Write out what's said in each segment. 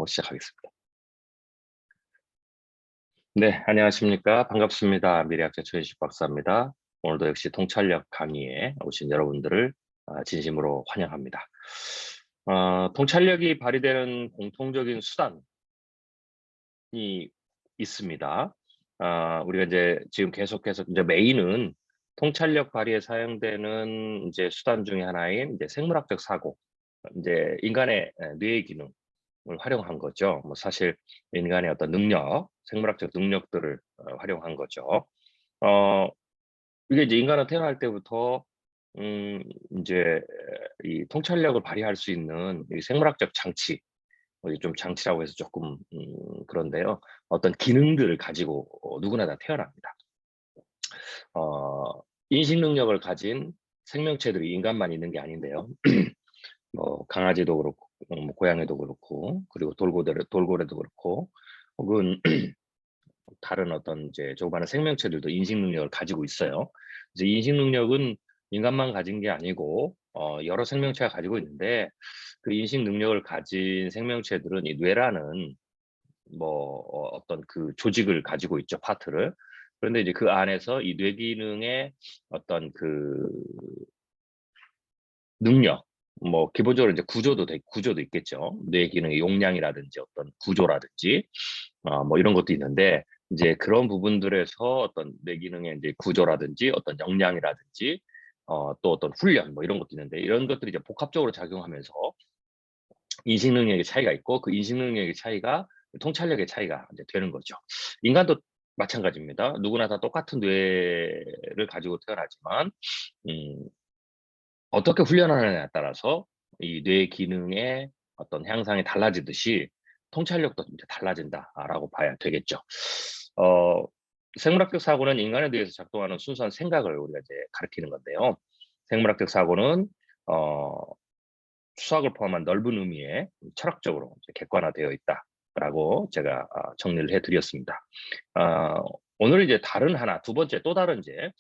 시작하겠습니다. 네, 안녕하십니까. 반갑습니다. 미래학자 최인식 박사입니다. 오늘도 역시 통찰력 강의에 오신 여러분들을 진심으로 환영합니다. 통찰력이 발휘되는 공통적인 수단이 있습니다. 우리가 이제 지금 계속해서 이제 메인은 통찰력 발휘에 사용되는 이제 수단 중에 하나인 이제 생물학적 사고, 이제 인간의 뇌의 기능 을 활용한 거죠. 뭐 사실 인간의 어떤 능력, 생물학적 능력들을 활용한 거죠. 어 이게 이제 인간은 태어날 때부터 인제 이 통찰력을 발휘할 수 있는 이 생물학적 장치, 이게 좀 장치라고 해서 쪼끔 그런데요. 어떤 기능들을 가지고 누구나 다 태어납니다. 인식 능력을 가진 생명체들이 인간만 있는 게 아닌데요. 뭐 강아지도 그렇고 뭐 고양이도 그렇고, 그리고 돌고래도 그렇고, 혹은 다른 어떤 이제 조그마한 생명체들도 인식 능력을 가지고 있어요. 이제 인식 능력은 인간만 가진 게 아니고 여러 생명체가 가지고 있는데, 그 인식 능력을 가진 생명체들은 이 뇌라는 뭐 어떤 그 조직을 가지고 있죠, 파트를. 그런데 이제 그 안에서 이 뇌 기능의 어떤 그 능력, 뭐 기본적으로 이제 구조도 있겠죠. 뇌 기능의 용량이라든지 어떤 구조라든지 뭐 이런 것도 있는데, 이제 그런 부분들에서 어떤 뇌 기능의 이제 구조라든지 어떤 역량이라든지 또 어떤 훈련 뭐 이런 것도 있는데, 이런 것들이 이제 복합적으로 작용하면서 인식 능력의 차이가 있고, 그 인식 능력의 차이가 통찰력의 차이가 이제 되는 거죠. 인간도 마찬가지입니다. 누구나 다 똑같은 뇌를 가지고 태어나지만 음 어떻게 훈련하느냐에 따라서 이 뇌 기능의 어떤 향상이 달라지듯이 통찰력도 이제 달라진다라고 봐야 되겠죠. 어 생물학적 사고는 인간에 대해서 작동하는 순수한 생각을 우리가 이제 가리키는 건데요. 생물학적 사고는 어 수학을 포함한 넓은 의미의 철학적으로 이제 객관화되어 있다라고 제가 정리를 해 드렸습니다. 아 오늘은 이제 다른 하나, 두 번째 또 다른 이제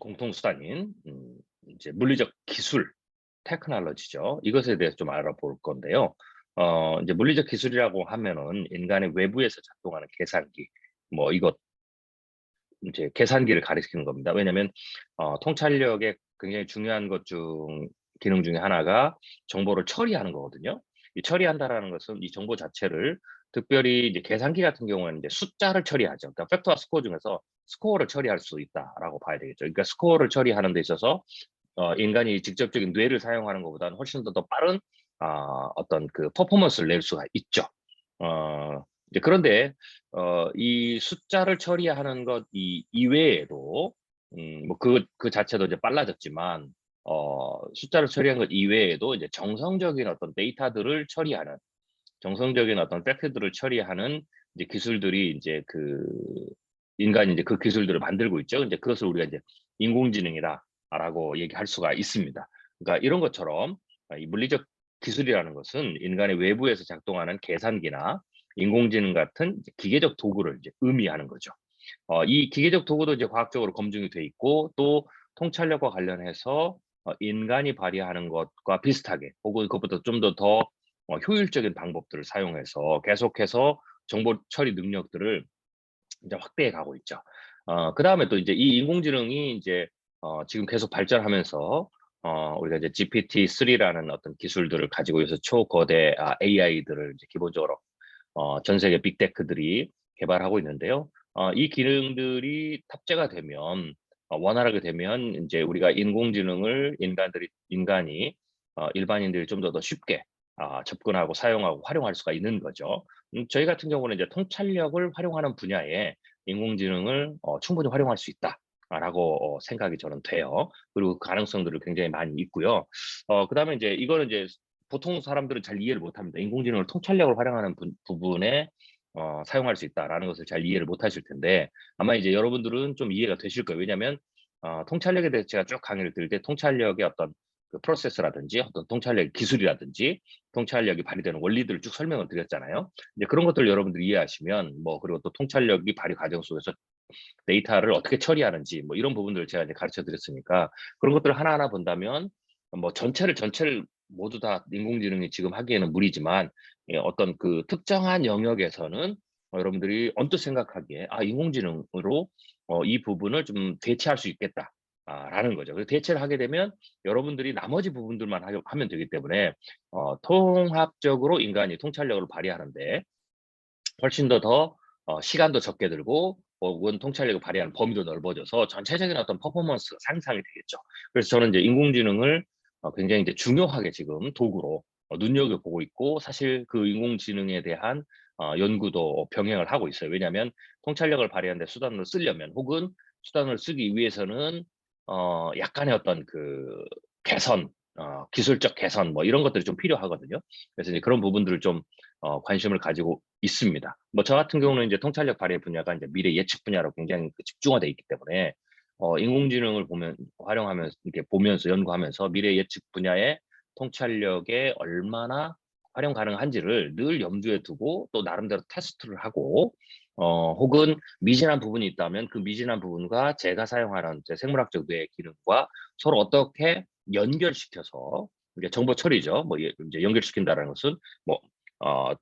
공통 수단인 이제 물리적 기술, 테크놀로지죠. 이것에 대해서 좀 알아볼 건데요. 이제 물리적 기술이라고 하면은 인간의 외부에서 작동하는 계산기, 뭐 이것 이제 계산기를 가리키는 겁니다. 왜냐하면 통찰력의 굉장히 중요한 기능 중에 하나가 정보를 처리하는 거거든요. 이 처리한다라는 것은 이 정보 자체를, 특별히 이제 계산기 같은 경우에는 이제 숫자를 처리하죠. 그러니까 팩터와 스코어 중에서 스코어를 처리할 수 있다라고 봐야 되겠죠. 그러니까 스코어를 처리하는 데 있어서 인간이 직접적인 뇌를 사용하는 것보다는 훨씬 더 빠른 어떤 그 퍼포먼스를 낼 수가 있죠. 이제 그런데 이 숫자를 처리하는 것 이외에도 뭐 그 자체도 이제 빨라졌지만, 숫자를 처리하는 것 이외에도 이제 정성적인 어떤 데이터들을 처리하는, 정성적인 어떤 팩트들을 처리하는 이제 기술들이 이제 인간이 이제 그 기술들을 만들고 있죠. 이제 그것을 우리가 이제 인공지능이다라고 얘기할 수가 있습니다. 그러니까 이런 것처럼 이 물리적 기술이라는 것은 인간의 외부에서 작동하는 계산기나 인공지능 같은 이제 기계적 도구를 이제 의미하는 거죠. 이 기계적 도구도 이제 과학적으로 검증이 돼 있고, 또 통찰력과 관련해서 인간이 발휘하는 것과 비슷하게, 혹은 그것보다 좀 더 효율적인 방법들을 사용해서 계속해서 정보 처리 능력들을 이제 확대해 가고 있죠. 그다음에 또 이제 이 인공지능이 이제 지금 계속 발전하면서 우리가 이제 GPT-3라는 어떤 기술들을 가지고 있어서 초거대 AI들을 이제 기본적으로 전 세계 빅테크들이 개발하고 있는데요. 이 기능들이 탑재가 되면, 원활하게 되면 인제 우리가 인공지능을 인간이 일반인들이 좀 더 쉽게 접근하고 사용하고 활용할 수가 있는 거죠. 저희 같은 경우는 이제 '통찰력을 활용하는 분야에 인공지능을 충분히 활용할 수 있다.'라고 생각이 저는 돼요. 그리고 그 가능성들을 굉장히 많이 있고요. 그다음에 인제 이거는 이제 보통 사람들은 잘 이해를 못 합니다. 인공지능을 통찰력을 활용하는 부분에 사용할 수 있다라는 것을 잘 이해를 못 하실 텐데, 아마 이제 여러분들은 좀 이해가 되실 거예요. 왜냐하면 통찰력에 대해서 제가 쭉 강의를 드릴 때 통찰력의 어떤 그 프로세스라든지 어떤 통찰력 기술이라든지 통찰력이 발휘되는 원리들을 쭉 설명을 드렸잖아요. 이제 그런 것들을 여러분들이 이해하시면, 뭐 그리고 또 통찰력이 발휘 과정 속에서 데이터를 어떻게 처리하는지, 뭐 이런 부분들을 제가 이제 가르쳐 드렸으니까, 그런 것들을 하나하나 본다면 뭐 전체를 모두 다 인공지능이 지금 하기에는 무리지만, 어떤 그 특정한 영역에서는 여러분들이 언뜻 생각하기에 '아 인공지능으로 이 부분을 좀 대체할 수 있겠다.' 라는 거죠. 그래서 대체를 하게 되면 여러분들이 나머지 부분들만 하면 되기 때문에 통합적으로 인간이 통찰력을 발휘하는 데 훨씬 더 시간도 적게 들고 혹은 통찰력을 발휘하는 범위도 넓어져서 전체적인 어떤 퍼포먼스가 상상이 되겠죠. 그래서 저는 이제 인공지능을 굉장히 이제 중요하게 지금 도구로 눈여겨보고 있고, 사실 그 인공지능에 대한 연구도 병행을 하고 있어요. 왜냐하면 통찰력을 발휘하는 데 수단으로 쓰려면, 혹은 수단을 쓰기 위해서는 약간의 어떤 그 개선, 기술적 개선 뭐 이런 것들이 좀 필요하거든요. 그래서 이제 그런 부분들을 좀 관심을 가지고 있습니다. 뭐 저 같은 경우는 이제 통찰력 발휘 분야가 이제 미래 예측 분야로 굉장히 그 집중화돼 있기 때문에 인공지능을 보면 활용하면서 이렇게 보면서 연구하면서 미래 예측 분야의 통찰력에 얼마나 활용 가능한지를 늘 염두에 두고 또 나름대로 테스트를 하고, 혹은 미진한 부분이 있다면 그 미진한 부분과 제가 사용하는 제 생물학적 뇌의 기능과 서로 어떻게 연결시켜서, 이게 정보 처리죠. 뭐 이제 연결시킨다라는 것은 뭐 어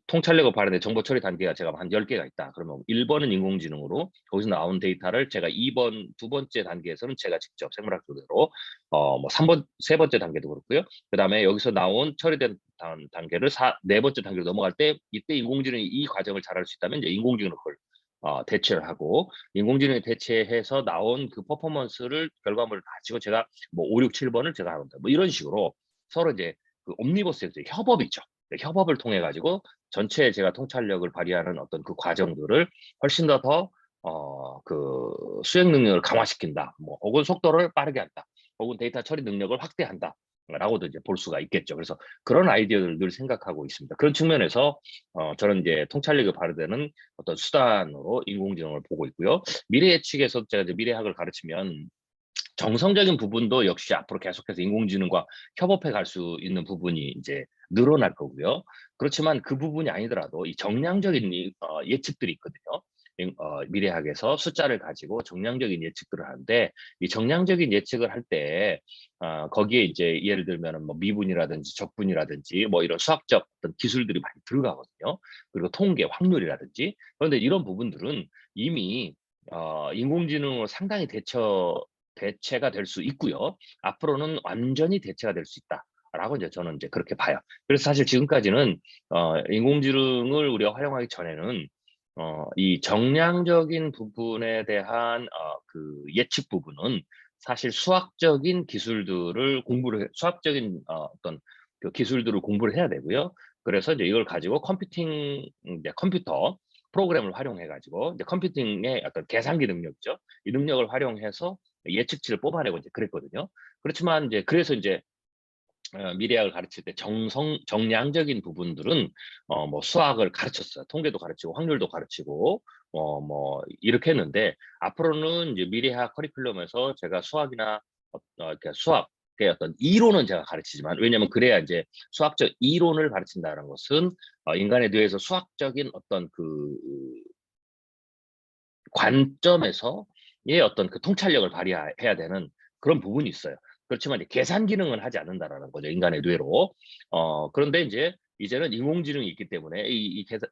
통찰력을 발휘하는 정보 처리 단계가 제가 한 10 개가 있다. 그러면 1 번은 인공지능으로 거기서 나온 데이터를 제가 2 번, 두 번째 단계에서는 제가 직접 생물학적으로 뭐 3 번, 세 번째 단계도 그렇고요. 그다음에 여기서 나온 처리된 단계를 네 번째 단계로 넘어갈 때, 이때 인공지능이 이 과정을 잘할 수 있다면 이제 인공지능으로 그걸 대체를 하고, 인공지능이 대체해서 나온 그 퍼포먼스를 결과물을 가지고 제가 뭐 5, 6, 7 번을 제가 한다. 뭐 이런 식으로 서로 이제 그 옴니버스에서 협업이죠. 협업을 통해 가지고 전체 제가 통찰력을 발휘하는 어떤 그 과정들을 훨씬 더 그 수행 능력을 강화시킨다. 뭐 혹은 속도를 빠르게 한다. 혹은 데이터 처리 능력을 확대한다. 라고도 이제 볼 수가 있겠죠. 그래서 그런 아이디어들을 늘 생각하고 있습니다. 그런 측면에서 저는 이제 통찰력이 발휘되는 어떤 수단으로 인공지능을 보고 있고요. 미래 예측에서 제가 이제 미래학을 가르치면 정성적인 부분도 역시 앞으로 계속해서 인공지능과 협업해 갈 수 있는 부분이 이제 늘어날 거고요. 그렇지만 그 부분이 아니더라도 이 정량적인 예측들이 있거든요. 미래학에서 숫자를 가지고 정량적인 예측들을 하는데, 이 정량적인 예측을 할 때 거기에 이제 예를 들면은 뭐 미분이라든지 적분이라든지 뭐 이런 수학적 어떤 기술들이 많이 들어가거든요. 그리고 통계, 확률이라든지. 그런데 이런 부분들은 이미 인공지능으로 상당히 대체가 될 수 있고요. 앞으로는 완전히 대체가 될 수 있다라고 이제 저는 이제 그렇게 봐요. 그래서 사실 지금까지는 인공지능을 우리가 활용하기 전에는 이 정량적인 부분에 대한 그 예측 부분은 사실 수학적인 기술들을 공부를 수학적인 어떤 그 기술들을 공부를 해야 되고요. 그래서 이제 이걸 가지고 이제 컴퓨터 프로그램을 활용해 가지고 이제 컴퓨팅의 어떤 계산기 능력이죠. 이 능력을 활용해서 예측치를 뽑아내고 이제 그랬거든요. 그렇지만 이제 그래서 이제 미래학을 가르칠 때 정량적인 부분들은 뭐 수학을 가르쳤어요. 통계도 가르치고 확률도 가르치고 뭐 이렇게 했는데, 앞으로는 이제 미래학 커리큘럼에서 제가 수학이나 그러니까 수학의 어떤 이론은 제가 가르치지만, 왜냐면 그래야 이제 수학적 이론을 가르친다는 것은 인간의 뇌에서 수학적인 어떤 그 관점에서의 어떤 그 통찰력을 발휘해야 되는 그런 부분이 있어요. 그렇지만 이제 계산 기능은 하지 않는다라는 거죠, 인간의 뇌로. 그런데 이제는 인공지능이 있기 때문에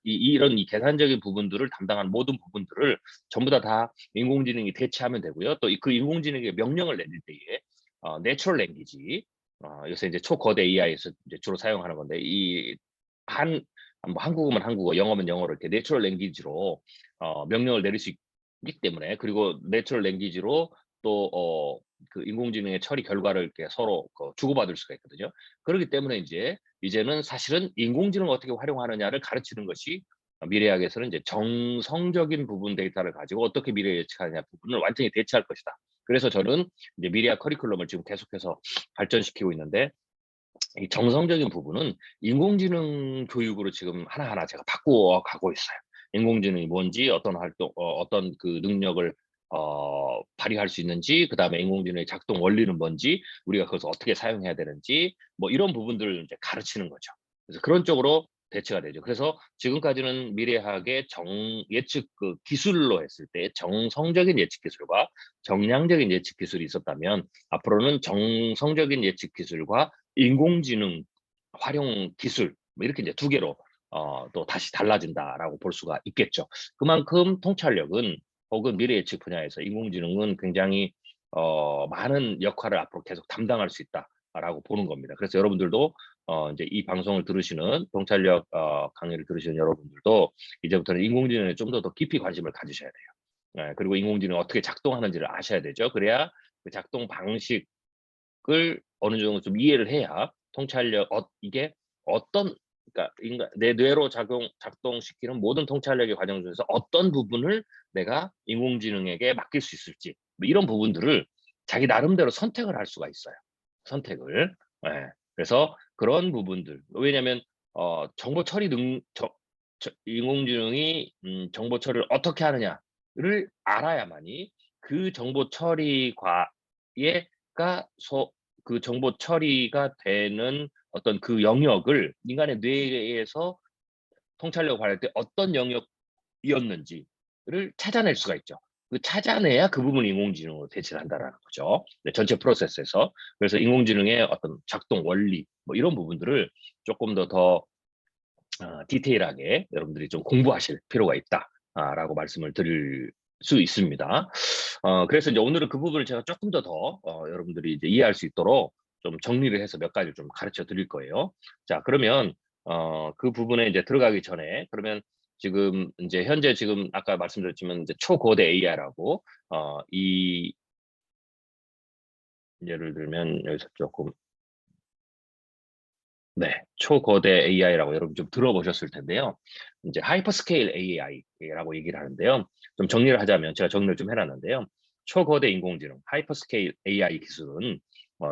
이런 계산적인 부분들을 담당하는 모든 부분들을 전부 다 인공지능이 대체하면 되고요. 또 그 인공지능에게 명령을 내릴 때에 내추럴 랭귀지, 요새 이제 초거대 AI에서 이제 주로 사용하는 건데, 이 한 뭐 한국어면 한국어, 영어면 영어로 이렇게 내추럴 랭귀지로 명령을 내릴 수 있기 때문에, 그리고 내추럴 랭귀지로 또 그 인공지능의 처리 결과를 이렇게 서로 주고받을 수가 있거든요. 그렇기 때문에 이제는 사실은 인공지능을 어떻게 활용하느냐를 가르치는 것이 미래학에서는 이제 정성적인 부분 데이터를 가지고 어떻게 미래 예측하느냐 부분을 완전히 대체할 것이다. 그래서 저는 이제 미래학 커리큘럼을 지금 계속해서 발전시키고 있는데, 이 정성적인 부분은 인공지능 교육으로 지금 하나하나 제가 바꾸어 가고 있어요. 인공지능이 뭔지, 어떤 활동 어떤 그 능력을 발휘할 수 있는지, 그다음에 인공지능의 작동 원리는 뭔지, 우리가 그것을 어떻게 사용해야 되는지, 뭐 이런 부분들을 이제 가르치는 거죠. 그래서 그런 쪽으로 대체가 되죠. 그래서 지금까지는 미래학의 예측 그 기술로 했을 때 정성적인 예측 기술과 정량적인 예측 기술이 있었다면, 앞으로는 정성적인 예측 기술과 인공지능 활용 기술, 뭐 이렇게 이제 두 개로 또 다시 달라진다라고 볼 수가 있겠죠. 그만큼 통찰력은 혹은 미래 예측 분야에서 인공지능은 굉장히 많은 역할을 앞으로 계속 담당할 수 있다라고 보는 겁니다. 그래서 여러분들도 이제 이 방송을 들으시는 통찰력 강의를 들으시는 여러분들도 이제부터는 인공지능에 좀 더 깊이 관심을 가지셔야 돼요. 예, 그리고 인공지능이 어떻게 작동하는지를 아셔야 되죠. 그래야 그 작동 방식을 어느 정도 좀 이해를 해야 통찰력 이게 어떤, 그러니까 내 뇌로 작동시키는 모든 통찰력의 과정 중에서 어떤 부분을 내가 인공지능에게 맡길 수 있을지, 뭐 이런 부분들을 자기 나름대로 선택을 할 수가 있어요. 선택을. 예. 그래서 그런 부분들, 왜냐면 정보 처리 인공지능이 정보 처리를 어떻게 하느냐를 알아야만이 그 정보 처리과에 그 정보 처리가 되는 어떤 그 영역을 인간의 뇌에서 통찰력을 발휘할 때 어떤 영역이었는지를 찾아낼 수가 있죠. 그 찾아내야 그 부분이 인공지능으로 대체를 한다라는 거죠. 네, 전체 프로세스에서. 그래서 인공지능의 어떤 작동 원리 뭐 이런 부분들을 조금 더 디테일하게 여러분들이 좀 공부하실 필요가 있다라고 말씀을 드릴 수 있습니다. 그래서 이제 오늘은 그 부분을 제가 조금 더 여러분들이 이제 이해할 수 있도록 좀 정리를 해서 몇 가지를 좀 가르쳐 드릴 거예요. 자, 그러면 그 부분에 이제 들어가기 전에, 그러면 지금 이제 현재 지금 아까 말씀드렸지만 이제 초거대 AI라고 이 예를 들면 여기서 조금, 네, 초거대 AI라고 여러분 좀 들어보셨을 텐데요. 이제 하이퍼스케일 AI라고 얘기를 하는데요. 좀 정리를 하자면 제가 정리를 좀 해놨는데요. 초거대 인공지능, 하이퍼스케일 AI 기술은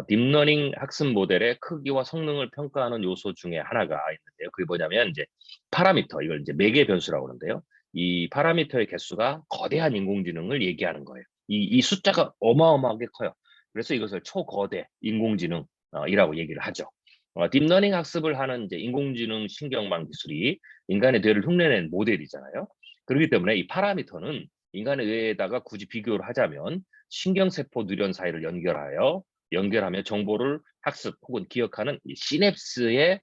딥러닝 학습 모델의 크기와 성능을 평가하는 요소 중에 하나가 있는데요. 그게 뭐냐면 이제 파라미터, 이걸 이제 매개 변수라고 하는데요. 이 파라미터의 개수가 거대한 인공지능을 얘기하는 거예요. 이 숫자가 어마어마하게 커요. 그래서 이것을 초거대 인공지능이라고 얘기를 하죠. 딥러닝 학습을 하는 이제 인공지능 신경망 기술이 인간의 뇌를 흉내낸 모델이잖아요. 그렇기 때문에 이 파라미터는 인간의 뇌에다가 굳이 비교를 하자면 신경세포 뉴런 사이를 연결하며 정보를 학습 혹은 기억하는 이 시냅스의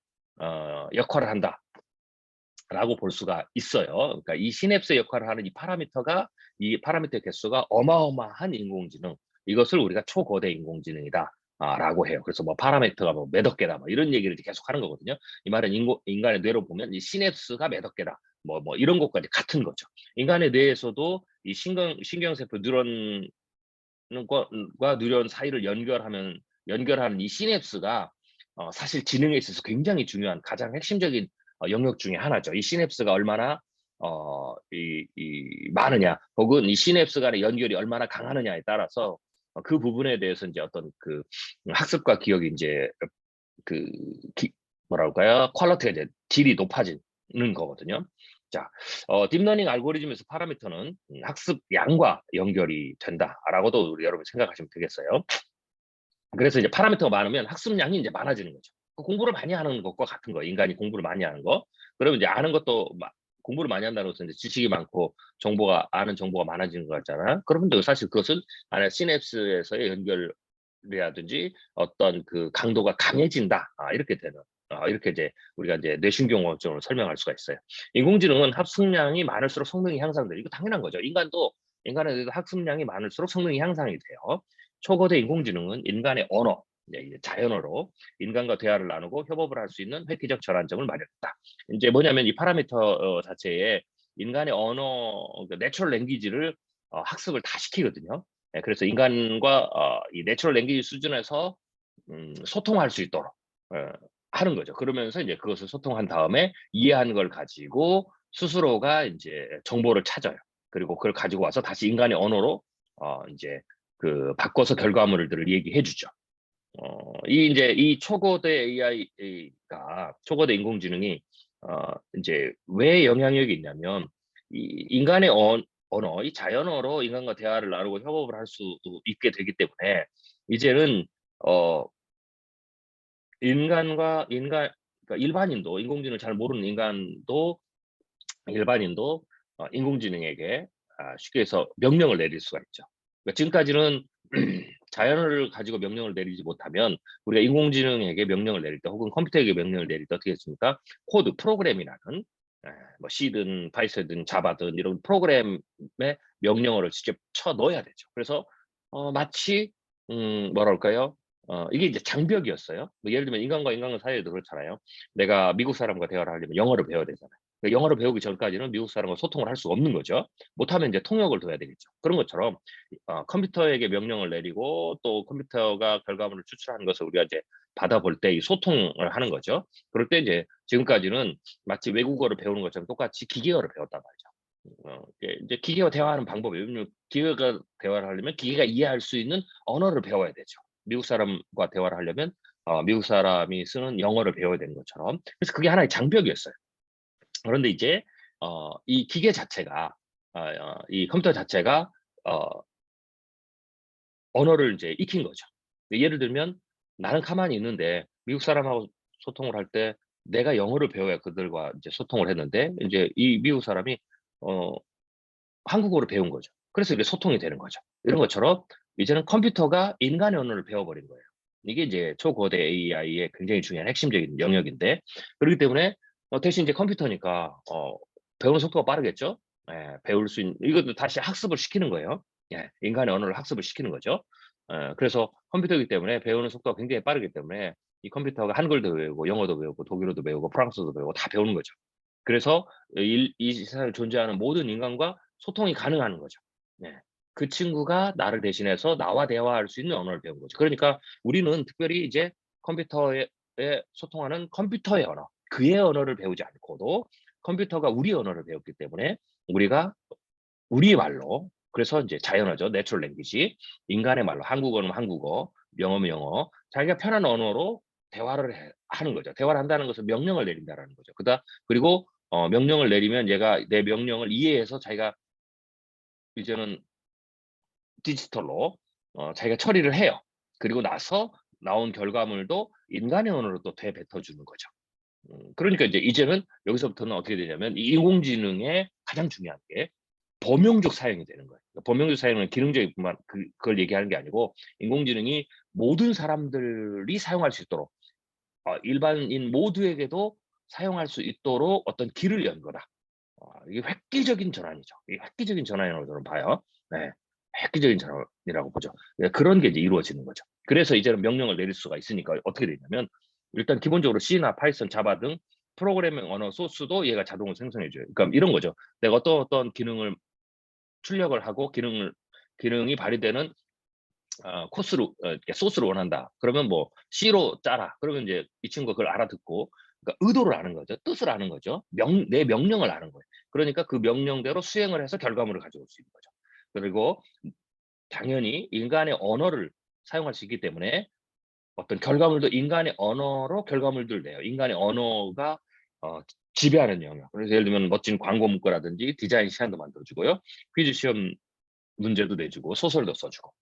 역할을 한다라고 볼 수가 있어요. 그러니까 이 시냅스의 역할을 하는 이 파라미터 개수가 어마어마한 인공지능, 이것을 우리가 초거대 인공지능이다 라고 해요. 그래서 뭐 파라미터가 뭐 몇억 개다 뭐 이런 얘기를 계속 하는 거거든요. 이 말은 인간의 뇌로 보면 이 시냅스가 몇억 개다 뭐 이런 것까지 같은 거죠. 인간의 뇌에서도 이 신경세포 뉴런과 뉴런 사이를 연결하는 이 시냅스가 사실 지능에 있어서 굉장히 중요한 가장 핵심적인 영역 중에 하나죠. 이 시냅스가 얼마나 많으냐, 혹은 이 시냅스 간의 연결이 얼마나 강하느냐에 따라서 그 부분에 대해서 이제 어떤 그 학습과 기억이 이제 그 뭐랄까요, 퀄리티가 이제 질이 높아지는 거거든요. 자, 딥러닝 알고리즘에서 파라미터는 학습 양과 연결이 된다라고도 우리 여러분 생각하시면 되겠어요. 그래서 이제 파라미터가 많으면 학습량이 이제 많아지는 거죠. 그 공부를 많이 하는 것과 같은 거예요. 인간이 공부를 많이 하는 거. 그러면 이제 아는 것도 공부를 많이 한다고 해서 이제 지식이 많고 아는 정보가 많아지는 것 같잖아요. 그러면 사실 그것은 안에 시냅스에서의 연결이라든지 어떤 그 강도가 강해진다. 이렇게 되는. 이렇게 이제 우리가 이제 뇌신경학적으로 설명할 수가 있어요. 인공지능은 학습량이 많을수록 성능이 향상돼요. 이거 당연한 거죠. 인간에 대해서 학습량이 많을수록 성능이 향상이 돼요. 초거대 인공지능은 인간의 언어, 이제 자연어로 인간과 대화를 나누고 협업을 할 수 있는 획기적 전환점을 마련했다. 이제 뭐냐면 이 파라미터 자체에 인간의 언어, 내추럴 랭귀지를 학습을 다 시키거든요. 그래서 인간과 이 내추럴 랭귀지 수준에서 소통할 수 있도록 하는 거죠. 그러면서 이제 그것을 소통한 다음에 이해한 걸 가지고 스스로가 이제 정보를 찾아요. 그리고 그걸 가지고 와서 다시 인간의 언어로 이제 그 바꿔서 결과물들을 얘기해 주죠. 이제 이 초거대 인공지능이 이제 왜 영향력이 있냐면 이 인간의 언어, 이 자연어로 인간과 대화를 나누고 협업을 할 수 있게 되기 때문에 이제는 어 그러니까 일반인도, 인공지능을 잘 모르는 일반인도 인공지능에게 쉽게 해서 명령을 내릴 수가 있죠. 그러니까 지금까지는 자연어를 가지고 명령을 내리지 못하면 우리가 인공지능에게 명령을 내릴 때 혹은 컴퓨터에게 명령을 내릴 때 어떻게 했습니까? 코드, 프로그램이라는 뭐 C든 파이썬이든 자바든 이런 프로그램의 명령어를 직접 쳐 넣어야 되죠. 그래서 마치 뭐랄까요? 이게 이제 장벽이었어요. 뭐 예를 들면 인간과 인간 사이에도 그렇잖아요. 내가 미국 사람과 대화를 하려면 영어를 배워야 되잖아요. 그러니까 영어를 배우기 전까지는 미국 사람과 소통을 할 수가 없는 거죠. 못하면 이제 통역을 둬야 되겠죠. 그런 것처럼 컴퓨터에게 명령을 내리고 또 컴퓨터가 결과물을 추출하는 것을 우리가 이제 받아볼 때 이 소통을 하는 거죠. 그럴 때 이제 지금까지는 마치 외국어를 배우는 것처럼 똑같이 기계어를 배웠단 말이죠. 이제 기계와 대화하는 방법이 왜냐면 기계가 대화를 하려면 기계가 이해할 수 있는 언어를 배워야 되죠. 미국 사람과 대화를 하려면 미국 사람이 쓰는 영어를 배워야 되는 것처럼. 그래서 그게 하나의 장벽이었어요. 그런데 이제 이 기계 자체가 이 컴퓨터 자체가 어 언어를 이제 익힌 거죠. 예를 들면 나는 가만히 있는데 미국 사람하고 소통을 할 때 내가 영어를 배워야 그들과 이제 소통을 했는데 인제 이 미국 사람이 어 한국어를 배운 거죠. 그래서 이게 소통이 되는 거죠. 이런 것처럼 이제는 컴퓨터가 인간의 언어를 배워버린 거예요. 이게 이제 초거대 AI의 굉장히 중요한 핵심적인 영역인데 그렇기 때문에 대신 이제 컴퓨터니까 배우는 속도가 빠르겠죠. 예. 배울 수 있는 이것도 다시 학습을 시키는 거예요. 예. 인간의 언어를 학습을 시키는 거죠. 그래서 컴퓨터이기 때문에 배우는 속도가 굉장히 빠르기 때문에 이 컴퓨터가 한글도 외우고 영어도 외우고 독일어도 외우고 프랑스어도 배우고 다 배우는 거죠. 그래서 이 세상에 존재하는 모든 인간과 소통이 가능한 거죠. 네. 그 친구가 나를 대신해서 나와 대화할 수 있는 언어를 배운 거죠. 그러니까 우리는 특별히 이제 컴퓨터에 소통하는 컴퓨터의 언어, 그의 언어를 배우지 않고도 컴퓨터가 우리 언어를 배웠기 때문에 우리가 우리 말로 그래서 인제 자연어죠. 내추럴 랭귀지. 인간의 말로 한국어는 한국어, 영어면 영어, 자기가 편한 언어로 대화를 하는 거죠. 대화를 한다는 것은 명령을 내린다라는 거죠. 그리고 명령을 내리면 얘가 내 명령을 이해해서 자기가 이제는 디지털로 자기가 처리를 해요. 그리고 나서 나온 결과물도 인간의 언어로 또 되뱉어 주는 거죠. 그러니까 이제는 여기서부터는 어떻게 되냐면 이 인공지능의 가장 중요한 게 범용적 사용이 되는 거예요. 그러니까 범용적 사용은 기능적인 뿐만 그걸 얘기하는 게 아니고 인공지능이 모든 사람들이 사용할 수 있도록 일반인 모두에게도 사용할 수 있도록 어떤 길을 연 거다. 이게 획기적인 전환이죠. 이게 획기적인 전환이라고 저는 봐요. 네. 획기적인 전환이라고 보죠. 예 그런 게 이제 이루어지는 거죠. 그래서 이제는 명령을 내릴 수가 있으니까 어떻게 되냐면 일단 기본적으로 C나 파이썬, 자바 등 프로그래밍 언어 소스도 얘가 자동으로 생성해 줘요. 그러니까 이런 거죠. 내가 어떤 기능을 출력을 하고 기능이 발휘되는 코스로 이렇게 소스를 원한다. 그러면 뭐 C로 짜라. 그러면 이제 이 친구가 그걸 알아듣고 그러니까 의도를 아는 거죠. 뜻을 아는 거죠. 내 명령을 아는 거예요. 그러니까 그 명령대로 수행을 해서 결과물을 가져올 수 있는 거죠. 그리고 당연히 인간의 언어를 사용할 수 있기 때문에 어떤 결과물도 인간의 언어로 결과물들을 내요. 인간의 언어가 지배하는 영역. 그래서 예를 들면 멋진 광고 문구라든지 디자인 시안도 만들어 주고요. 퀴즈 시험 문제도 내주고 소설도 써주고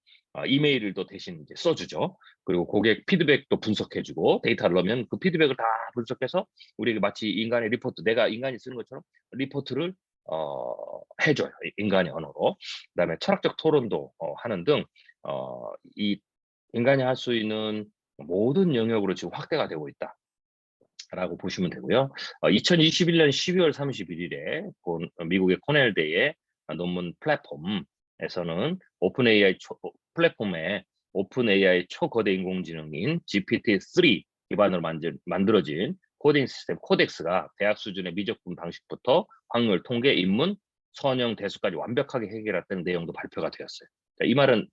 이메일을 또 대신 이제 써주죠. 그리고 고객 피드백도 분석해주고 데이터를 넣으면 그 피드백을 다 분석해서 우리에게 마치 인간의 리포트, 내가 인간이 쓰는 것처럼 리포트를 해줘요. 인간의 언어로. 그다음에 철학적 토론도 하는 등 이 인간이 할 수 있는 모든 영역으로 지금 확대가 되고 있다라고 보시면 되고요. 2021년 12월 31일에 미국의 코넬대의 논문 플랫폼에서는 플랫폼에 오픈 AI 초거대 인공지능인 GPT-3 기반으로 만들어진 코딩 시스템 코덱스가 대학 수준의 미적분 방식부터 확률, 통계, 인문, 선형, 대수까지 완벽하게 해결했다는 내용도 발표가 되었어요. 자, 이 말은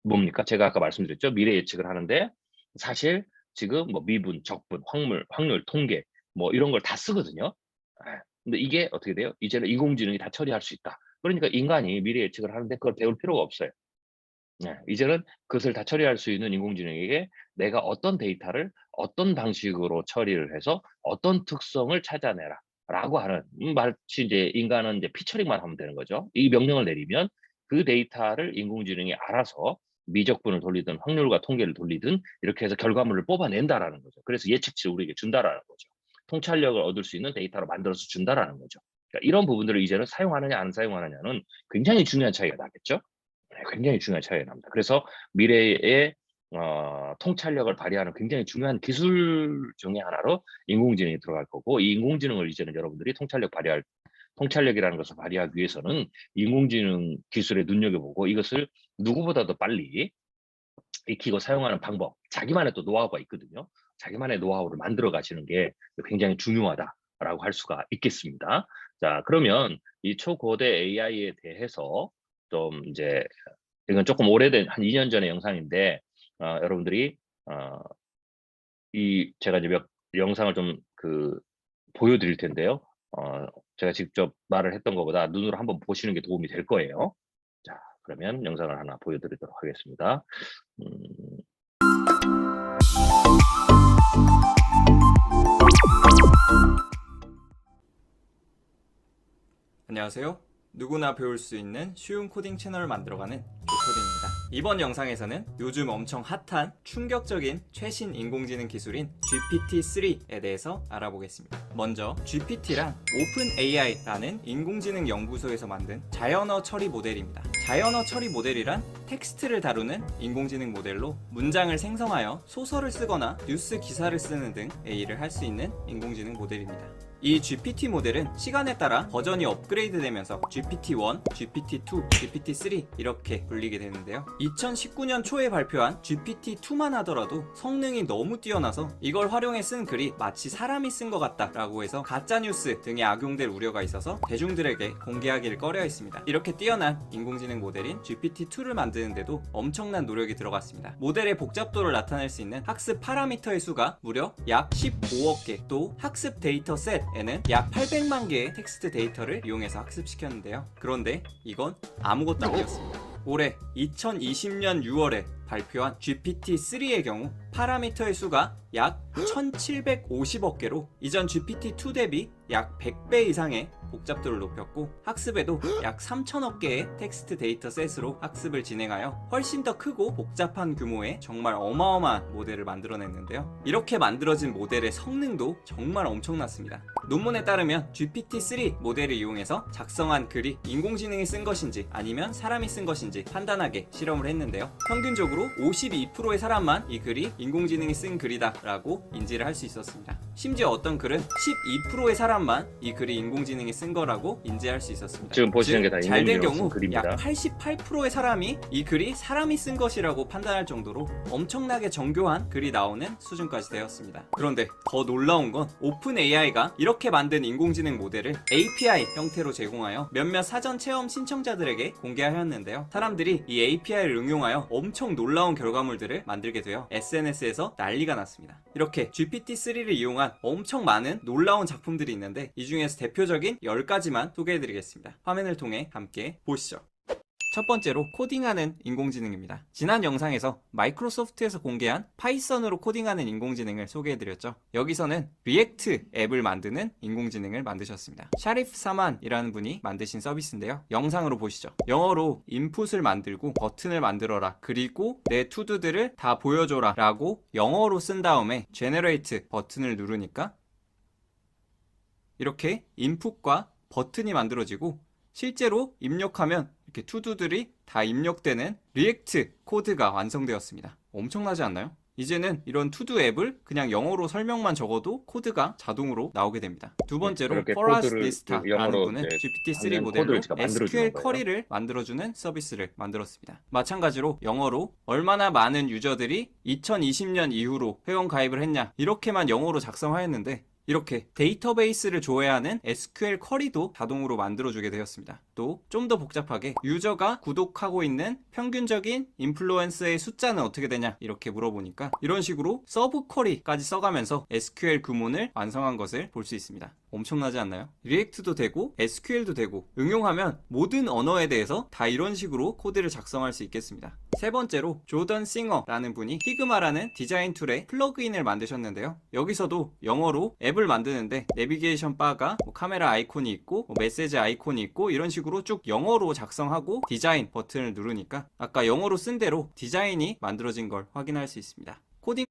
뭡니까? 제가 아까 말씀드렸죠. 미래 예측을 하는데 사실 지금 뭐 미분, 적분, 확률, 통계 뭐 이런 걸 다 쓰거든요. 예. 근데 이게 어떻게 돼요? 이제는 인공지능이 다 처리할 수 있다. 그러니까 인간이 미래 예측을 하는데 그걸 배울 필요가 없어요. 네. 이제는 그것을 다 처리할 수 있는 인공지능에게 내가 어떤 데이터를 어떤 방식으로 처리를 해서 어떤 특성을 찾아내라라고 하는 마치 이제 인간은 이제 피처링만 하면 되는 거죠. 이 명령을 내리면 그 데이터를 인공지능이 알아서 미적분을 돌리든 확률과 통계를 돌리든 이렇게 해서 결과물을 뽑아낸다라는 거죠. 그래서 예측치를 우리에게 준다라는 거죠. 통찰력을 얻을 수 있는 데이터로 만들어서 준다라는 거죠. 그러니까 이런 부분들을 이제는 사용하느냐 안 사용하느냐는 굉장히 중요한 차이가 나겠죠. 굉장히 중요한 차이가 납니다. 그래서 미래의 통찰력을 발휘하는 굉장히 중요한 기술 중에 하나로 인공지능이 들어갈 거고, 이 인공지능을 이제는 여러분들이 통찰력이라는 것을 발휘하기 위해서는 인공지능 기술에 눈여겨보고 이것을 누구보다도 빨리 익히고 사용하는 방법, 자기만의 또 노하우가 있거든요. 자기만의 노하우를 만들어 가시는 게 굉장히 중요하다라고 할 수가 있겠습니다. 자, 그러면 이 초거대 AI에 대해서 좀 이제, 이건 조금 오래된 한 2년 전의 영상인데, 여러분들이 제가 이제 몇 영상을 좀 보여드릴 텐데요. 제가 직접 말을 했던 것보다 눈으로 한번 보시는 게 도움이 될 거예요. 자, 그러면 영상을 하나 보여드리도록 하겠습니다. 음. 안녕하세요. 누구나 배울 수 있는 쉬운 코딩 채널을 만들어가는 조코딩입니다. 이번 영상에서는 요즘 엄청 핫한 충격적인 최신 인공지능 기술인 GPT-3에 대해서 알아보겠습니다. 먼저 GPT란 오픈AI라는 인공지능 연구소에서 만든 자연어 처리 모델입니다. 자연어 처리 모델이란 텍스트를 다루는 인공지능 모델로 문장을 생성하여 소설을 쓰거나 뉴스 기사를 쓰는 등의 일을 할 수 있는 인공지능 모델입니다. 이 GPT 모델은 시간에 따라 버전이 업그레이드되면서 GPT-1, GPT-2, GPT-3 이렇게 불리게 되는데요. 2019년 초에 발표한 GPT-2만 하더라도 성능이 너무 뛰어나서 이걸 활용해 쓴 글이 마치 사람이 쓴 것 같다라고 해서 가짜뉴스 등에 악용될 우려가 있어서 대중들에게 공개하기를 꺼려 했습니다. 이렇게 뛰어난 인공지능 모델인 GPT-2를 만드는데도 엄청난 노력이 들어갔습니다. 모델의 복잡도를 나타낼 수 있는 학습 파라미터의 수가 무려 약 15억 개, 또 학습 데이터 셋에는 약 800만 개의 텍스트 데이터를 이용해서 학습시켰는데요. 그런데 이건 아무것도 아니었습니다. 올해 2020년 6월에 발표한 GPT-3의 경우 파라미터의 수가 약 1750억 개로 이전 GPT-2 대비 약 100배 이상의 복잡도를 높였고, 학습에도 약 3000억 개의 텍스트 데이터 셋으로 학습을 진행하여 훨씬 더 크고 복잡한 규모의 정말 어마어마한 모델을 만들어냈는데요. 이렇게 만들어진 모델의 성능도 정말 엄청났습니다. 논문에 따르면 GPT-3 모델을 이용해서 작성한 글이 인공지능이 쓴 것인지 아니면 사람이 쓴 것인지 판단하게 실험을 했는데요. 평균적으로 52%의 사람만 이 글이 인공지능이 쓴 글이다 라고 인지를 할 수 있었습니다. 심지어 어떤 글은 12%의 사람만 이 글이 인공지능이 쓴 거라고 인지할 수 있었습니다. 지금 보시는 게 다 잘된 인공지능이 경우 쓴 글입니다. 약 88%의 사람이 이 글이 사람이 쓴 것이라고 판단할 정도로 엄청나게 정교한 글이 나오는 수준까지 되었습니다. 그런데 더 놀라운 건 오픈 AI가 이렇게 만든 인공지능 모델을 API 형태로 제공하여 몇몇 사전 체험 신청자들에게 공개하였는데요. 사람들이 이 API를 응용하여 엄청 놀라운 결과물들을 만들게 되어 SNS에서 난리가 났습니다. 이렇게 GPT-3를 이용한 엄청 많은 놀라운 작품들이 있는데, 이 중에서 대표적인 10가지만 소개해드리겠습니다. 화면을 통해 함께 보시죠. 첫 번째로 코딩하는 인공지능입니다. 지난 영상에서 마이크로소프트에서 공개한 파이썬으로 코딩하는 인공지능을 소개해드렸죠. 여기서는 리액트 앱을 만드는 인공지능을 만드셨습니다. 샤리프 사만이라는 분이 만드신 서비스인데요. 영상으로 보시죠. 영어로 인풋을 만들고 버튼을 만들어라, 그리고 내 투두들을 다 보여줘라 라고 영어로 쓴 다음에 제너레이트 버튼을 누르니까 이렇게 인풋과 버튼이 만들어지고, 실제로 입력하면 이렇게 투두들이 다 입력되는 리액트 코드가 완성되었습니다. 엄청나지 않나요? 이제는 이런 투두 앱을 그냥 영어로 설명만 적어도 코드가 자동으로 나오게 됩니다. 두 번째로 Forest Lista라는 분은 GPT-3 모델로 SQL 쿼리를 만들어주는 서비스를 만들었습니다. 마찬가지로 영어로 얼마나 많은 유저들이 2020년 이후로 회원 가입을 했냐, 이렇게만 영어로 작성하였는데 이렇게 데이터베이스를 조회하는 SQL 쿼리도 자동으로 만들어주게 되었습니다. 또 좀 더 복잡하게 유저가 구독하고 있는 평균적인 인플루언서의 숫자는 어떻게 되냐 이렇게 물어보니까 이런 식으로 서브 쿼리까지 써가면서 SQL 구문을 완성한 것을 볼 수 있습니다. 엄청나지 않나요? 리액트도 되고 SQL도 되고, 응용하면 모든 언어에 대해서 다 이런 식으로 코드를 작성할 수 있겠습니다. 세 번째로 조던 싱어라는 분이 피그마라는 디자인 툴의 플러그인을 만드셨는데요. 여기서도 영어로 앱을 만드는데 내비게이션 바가 카메라 아이콘이 있고 메시지 아이콘이 있고 이런 식으로 쭉 영어로 작성하고 디자인 버튼을 누르니까 아까 영어로 쓴 대로 디자인이 만들어진 걸 확인할 수 있습니다. 코딩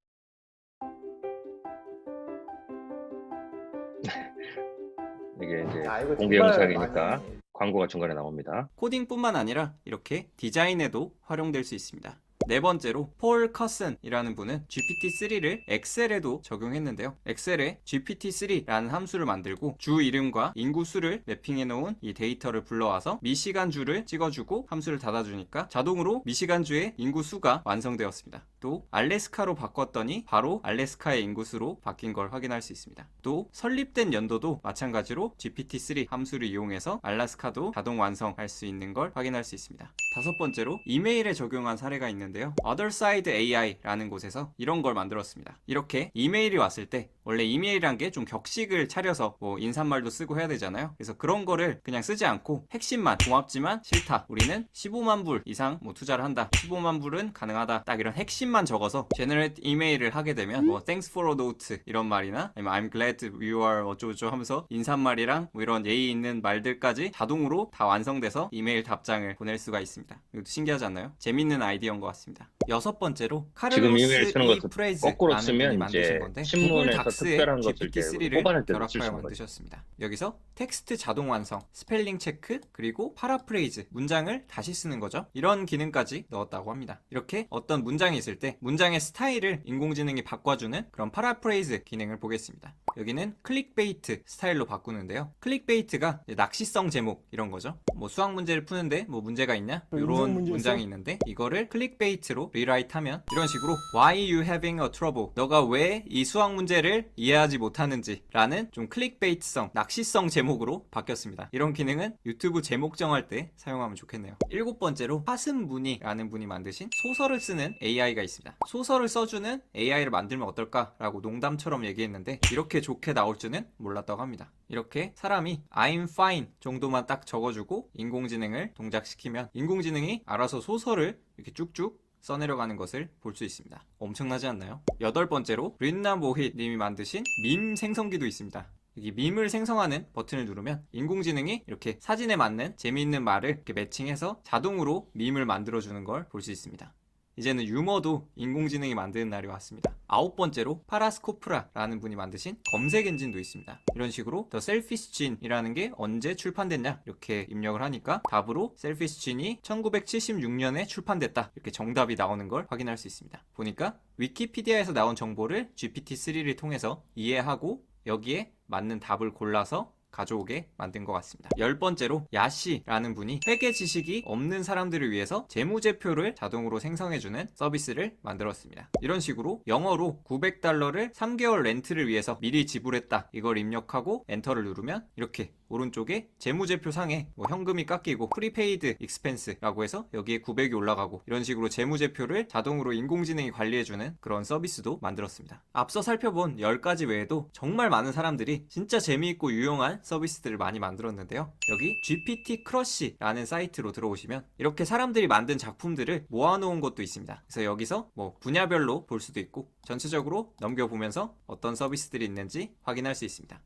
이게 이제 이거 공개 정말 영상이니까 많이 광고가 중간에 나옵니다. 코딩뿐만 아니라 이렇게 디자인에도 활용될 수 있습니다. 네 번째로 폴 커슨이라는 분은 GPT-3를 엑셀에도 적용했는데요. 엑셀에 GPT-3라는 함수를 만들고 주 이름과 인구수를 매핑해 놓은 이 데이터를 불러와서 미시간 주를 찍어주고 함수를 닫아주니까 자동으로 미시간 주의 인구수가 완성되었습니다. 또 알래스카로 바꿨더니 바로 알래스카의 인구수로 바뀐 걸 확인할 수 있습니다. 또 설립된 연도도 마찬가지로 GPT-3 함수를 이용해서 알래스카도 자동 완성할 수 있는 걸 확인할 수 있습니다. 다섯 번째로 이메일에 적용한 사례가 있는데요. Otherside AI라는 곳에서 이런 걸 만들었습니다. 이렇게 이메일이 왔을 때 원래 이메일이란 게 좀 격식을 차려서 뭐 인사말도 쓰고 해야 되잖아요. 그래서 그런 거를 그냥 쓰지 않고 핵심만 고맙지만 싫다. 우리는 15만 불 이상 뭐 투자를 한다. 15만 불은 가능하다. 딱 이런 핵심만 적어서 제너레이트 이메일을 하게 되면 뭐 thanks for a note 이런 말이나 아니면 I'm glad you are 어쩌고저쩌고 하면서 인사말이랑 뭐 이런 예의 있는 말들까지 자동으로 다 완성돼서 이메일 답장을 보낼 수가 있습니다. 이것도 신기하지 않나요? 재밌는 아이디어인 것 같습니다. 여섯 번째로 지금 이메일 카를로스 쓰는 이 것을 프레즈라는 거꾸로 분이 쓰면 만드신 이제 건데 구글 신문에서 닥스에 특별한 것을 이제 GPT-3를 뽑아낼 때도 결합하여 쓰시는 거죠. 만드셨습니다. 여기서 텍스트 자동 완성, 스펠링 체크, 그리고 파라프레이즈, 문장을 다시 쓰는 거죠. 이런 기능까지 넣었다고 합니다. 이렇게 어떤 문장이 있을 때 문장의 스타일을 인공지능이 바꿔주는 그런 파라프레이즈 기능을 보겠습니다. 여기는 클릭베이트 스타일로 바꾸는데요. 클릭베이트가 낚시성 제목 이런 거죠. 뭐 수학 문제를 푸는데 뭐 문제가 있냐? 이런 문장이 있는데 이거를 클릭베이트로 리라이트 하면 이런 식으로 Why you having a trouble? 너가 왜 이 수학 문제를 이해하지 못하는지 라는 좀 클릭베이트성, 낚시성 제목으로 바뀌었습니다. 이런 기능은 유튜브 제목 정할 때 사용하면 좋겠네요. 일곱 번째로 파슨무니라는 분이 만드신 소설을 쓰는 AI가 있습니다. 소설을 써주는 AI를 만들면 어떨까라고 농담처럼 얘기했는데 이렇게 좋게 나올 줄은 몰랐다고 합니다. 이렇게 사람이 I'm fine 정도만 딱 적어주고 인공지능을 동작시키면 인공지능이 알아서 소설을 이렇게 쭉쭉 써내려가는 것을 볼 수 있습니다. 엄청나지 않나요? 여덟 번째로 린나 모힛 님이 만드신 밈 생성기도 있습니다. 여기 밈을 생성하는 버튼을 누르면 인공지능이 이렇게 사진에 맞는 재미있는 말을 이렇게 매칭해서 자동으로 밈을 만들어주는 걸 볼 수 있습니다. 이제는 유머도 인공지능이 만드는 날이 왔습니다. 아홉 번째로 파라스코프라라는 분이 만드신 검색 엔진도 있습니다. 이런 식으로 The Selfish Gene이라는 게 언제 출판됐냐 이렇게 입력을 하니까 답으로 Selfish Gene이 1976년에 출판됐다 이렇게 정답이 나오는 걸 확인할 수 있습니다. 보니까 위키피디아에서 나온 정보를 GPT-3를 통해서 이해하고 여기에 맞는 답을 골라서 가져오게 만든 것 같습니다. 열 번째로 야시라는 분이 회계 지식이 없는 사람들을 위해서 재무제표를 자동으로 생성해주는 서비스를 만들었습니다. 이런 식으로 영어로 900달러를 3개월 렌트를 위해서 미리 지불했다 이걸 입력하고 엔터를 누르면 이렇게 오른쪽에 재무제표 상에 뭐 현금이 깎이고 프리페이드 익스펜스라고 해서 여기에 900이 올라가고 이런 식으로 재무제표를 자동으로 인공지능이 관리해주는 그런 서비스도 만들었습니다. 앞서 살펴본 10가지 외에도 정말 많은 사람들이 진짜 재미있고 유용한 서비스들을 많이 만들었는데요. 여기 GPT 크러쉬라는 사이트로 들어오시면 이렇게 사람들이 만든 작품들을 모아놓은 것도 있습니다. 그래서 여기서 뭐 분야별로 볼 수도 있고 전체적으로 넘겨보면서 어떤 서비스들이 있는지 확인할 수 있습니다.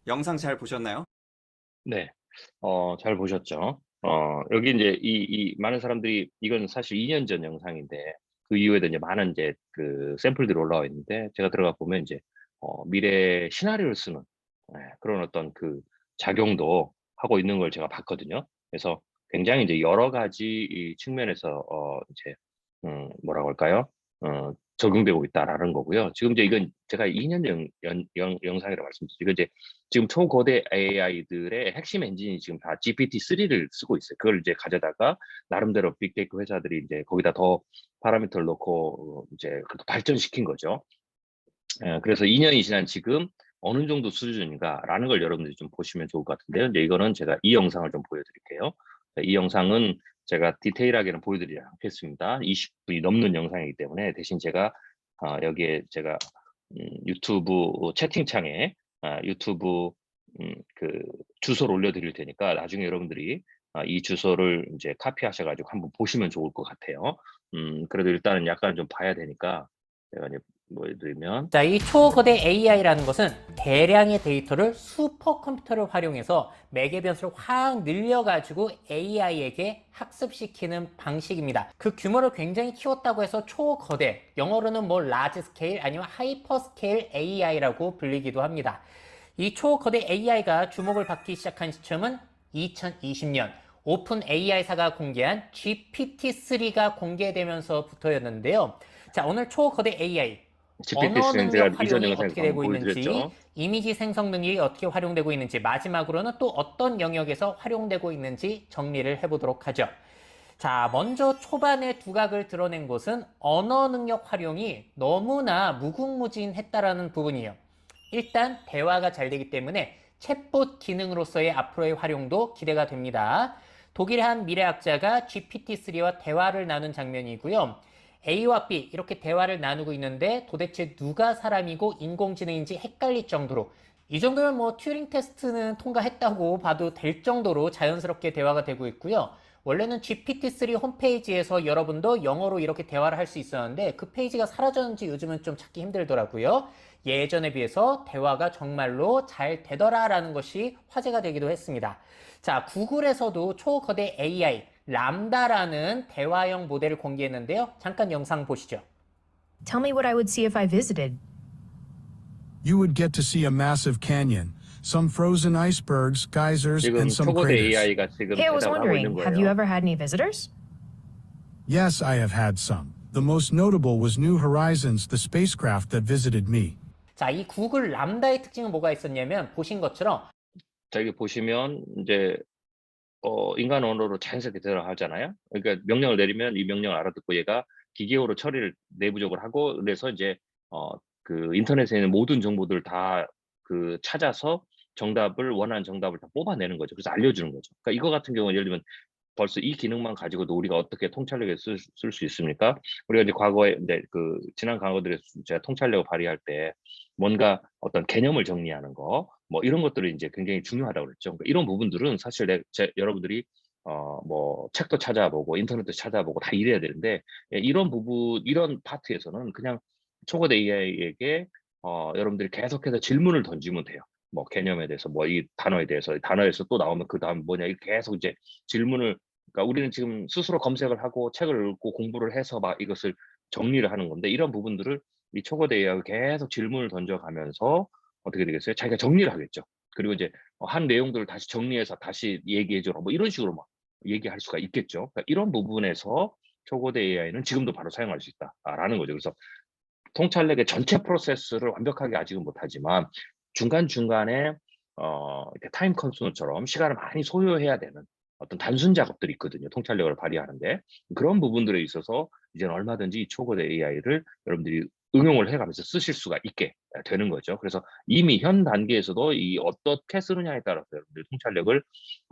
영상 잘 보셨나요? 네. 잘 보셨죠? 여기 이제 이 많은 사람들이 이건 사실 2년 전 영상인데 그 이후에도 이제 많은 이제 그 샘플들이 올라와 있는데 제가 들어가 보면 이제 미래 시나리오를 쓰는 그런 어떤 그 작용도 하고 있는 걸 제가 봤거든요. 그래서 굉장히 이제 여러 가지 이 측면에서 이제 뭐라고 할까요? 적용되고 있다라는 거고요. 지금 이제 이건 제가 2년 영상이라고 말씀드렸죠. 이거 이제 지금 초거대 AI들의 핵심 엔진이 지금 다 GPT-3를 쓰고 있어요. 그걸 이제 가져다가 나름대로 빅테크 회사들이 이제 거기다 더 파라미터를 넣고 이제 발전시킨 거죠. 그래서 2년이 지난 지금 어느 정도 수준인가라는 걸 여러분들이 좀 보시면 좋을 것 같은데요. 이제 이거는 제가 이 영상을 좀 보여드릴게요. 이 영상은 제가 디테일하게는 보여드리지 않겠습니다. 20분이 넘는 영상이기 때문에 대신 제가 여기에 제가 유튜브 채팅창에 유튜브 그 주소를 올려드릴 테니까 나중에 여러분들이 이 주소를 이제 카피하셔가지고 한번 보시면 좋을 것 같아요. 그래도 일단은 약간 좀 봐야 되니까 제가 이제 보여드리면 자, 이 초거대 AI라는 것은 대량의 데이터를 슈퍼컴퓨터를 활용해서 매개 변수를 확 늘려가지고 AI에게 학습시키는 방식입니다. 그 규모를 굉장히 키웠다고 해서 초거대, 영어로는 뭐 라지 스케일 아니면 하이퍼 스케일 AI라고 불리기도 합니다. 이 초거대 AI가 주목을 받기 시작한 시점은 2020년 오픈 AI사가 공개한 GPT-3가 공개되면서부터였는데요. 자, 오늘 초거대 AI 언어 GPT는 능력 제가 이전 활용이 영상에서 어떻게 되고 있는지, 보여드렸죠. 이미지 생성 능력이 어떻게 활용되고 있는지, 마지막으로는 또 어떤 영역에서 활용되고 있는지 정리를 해보도록 하죠. 자, 먼저 초반에 두각을 드러낸 것은 언어 능력 활용이 너무나 무궁무진했다라는 부분이에요. 일단 대화가 잘 되기 때문에 챗봇 기능으로서의 앞으로의 활용도 기대가 됩니다. 독일의 한 미래학자가 GPT-3와 대화를 나눈 장면이고요. A와 B 이렇게 대화를 나누고 있는데 도대체 누가 사람이고 인공지능인지 헷갈릴 정도로, 이 정도면 뭐 튜링 테스트는 통과했다고 봐도 될 정도로 자연스럽게 대화가 되고 있고요. 원래는 GPT-3 홈페이지에서 여러분도 영어로 이렇게 대화를 할 수 있었는데 그 페이지가 사라졌는지 요즘은 좀 찾기 힘들더라고요. 예전에 비해서 대화가 정말로 잘 되더라라는 것이 화제가 되기도 했습니다. 자, 구글에서도 초거대 AI 람다라는 대화형 모델을 공개했는데요. 잠깐 영상 보시죠. Tell me what I would see if I visited. You would get to see a massive canyon, some frozen icebergs, geysers, 지금 and some 초거대 craters. AI가 지금 Hey, I was 대답을 하고 있는 wondering, have you 거예요. ever had any visitors? Yes, I have had some. The most notable was New Horizons, the spacecraft that visited me. 자, 이 구글 람다의 특징은 뭐가 있었냐면 보신 것처럼 자, 여기 보시면 이제 인간 언어로 자연스럽게 대화하잖아요. 그러니까 명령을 내리면 이 명령을 알아듣고 얘가 기계어로 처리를 내부적으로 하고, 그래서 이제 그 인터넷에 있는 모든 정보들을 다 그 찾아서 원하는 정답을 다 뽑아내는 거죠. 그래서 알려주는 거죠. 그러니까 이거 같은 경우는 예를 들면 벌써 이 기능만 가지고도 우리가 어떻게 통찰력을 쓸 수 있습니까? 우리가 이제 과거에 이제 그 지난 강의들에서 제가 통찰력을 발휘할 때 뭔가 어떤 개념을 정리하는 거, 뭐 이런 것들이 이제 굉장히 중요하다고 그랬죠. 그러니까 이런 부분들은 사실 여러분들이 뭐 책도 찾아보고 인터넷도 찾아보고 다 이래야 되는데, 이런 부분, 이런 파트에서는 그냥 초거대 AI에게 여러분들이 계속해서 질문을 던지면 돼요. 뭐 개념에 대해서, 뭐 이 단어에 대해서, 단어에서 또 나오면 그 다음 뭐냐, 이렇게 계속 이제 질문을, 그러니까 우리는 지금 스스로 검색을 하고 책을 읽고 공부를 해서 막 이것을 정리를 하는 건데, 이런 부분들을 이 초거대 AI가 계속 질문을 던져가면서 어떻게 되겠어요? 자기가 정리를 하겠죠. 그리고 이제 한 내용들을 다시 정리해서 다시 얘기해줘라, 뭐 이런 식으로 막 얘기할 수가 있겠죠. 그러니까 이런 부분에서 초거대 AI는 지금도 바로 사용할 수 있다라는 거죠. 그래서 통찰력의 전체 프로세스를 완벽하게 아직은 못하지만 중간중간에 이렇게 타임 컨슈머처럼 시간을 많이 소요해야 되는 어떤 단순 작업들이 있거든요. 통찰력을 발휘하는데, 그런 부분들에 있어서 이제는 얼마든지 이 초거대 AI를 여러분들이 응용을 해가면서 쓰실 수가 있게 되는 거죠. 그래서 이미 현 단계에서도 이 어떻게 쓰느냐에 따라서 여러분들 통찰력을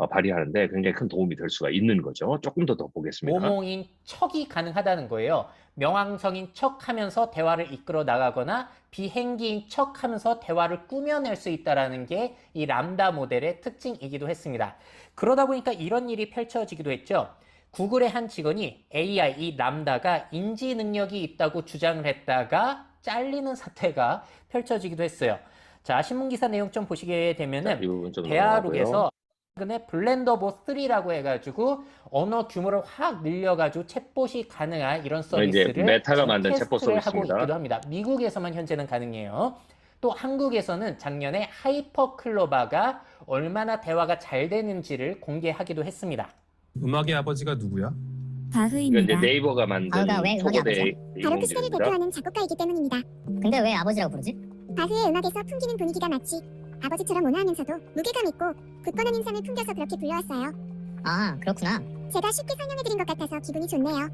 발휘하는데 굉장히 큰 도움이 될 수가 있는 거죠. 조금 더 보겠습니다. 모모인 척이 가능하다는 거예요. 명왕성인 척하면서 대화를 이끌어 나가거나 비행기인 척하면서 대화를 꾸며낼 수 있다는 게 이 람다 모델의 특징이기도 했습니다. 그러다 보니까 이런 일이 펼쳐지기도 했죠. 구글의 한 직원이 AI, 이 람다가 인지 능력이 있다고 주장을 했다가 잘리는 사태가 펼쳐지기도 했어요. 자, 신문기사 내용 좀 보시게 되면은 이 부분 좀 대화록에서 최근에 블렌더보 3라고 해가지고 언어 규모를 확 늘려가지고 챗봇이 가능한 이런 서비스를 이제 메타가 만든 챗봇 테스트를 하고 서비스입니다. 있기도 합니다. 미국에서만 현재는 가능해요. 또 한국에서는 작년에 하이퍼클로바가 얼마나 대화가 잘 되는지를 공개하기도 했습니다. 음악의 아버지가 누구야? 이건 이제 바흐입니다. 네이버가 만든 바흐가 왜 음악의 초거대 아버지야? 바로 피스를 인공지능입니다. 대표하는 작곡가이기 때문입니다. 근데 왜 아버지라고 부르지? 바흐의 음악에서 풍기는 분위기가 마치 아버지처럼 온화하면서도 무게감 있고 굳건한 인상을 풍겨서 그렇게 불러왔어요. 아, 그렇구나. 제가 쉽게 설명해드린 것 같아서 기분이 좋네요.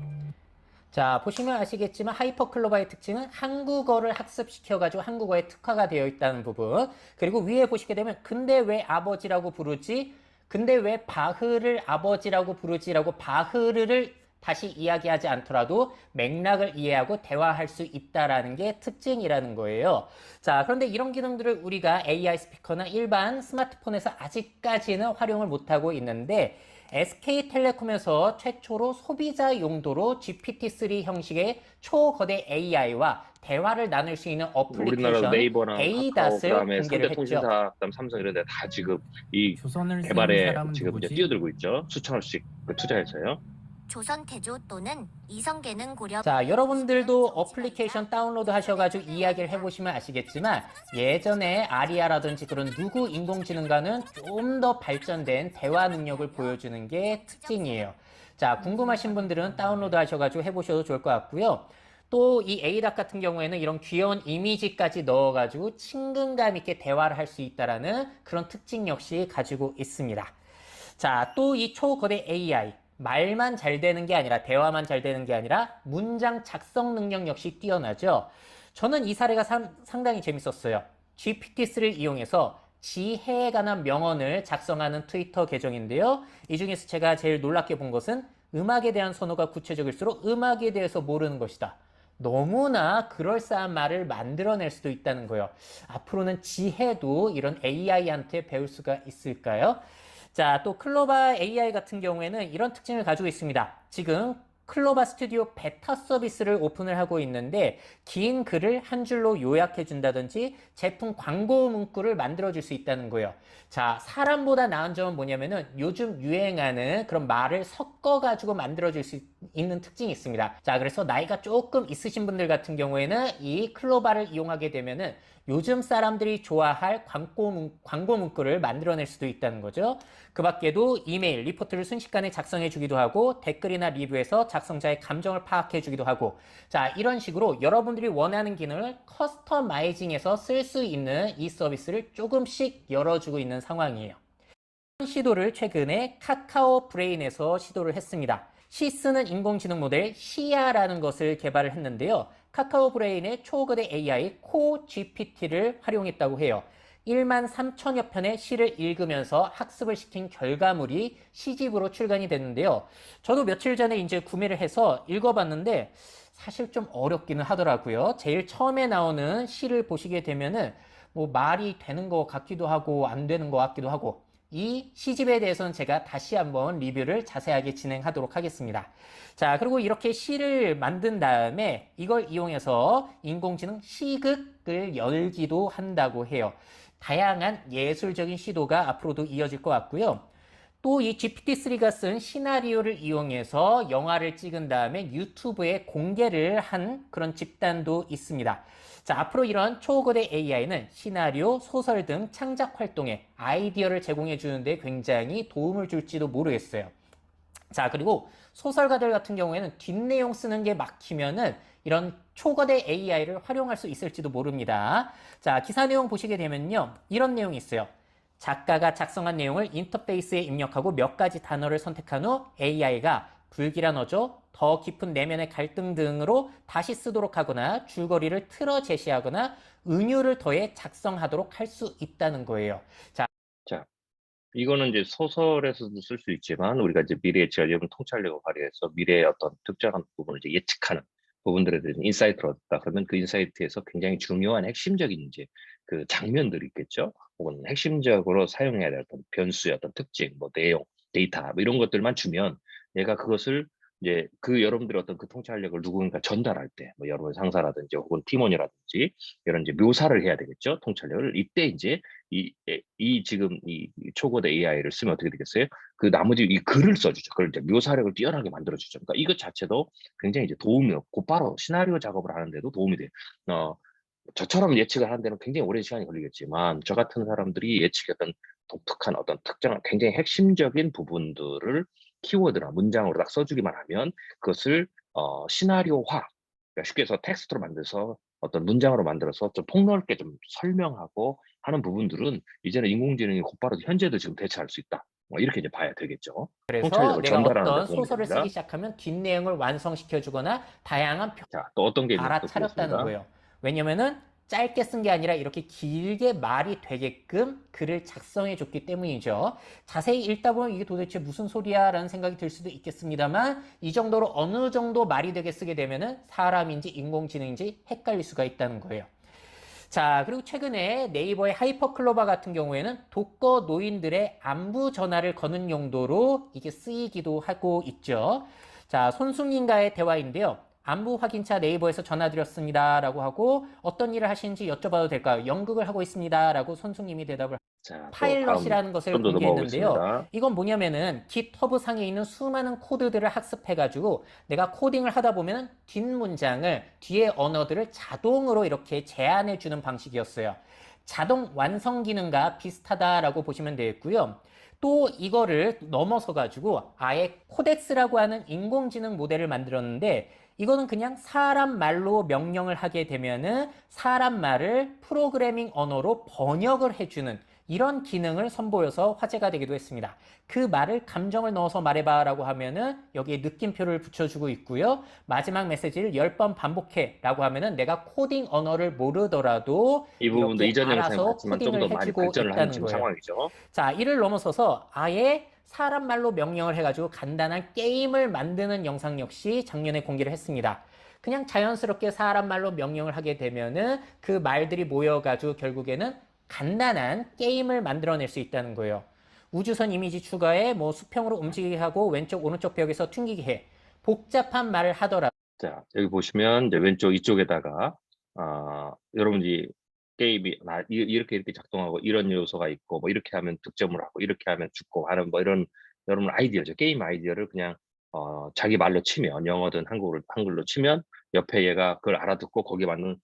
자, 보시면 아시겠지만 하이퍼클로바의 특징은 한국어를 학습시켜가지고 한국어에 특화가 되어 있다는 부분. 그리고 위에 보시게 되면 근데 왜 아버지라고 부르지? 근데 왜 바흐를 아버지라고 부르지라고 바흐를 다시 이야기하지 않더라도 맥락을 이해하고 대화할 수 있다라는 게 특징이라는 거예요. 자, 그런데 이런 기능들을 우리가 AI 스피커나 일반 스마트폰에서 아직까지는 활용을 못하고 있는데, SK텔레콤에서 최초로 소비자 용도로 GPT-3 형식의 초거대 AI와 대화를 나눌 수 있는 우리나라 어플리케이션 네이버랑 카카오, ADAS를 그다음에 공개를 3대 했죠. 통신사, 그다음 삼성 이런 데 다 지금 이 조선을 세운 개발에 사람은 지금 이제 누구지? 뛰어들고 있죠. 수천억씩 투자해서요. 조선 태조 또는 이성계는 고려. 자, 여러분들도 어플리케이션 다운로드 하셔가지고 이야기를 해보시면 아시겠지만 예전에 아리아라든지 그런 누구 인공지능과는 좀 더 발전된 대화 능력을 보여주는 게 특징이에요. 자, 궁금하신 분들은 다운로드 하셔가지고 해보셔도 좋을 것 같고요. 또 이 에이닥 같은 경우에는 이런 귀여운 이미지까지 넣어가지고 친근감 있게 대화를 할 수 있다라는 그런 특징 역시 가지고 있습니다. 자, 또 이 초거대 AI. 말만 잘 되는 게 아니라 대화만 잘 되는 게 아니라 문장 작성 능력 역시 뛰어나죠. 저는 이 사례가 상당히 재밌었어요. GPT-3를 이용해서 지혜에 관한 명언을 작성하는 트위터 계정인데요. 이 중에서 제가 제일 놀랍게 본 것은 음악에 대한 선호가 구체적일수록 음악에 대해서 모르는 것이다. 너무나 그럴싸한 말을 만들어낼 수도 있다는 거예요. 앞으로는 지혜도 이런 AI한테 배울 수가 있을까요? 자, 또 클로바 AI 같은 경우에는 이런 특징을 가지고 있습니다. 지금 클로바 스튜디오 베타 서비스를 오픈을 하고 있는데 긴 글을 한 줄로 요약해 준다든지 제품 광고 문구를 만들어 줄 수 있다는 거예요. 자, 사람보다 나은 점은 뭐냐면은 요즘 유행하는 그런 말을 섞어 가지고 만들어 줄 수 있는 특징이 있습니다. 자, 그래서 나이가 조금 있으신 분들 같은 경우에는 이 클로바를 이용하게 되면은 요즘 사람들이 좋아할 광고 문구를 만들어낼 수도 있다는 거죠. 그 밖에도 이메일, 리포트를 순식간에 작성해 주기도 하고 댓글이나 리뷰에서 작성자의 감정을 파악해 주기도 하고 자, 이런 식으로 여러분들이 원하는 기능을 커스터마이징해서 쓸 수 있는 이 서비스를 조금씩 열어주고 있는 상황이에요. 시도를 최근에 카카오 브레인에서 시도를 했습니다. 시 쓰는 인공지능 모델 시아라는 것을 개발을 했는데요. 카카오 브레인의 초거대 AI 코 GPT를 활용했다고 해요. 1만 3천여 편의 시를 읽으면서 학습을 시킨 결과물이 시집으로 출간이 됐는데요. 저도 며칠 전에 이제 구매를 해서 읽어봤는데 사실 좀 어렵기는 하더라고요. 제일 처음에 나오는 시를 보시게 되면은 뭐 말이 되는 것 같기도 하고 안 되는 것 같기도 하고 이 시집에 대해서는 제가 다시 한번 리뷰를 자세하게 진행하도록 하겠습니다. 자, 그리고 이렇게 시를 만든 다음에 이걸 이용해서 인공지능 시극을 열기도 한다고 해요. 다양한 예술적인 시도가 앞으로도 이어질 것 같고요. 또 이 GPT-3가 쓴 시나리오를 이용해서 영화를 찍은 다음에 유튜브에 공개를 한 그런 집단도 있습니다. 자, 앞으로 이런 초거대 AI는 시나리오, 소설 등 창작 활동에 아이디어를 제공해 주는데 굉장히 도움을 줄지도 모르겠어요. 자, 그리고 소설가들 같은 경우에는 뒷내용 쓰는 게 막히면은 이런 초거대 AI를 활용할 수 있을지도 모릅니다. 자, 기사 내용 보시게 되면요. 이런 내용이 있어요. 작가가 작성한 내용을 인터페이스에 입력하고 몇 가지 단어를 선택한 후 AI가 불길한 어조, 더 깊은 내면의 갈등 등으로 다시 쓰도록 하거나 줄거리를 틀어 제시하거나 은유를 더해 작성하도록 할 수 있다는 거예요. 자, 이거는 이제 소설에서도 쓸 수 있지만 우리가 이제 미래 예측을 통찰력을 발휘해서 미래의 어떤 특정한 부분을 이제 예측하는 부분들에 대해서 인사이트를 얻다 그러면 그 인사이트에서 굉장히 중요한 핵심적인 이제 그 장면들이 있겠죠. 혹은 핵심적으로 사용해야 될 어떤 변수의 어떤 특징, 뭐 내용, 데이터 뭐 이런 것들만 주면 얘가 그것을 이제 그 여러분들의 어떤 그 통찰력을 누군가 전달할 때, 뭐 여러분 상사라든지 혹은 팀원이라든지 이런 이제 묘사를 해야 되겠죠. 통찰력을 이때 이제 지금 이 초거대 AI를 쓰면 어떻게 되겠어요? 그 나머지 이 글을 써주죠. 그걸 이제 묘사력을 뛰어나게 만들어주죠. 그러니까 이것 자체도 굉장히 이제 도움이 곧바로 시나리오 작업을 하는데도 도움이 돼요. 저처럼 예측을 하는 데는 굉장히 오랜 시간이 걸리겠지만 저 같은 사람들이 예측했던 독특한 어떤 특정한 굉장히 핵심적인 부분들을 키워드나 문장으로 딱 써주기만 하면 그것을 시나리오화, 그러니까 쉽게 해서 텍스트로 만들어서 어떤 문장으로 만들어서 좀 폭넓게 좀 설명하고 하는 부분들은 이제는 인공지능이 곧바로 현재도 지금 대처할 수 있다. 이렇게 이제 봐야 되겠죠. 그래서 통찰력을 내가 전달하는 어떤 데 도움이 소설을 됩니다. 쓰기 시작하면 뒷내용을 완성시켜주거나 다양한 자, 또 어떤 게 있는지 또 알아차렸다는 보겠습니다. 거예요. 왜냐면은 짧게 쓴 게 아니라 이렇게 길게 말이 되게끔 글을 작성해 줬기 때문이죠. 자세히 읽다 보면 이게 도대체 무슨 소리야 라는 생각이 들 수도 있겠습니다만 이 정도로 어느 정도 말이 되게 쓰게 되면은 사람인지 인공지능인지 헷갈릴 수가 있다는 거예요. 자, 그리고 최근에 네이버의 하이퍼클로바 같은 경우에는 독거 노인들의 안부 전화를 거는 용도로 이게 쓰이기도 하고 있죠. 자, 손승인과의 대화인데요. 안부 확인차 네이버에서 전화드렸습니다 라고 하고 어떤 일을 하시는지 여쭤봐도 될까요? 연극을 하고 있습니다 라고 손승님이 대답을 자, 또 파일럿이라는 것을 좀 더 공개했는데요. 넘어가겠습니다. 이건 뭐냐면은 GitHub 상에 있는 수많은 코드들을 학습해가지고 내가 코딩을 하다 보면 뒷문장을, 뒤에 언어들을 자동으로 이렇게 제안해주는 방식이었어요. 자동 완성 기능과 비슷하다라고 보시면 되겠고요. 또 이거를 넘어서 가지고 아예 코덱스라고 하는 인공지능 모델을 만들었는데, 이거는 그냥 사람 말로 명령을 하게 되면은 사람 말을 프로그래밍 언어로 번역을 해주는 이런 기능을 선보여서 화제가 되기도 했습니다. 그 말을 감정을 넣어서 말해봐 라고 하면은 여기에 느낌표를 붙여주고 있고요. 마지막 메시지를 10번 반복해 라고 하면은 내가 코딩 언어를 모르더라도 이 부분도 이렇게 이전 영상에 알아서 봤지만 좀 코딩을 더 많이 해주고 발전을 한 있다는 지금 거예요. 상황이죠. 자, 이를 넘어서서 아예 사람 말로 명령을 해가지고 간단한 게임을 만드는 영상 역시 작년에 공개를 했습니다. 그냥 자연스럽게 사람 말로 명령을 하게 되면은 그 말들이 모여가지고 결국에는 간단한 게임을 만들어낼 수 있다는 거예요. 우주선 이미지 추가에 뭐 수평으로 움직이게 하고 왼쪽 오른쪽 벽에서 튕기게 해. 복잡한 말을 하더라도 자, 여기 보시면 이제 왼쪽 이쪽에다가 여러분들이 게임이 이렇게 작동하고 이런 요소가 있고 뭐 이렇게 하면 득점을 하고 이렇게 하면 죽고 하는 뭐 이런 여러분 아이디어죠. 게임 아이디어를 그냥 자기 말로 치면 영어든 한글로 치면 옆에 얘가 그걸 알아듣고 거기에 맞는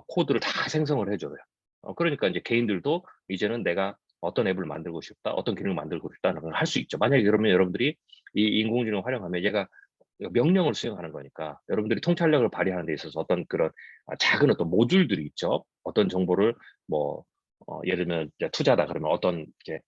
코드를 다 생성을 해줘요. 그러니까 이제 개인들도 이제는 내가 어떤 앱을 만들고 싶다, 어떤 기능을 만들고 싶다는 걸 할 수 있죠. 만약에 그러면 여러분들이 이 인공지능을 활용하면 얘가 명령을 수행하는 거니까 여러분들이 통찰력을 발휘하는 데 있어서 어떤 그런 작은 어떤 모듈들이 있죠. 어떤 정보를 뭐 예를 들면 이제 투자다 그러면 어떤 이렇게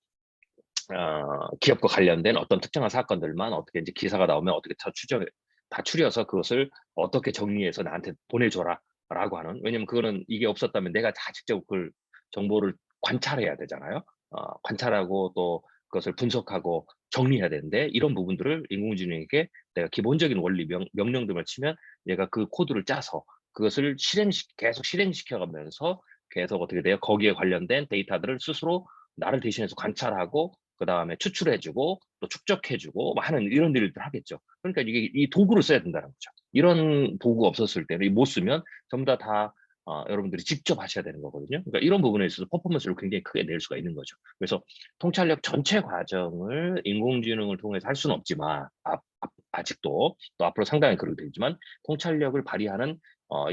기업과 관련된 어떤 특정한 사건들만 어떻게 이제 기사가 나오면 어떻게 다 추려서 그것을 어떻게 정리해서 나한테 보내줘라라고 하는. 왜냐면 그거는 이게 없었다면 내가 다 직접 그걸 정보를 관찰해야 되잖아요. 관찰하고 또 그것을 분석하고 정리해야 되는데 이런 부분들을 인공지능에게 내가 기본적인 원리 명령들만 치면 얘가 그 코드를 짜서 그것을 계속 실행시켜가면서 계속 어떻게 돼요? 거기에 관련된 데이터들을 스스로 나를 대신해서 관찰하고 그 다음에 추출해주고 또 축적해주고 뭐 하는 이런 일들 하겠죠. 그러니까 이게 이 도구를 써야 된다는 거죠. 이런 도구 없었을 때는 못 쓰면 전부 다 여러분들이 직접 하셔야 되는 거거든요. 그러니까 이런 부분에 있어서 퍼포먼스를 굉장히 크게 낼 수가 있는 거죠. 그래서 통찰력 전체 과정을 인공지능을 통해서 할 수는 없지만 아직도 또 앞으로 상당히 그렇게 되지만 통찰력을 발휘하는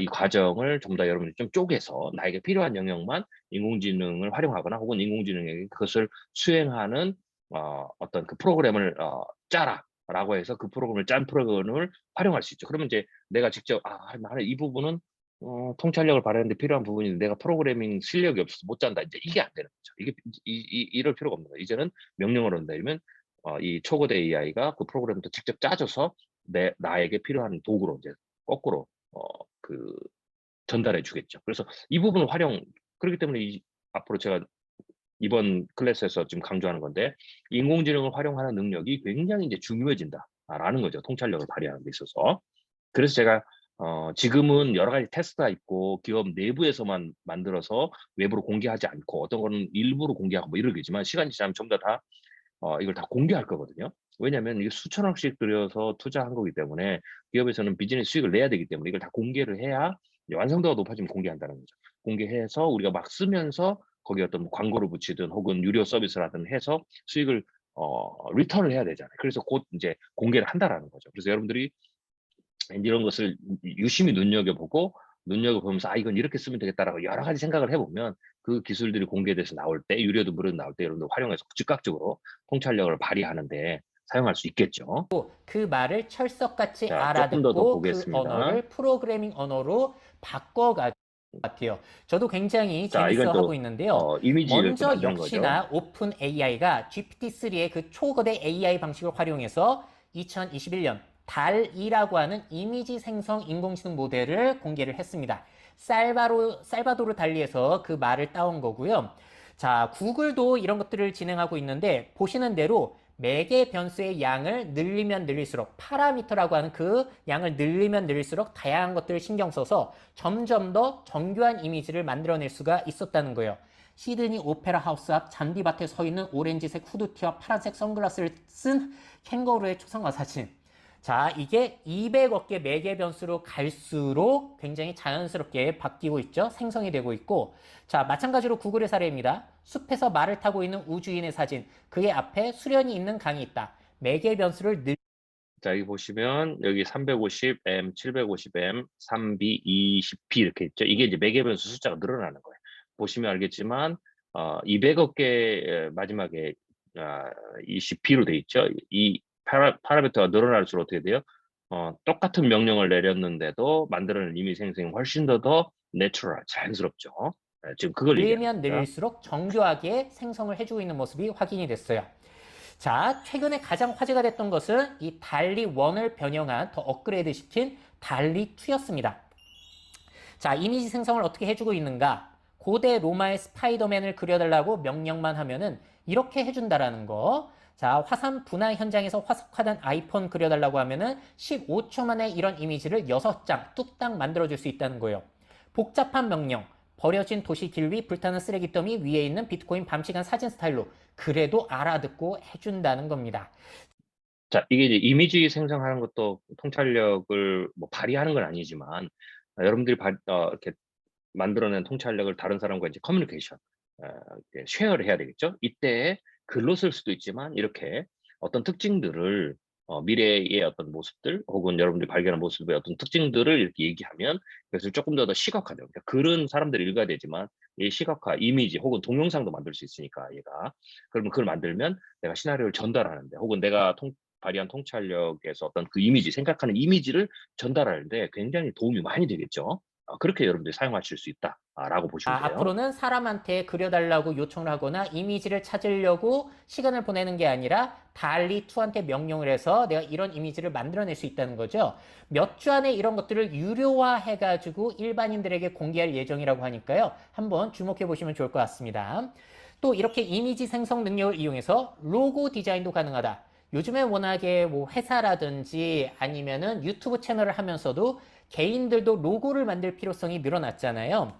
이 과정을 좀 더 여러분들이 좀 쪼개서 나에게 필요한 영역만 인공지능을 활용하거나 혹은 인공지능에게 그것을 수행하는 어떤 그 프로그램을 짜라라고 해서 그 프로그램을 짠 프로그램을 활용할 수 있죠. 그러면 이제 내가 직접 나는 이 부분은 통찰력을 발휘하는 데 필요한 부분인데 내가 프로그래밍 실력이 없어서 못 짠다. 이제 이게 안 되는 거죠. 이게 이럴 필요가 없는 거예요. 이제는 명령을 한다면 이 초거대 AI가 그 프로그램을 직접 짜줘서 나에게 필요한 도구로 이제 거꾸로 그 전달해 주겠죠. 그래서 이 부분을 그렇기 때문에 앞으로 제가 이번 클래스에서 지금 강조하는 건데 인공지능을 활용하는 능력이 굉장히 이제 중요해진다라는 거죠. 통찰력을 발휘하는 데 있어서. 그래서 제가 지금은 여러 가지 테스트가 있고 기업 내부에서만 만들어서 외부로 공개하지 않고 어떤 거는 일부러 공개하고 뭐 이러겠지만 시간이 지나면 전부 다 이걸 다 공개할 거거든요. 왜냐하면 이게 수천억씩 들여서 투자한 거기 때문에 기업에서는 비즈니스 수익을 내야 되기 때문에 이걸 다 공개를 해야 완성도가 높아지면 공개한다는 거죠. 공개해서 우리가 막 쓰면서 거기에 어떤 뭐 광고를 붙이든 혹은 유료 서비스라든 해서 수익을 리턴을 해야 되잖아요. 그래서 곧 이제 공개를 한다라는 거죠. 그래서 여러분들이 이런 것을 유심히 눈여겨보면서 이건 이렇게 쓰면 되겠다라고 여러 가지 생각을 해보면 그 기술들이 공개돼서 나올 때 유료도 무료도 나올 때 여러분들 활용해서 즉각적으로 통찰력을 발휘하는데 사용할 수 있겠죠. 그 말을 철석같이 자, 조금 더 알아듣고 그 보겠습니다. 언어를 프로그래밍 언어로 바꿔가지고 같아요. 저도 굉장히 자, 이건 재밌어 또 하고 있는데요. 이미지를 또 먼저 만든 거죠. 역시나 오픈 AI가 GPT-3의 그 초거대 AI 방식을 활용해서 2021년 달2라고 하는 이미지 생성 인공지능 모델을 공개를 했습니다. 살바도르 달리에서 그 말을 따온 거고요. 자, 구글도 이런 것들을 진행하고 있는데 보시는 대로 매개 변수의 양을 늘리면 늘릴수록 파라미터라고 하는 그 양을 늘리면 늘릴수록 다양한 것들을 신경 써서 점점 더 정교한 이미지를 만들어낼 수가 있었다는 거예요. 시드니 오페라 하우스 앞 잔디밭에 서 있는 오렌지색 후드티와 파란색 선글라스를 쓴 캥거루의 초상화 사진. 자, 이게 200억 개 매개 변수로 갈수록 굉장히 자연스럽게 바뀌고 있죠. 생성이 되고 있고. 자, 마찬가지로 구글의 사례입니다. 숲에서 말을 타고 있는 우주인의 사진, 그의 앞에 수련이 있는 강이 있다. 매개 변수를 자, 여기 보시면 여기 350M, 750M, 3B, 20P 이렇게 있죠. 이게 이제 매개 변수 숫자가 늘어나는 거예요. 보시면 알겠지만 200억 개 마지막에 20P로 돼 있죠. 이 파라미터가 늘어날수록 어떻게 돼요? 똑같은 명령을 내렸는데도 만들어낸 이미지 생성이 훨씬 더 내추럴, 자연스럽죠. 지금 그걸 늘면 얘기합니다. 늘릴수록 정교하게 생성을 해주고 있는 모습이 확인이 됐어요. 자, 최근에 가장 화제가 됐던 것은 이 달리1을 변형한 더 업그레이드 시킨 달리2였습니다. 자, 이미지 생성을 어떻게 해주고 있는가? 고대 로마의 스파이더맨을 그려달라고 명령만 하면은 이렇게 해준다라는 거. 자, 화산 분화 현장에서 화석화된 아이폰 그려달라고 하면은 15초 만에 이런 이미지를 6장 뚝딱 만들어줄 수 있다는 거예요. 복잡한 명령. 버려진 도시 길 위 불타는 쓰레기 더미 위에 있는 비트코인 밤시간 사진 스타일로 그래도 알아듣고 해준다는 겁니다. 자, 이게 이제 이미지 생성하는 것도 통찰력을 뭐 발휘하는 건 아니지만 여러분들이 이렇게 만들어낸 통찰력을 다른 사람과 이제 커뮤니케이션, 쉐어를 해야 되겠죠. 이때 글로 쓸 수도 있지만 이렇게 어떤 특징들을 미래의 어떤 모습들 혹은 여러분들이 발견한 모습의 어떤 특징들을 이렇게 얘기하면 그것을 조금 더 시각화돼요. 그러니까 글은 사람들이 읽어야 되지만 이 시각화, 이미지 혹은 동영상도 만들 수 있으니까 얘가 그러면 그걸 만들면 내가 시나리오를 전달하는데 혹은 내가 발휘한 통찰력에서 어떤 그 이미지, 생각하는 이미지를 전달하는데 굉장히 도움이 많이 되겠죠. 그렇게 여러분들이 사용하실 수 있다라고 보시면 돼요. 앞으로는 사람한테 그려달라고 요청을 하거나 이미지를 찾으려고 시간을 보내는 게 아니라 달리2한테 명령을 해서 내가 이런 이미지를 만들어낼 수 있다는 거죠. 몇 주 안에 이런 것들을 유료화해가지고 일반인들에게 공개할 예정이라고 하니까요. 한번 주목해 보시면 좋을 것 같습니다. 또 이렇게 이미지 생성 능력을 이용해서 로고 디자인도 가능하다. 요즘에 워낙에 뭐 회사라든지 아니면은 유튜브 채널을 하면서도 개인들도 로고를 만들 필요성이 늘어났잖아요.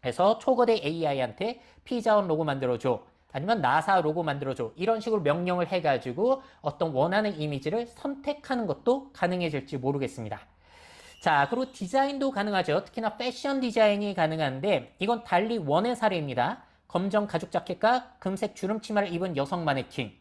그래서 초거대 AI한테 피자원 로고 만들어줘. 아니면 나사 로고 만들어줘. 이런 식으로 명령을 해가지고 어떤 원하는 이미지를 선택하는 것도 가능해질지 모르겠습니다. 자, 그리고 디자인도 가능하죠. 특히나 패션 디자인이 가능한데 이건 달리1의 사례입니다. 검정 가죽 자켓과 금색 주름 치마를 입은 여성 마네킹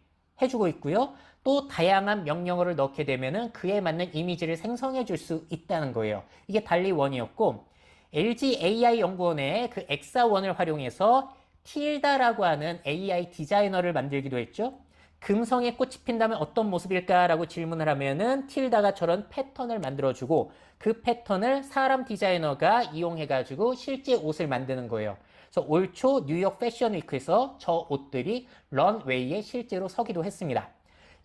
해주고 있고요. 또 다양한 명령어를 넣게 되면은 그에 맞는 이미지를 생성해 줄 수 있다는 거예요. 이게 달리1이었고 LG AI 연구원의 그 엑사1을 활용해서 틸다라고 하는 AI 디자이너를 만들기도 했죠. 금성에 꽃이 핀다면 어떤 모습일까라고 질문을 하면은 틸다가 저런 패턴을 만들어주고 그 패턴을 사람 디자이너가 이용해가지고 실제 옷을 만드는 거예요. 그래서 올 초 뉴욕 패션 위크에서 저 옷들이 런웨이에 실제로 서기도 했습니다.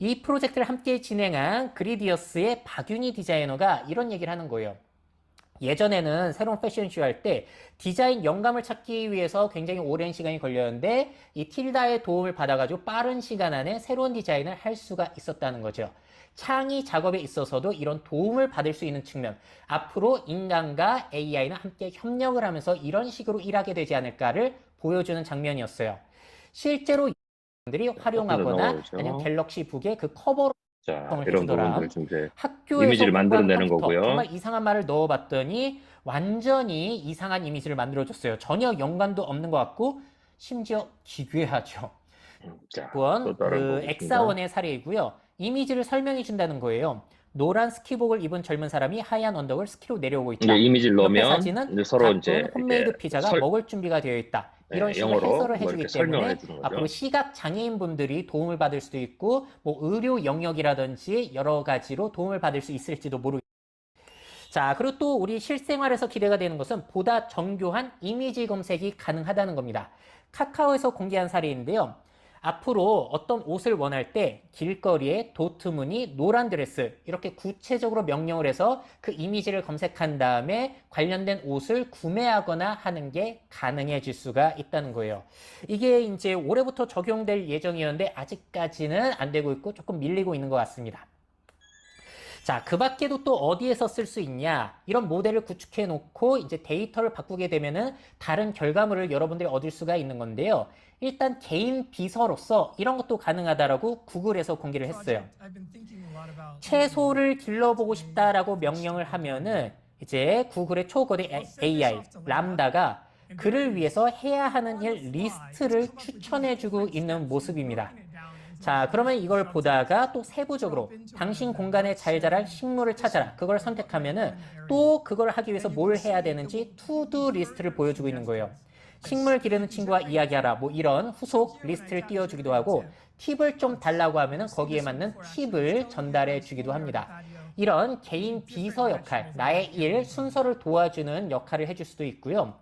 이 프로젝트를 함께 진행한 그리디어스의 박윤희 디자이너가 이런 얘기를 하는 거예요. 예전에는 새로운 패션쇼 할 때 디자인 영감을 찾기 위해서 굉장히 오랜 시간이 걸렸는데 이 틸다의 도움을 받아가지고 빠른 시간 안에 새로운 디자인을 할 수가 있었다는 거죠. 창의 작업에 있어서도 이런 도움을 받을 수 있는 측면, 앞으로 인간과 AI는 함께 협력을 하면서 이런 식으로 일하게 되지 않을까를 보여주는 장면이었어요. 실제로 들이 활용하거나 아니면 갤럭시 북의 그 커버로 자, 을 이런 해주더라. 부분들 좀 이제 학교에서 이미지를 만들어내는 공부하는 컴퓨터, 거고요. 정말 이상한 말을 넣어봤더니 완전히 이상한 이미지를 만들어줬어요. 전혀 연관도 없는 것 같고 심지어 기괴하죠. 자, 이건 또 다른 거 그 보겠습니다. 엑사원의 사례이고요. 이미지를 설명해 준다는 거예요. 노란 스키복을 입은 젊은 사람이 하얀 언덕을 스키로 내려오고 있다. 이제 이미지를 옆에 넣으면 사진은 이제 서로 이제 가쁜 홈메이드 이렇게 피자가 먹을 준비가 되어 있다. 이런 식으로 영어로 해설을 뭐 해주기 이렇게 설명을 때문에 해주는 거죠. 앞으로 시각 장애인분들이 도움을 받을 수도 있고 뭐 의료 영역이라든지 여러 가지로 도움을 받을 수 있을지도 모르겠습니다. 자, 그리고 또 우리 실생활에서 기대가 되는 것은 보다 정교한 이미지 검색이 가능하다는 겁니다. 카카오에서 공개한 사례인데요. 앞으로 어떤 옷을 원할 때 길거리에 도트무늬 노란 드레스 이렇게 구체적으로 명령을 해서 그 이미지를 검색한 다음에 관련된 옷을 구매하거나 하는 게 가능해질 수가 있다는 거예요. 이게 이제 올해부터 적용될 예정이었는데 아직까지는 안 되고 있고 조금 밀리고 있는 것 같습니다. 자, 그 밖에도 또 어디에서 쓸 수 있냐? 이런 모델을 구축해 놓고 이제 데이터를 바꾸게 되면은 다른 결과물을 여러분들이 얻을 수가 있는 건데요. 일단 개인 비서로서 이런 것도 가능하다라고 구글에서 공개를 했어요. 채소를 길러보고 싶다라고 명령을 하면은 이제 구글의 초거대 AI 람다가 그를 위해서 해야 하는 일 리스트를 추천해주고 있는 모습입니다. 자, 그러면 이걸 보다가 또 세부적으로 당신 공간에 잘 자랄 식물을 찾아라. 그걸 선택하면은 또 그걸 하기 위해서 뭘 해야 되는지 투두 리스트를 보여주고 있는 거예요. 식물 기르는 친구와 이야기하라. 뭐 이런 후속 리스트를 띄워주기도 하고 팁을 좀 달라고 하면은 거기에 맞는 팁을 전달해 주기도 합니다. 이런 개인 비서 역할, 나의 일, 순서를 도와주는 역할을 해줄 수도 있고요.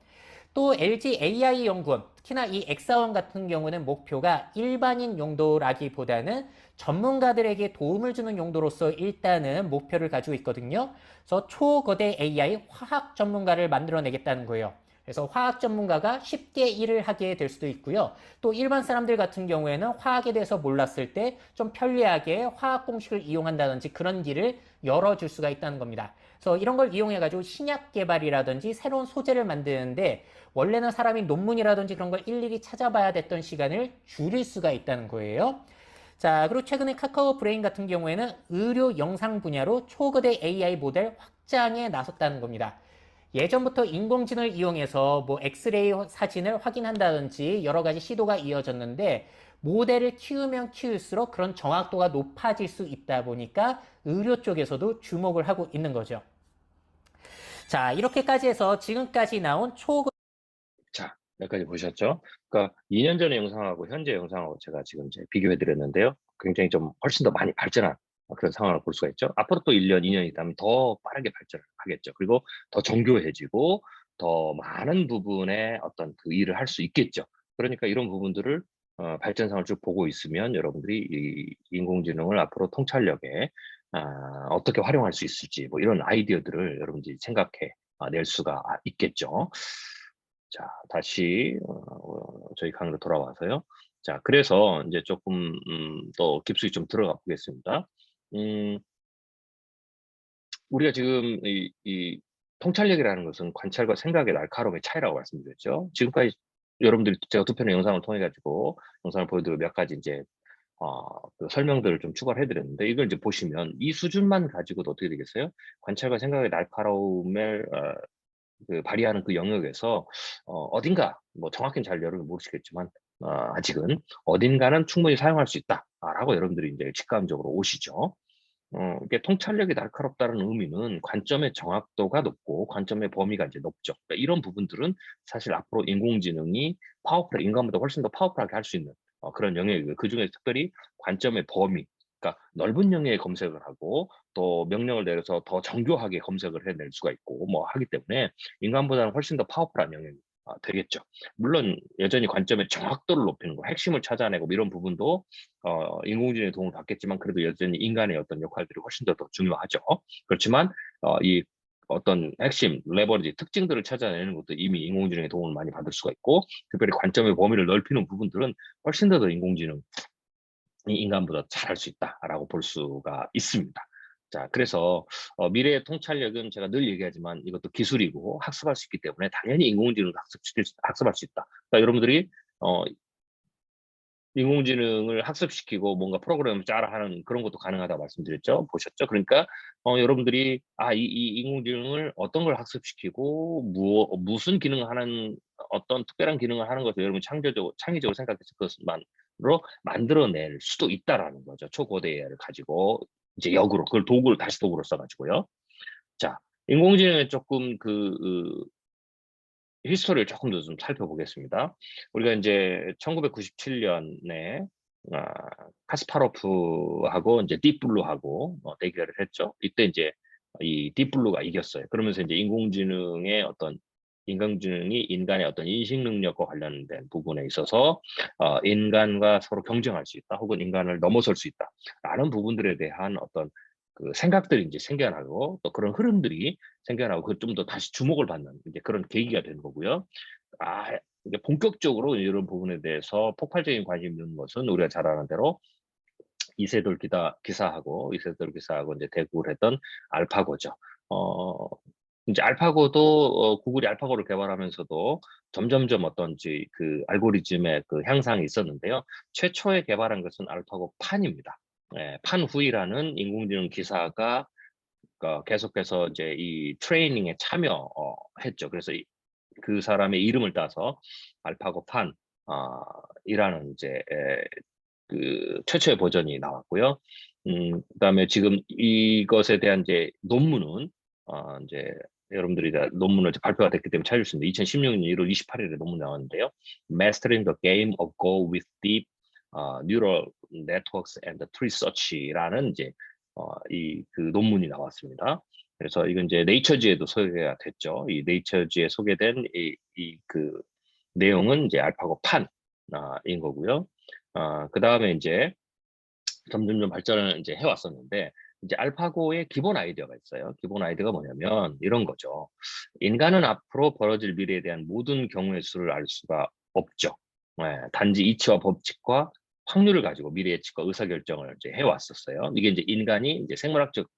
또 LG AI 연구원, 특히나 이 엑사원 같은 경우는 목표가 일반인 용도라기보다는 전문가들에게 도움을 주는 용도로서 일단은 목표를 가지고 있거든요. 그래서 초거대 AI 화학 전문가를 만들어내겠다는 거예요. 그래서 화학 전문가가 쉽게 일을 하게 될 수도 있고요. 또 일반 사람들 같은 경우에는 화학에 대해서 몰랐을 때 좀 편리하게 화학 공식을 이용한다든지 그런 길을 열어줄 수가 있다는 겁니다. 그래서 이런 걸 이용해가지고 신약 개발이라든지 새로운 소재를 만드는데 원래는 사람이 논문이라든지 그런 걸 일일이 찾아봐야 됐던 시간을 줄일 수가 있다는 거예요. 자, 그리고 최근에 카카오 브레인 같은 경우에는 의료 영상 분야로 초거대 AI 모델 확장에 나섰다는 겁니다. 예전부터 인공지능을 이용해서 뭐 엑스레이 사진을 확인한다든지 여러 가지 시도가 이어졌는데 모델을 키우면 키울수록 그런 정확도가 높아질 수 있다 보니까 의료 쪽에서도 주목을 하고 있는 거죠. 자, 이렇게까지 해서 지금까지 나온 자, 여기까지 보셨죠? 그러니까 2년 전의 영상하고 현재 영상하고 제가 지금 이제 비교해 드렸는데요. 굉장히 좀 훨씬 더 많이 발전한 그런 상황을 볼 수가 있죠. 앞으로 또 1년, 2년이 있다면 더 빠르게 발전을 하겠죠. 그리고 더 정교해지고 더 많은 부분의 어떤 그 일을 할 수 있겠죠. 그러니까 이런 부분들을 발전상을 쭉 보고 있으면 여러분들이 이 인공지능을 앞으로 통찰력에 어떻게 활용할 수 있을지 뭐 이런 아이디어들을 여러분들이 생각해 낼 수가 있겠죠. 자, 다시 저희 강의로 돌아와서요. 자, 그래서 이제 조금 더 깊숙이 좀 들어가 보겠습니다. 우리가 지금 이 통찰력이라는 것은 관찰과 생각의 날카로움의 차이라고 말씀드렸죠. 지금까지 여러분들이 제가 두 편의 영상을 통해 가지고 영상을 보여드리고 몇 가지 이제 그 설명들을 좀 추가를 해드렸는데 이걸 이제 보시면 이 수준만 가지고도 어떻게 되겠어요? 관찰과 생각의 날카로움을 그 발휘하는 그 영역에서 어딘가 뭐 정확히는 잘 여러분 모르시겠지만 아직은 어딘가는 충분히 사용할 수 있다라고 여러분들이 이제 직감적으로 오시죠. 이게 통찰력이 날카롭다는 의미는 관점의 정확도가 높고 관점의 범위가 이제 높죠. 그러니까 이런 부분들은 사실 앞으로 인공지능이 인간보다 훨씬 더 파워풀하게 할 수 있는 그런 영역이고요. 그 중에 특별히 관점의 범위, 그러니까 넓은 영역에 검색을 하고 또 명령을 내려서 더 정교하게 검색을 해낼 수가 있고 뭐 하기 때문에 인간보다는 훨씬 더 파워풀한 영역이 되겠죠. 물론 여전히 관점의 정확도를 높이는 거, 핵심을 찾아내고 이런 부분도 인공지능의 도움을 받겠지만 그래도 여전히 인간의 어떤 역할들이 훨씬 더 중요하죠. 그렇지만 이 어떤 핵심, 레버리지, 특징들을 찾아내는 것도 이미 인공지능의 도움을 많이 받을 수가 있고 특별히 관점의 범위를 넓히는 부분들은 훨씬 더 인공지능이 인간보다 잘할 수 있다라고 볼 수가 있습니다. 자, 그래서 미래의 통찰력은 제가 늘 얘기하지만 이것도 기술이고 학습할 수 있기 때문에 당연히 인공지능을 학습할 수 있다. 그러니까 여러분들이 인공지능을 학습시키고 뭔가 프로그램을 짜라 하는 그런 것도 가능하다고 말씀드렸죠. 보셨죠? 그러니까 여러분들이 이 인공지능을 어떤 걸 학습시키고 무슨 기능을 하는 어떤 특별한 기능을 하는 것을 여러분 창의적으로 생각해서 그것만으로 만들어낼 수도 있다라는 거죠. 초고대 AI를 가지고 이제 역으로 그걸 다시 도구로 써가지고요. 자, 인공지능의 조금 히스토리를 조금 더 좀 살펴보겠습니다. 우리가 이제 1997년에 카스파로프하고 이제 딥블루하고 대결을 했죠. 이때 이제 이 딥블루가 이겼어요. 그러면서 이제 인공지능이 인간의 어떤 인식 능력과 관련된 부분에 있어서 인간과 서로 경쟁할 수 있다, 혹은 인간을 넘어설 수 있다라는 부분들에 대한 어떤 그 생각들이 이제 생겨나고 또 그런 흐름들이 생겨나고 그 좀 더 다시 주목을 받는 이제 그런 계기가 되는 거고요. 이제 본격적으로 이런 부분에 대해서 폭발적인 관심이 있는 것은 우리가 잘 아는 대로 이세돌 기사하고 이제 대구를 했던 알파고죠. 이제 알파고도 구글이 알파고를 개발하면서도 점점점 어떤지 그 알고리즘의 그 향상이 있었는데요. 최초에 개발한 것은 알파고 판입니다. 판후이라는 인공지능 기사가 계속해서 이제 이 트레이닝에 참여했죠. 그래서 그 사람의 이름을 따서 알파고 판 이라는 이제 그 최초의 버전이 나왔고요. 그다음에 지금 이것에 대한 이제 논문은 이제 여러분들이 다 논문을 이제 발표가 됐기 때문에 찾을 수 있는데 2016년 1월 28일에 논문 나왔는데요. Mastering the Game of Go with Deep Neural Networks and Tree Search라는 이제 이 그 논문이 나왔습니다. 그래서 이건 이제 네이처지에도 소개가 됐죠. 이 네이처지에 소개된 이 그 내용은 이제 알파고 판인 거고요. 그 다음에 이제 점점 발전을 이제 해왔었는데 이제 알파고의 기본 아이디어가 있어요. 기본 아이디어가 뭐냐면 이런 거죠. 인간은 앞으로 벌어질 미래에 대한 모든 경우의 수를 알 수가 없죠. 단지 이치와 법칙과 확률을 가지고 미래 예측과 의사결정을 이제 해왔었어요. 이게 이제 인간이 이제 생물학적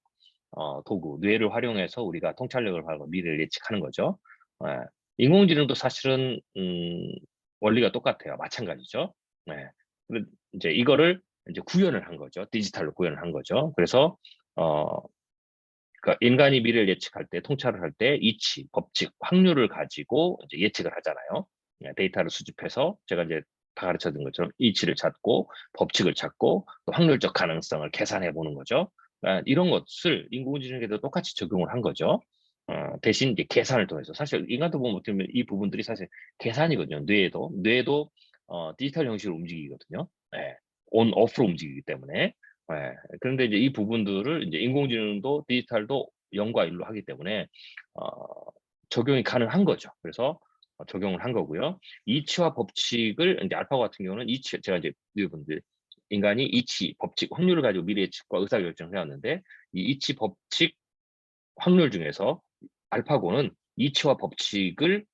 도구, 뇌를 활용해서 우리가 통찰력을 가지고 미래를 예측하는 거죠. 인공지능도 사실은 원리가 똑같아요. 마찬가지죠. 이제 이거를 이제 구현을 한 거죠. 디지털로 구현을 한 거죠. 그래서 그러니까 인간이 미래를 예측할 때, 통찰을 할 때 이치, 법칙, 확률을 가지고 이제 예측을 하잖아요. 데이터를 수집해서 제가 이제 다 가르쳐 준 것처럼 이치를 찾고 법칙을 찾고 또 확률적 가능성을 계산해 보는 거죠. 이런 것을 인공지능에도 똑같이 적용을 한 거죠. 대신 이제 계산을 통해서 사실 인간도 보면 어떻게 보면 이 부분들이 사실 계산이거든요. 뇌도 디지털 형식으로 움직이거든요. 온 오프로 움직이기 때문에. 그런데 이제 이 부분들을 이제 인공지능도 디지털도 0과 1로 하기 때문에 적용이 가능한 거죠. 그래서 적용을 한 거고요. 이치와 법칙을 이제 알파고 같은 경우는 이치 제가 이제 여러분들 인간이 이치, 법칙, 확률을 가지고 미래 예측과 의사결정을 해왔는데 이 이치, 법칙, 확률 중에서 알파고는 이치와 법칙을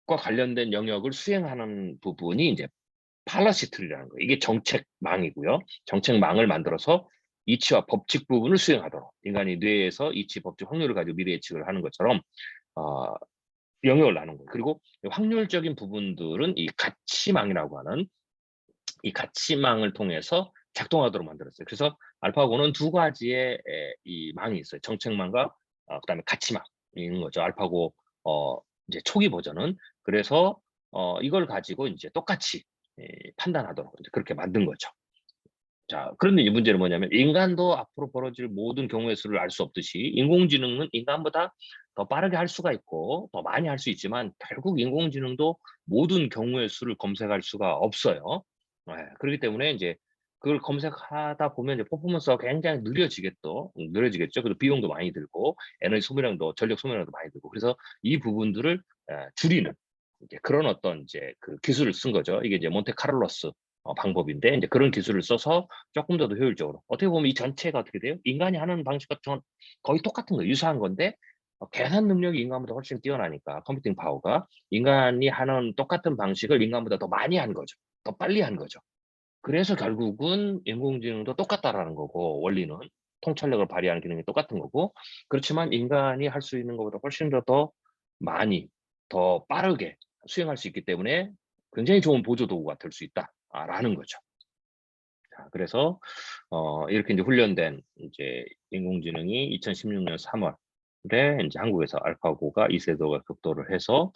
과 관련된 영역을 수행하는 부분이 이제 팔러시 트리라는 거예요. 이게 정책망이고요. 정책망을 만들어서 이치와 법칙 부분을 수행하도록 인간이 뇌에서 이치, 법칙, 확률을 가지고 미래 예측을 하는 것처럼 영역을 나눈 거예요. 그리고 확률적인 부분들은 이 가치망이라고 하는 이 가치망을 통해서 작동하도록 만들었어요. 그래서 알파고는 두 가지의 이 망이 있어요. 정책망과 그다음에 가치망이 있는 거죠. 알파고 이제 초기 버전은 그래서 이걸 가지고 이제 똑같이 판단하도록 이제 그렇게 만든 거죠. 자, 그런데 이 문제는 뭐냐면 인간도 앞으로 벌어질 모든 경우의 수를 알 수 없듯이 인공지능은 인간보다 더 빠르게 할 수가 있고 더 많이 할 수 있지만 결국 인공지능도 모든 경우의 수를 검색할 수가 없어요. 그렇기 때문에 이제 그걸 검색하다 보면 이제 퍼포먼스가 굉장히 느려지겠죠. 그리고 비용도 많이 들고 에너지 소비량도 전력 소비량도 많이 들고 그래서 이 부분들을 줄이는 이제 그런 어떤 이제 그 기술을 쓴 거죠. 이게 이제 몬테카를로스 방법인데 이제 그런 기술을 써서 조금 더 효율적으로 어떻게 보면 이 전체가 어떻게 돼요? 인간이 하는 방식 같은 건 거의 똑같은 거예요. 유사한 건데 계산 능력이 인간보다 훨씬 뛰어나니까 컴퓨팅 파워가 인간이 하는 똑같은 방식을 인간보다 더 많이 한 거죠. 더 빨리 한 거죠. 그래서 결국은 인공지능도 똑같다라는 거고 원리는 통찰력을 발휘하는 기능이 똑같은 거고 그렇지만 인간이 할 수 있는 것보다 훨씬 더 많이 더 빠르게 수행할 수 있기 때문에 굉장히 좋은 보조 도구가 될 수 있다라는 거죠. 자, 그래서 이렇게 이제 훈련된 이제 인공지능이 2016년 3월에 이제 한국에서 알파고가 이세돌과 격돌을 해서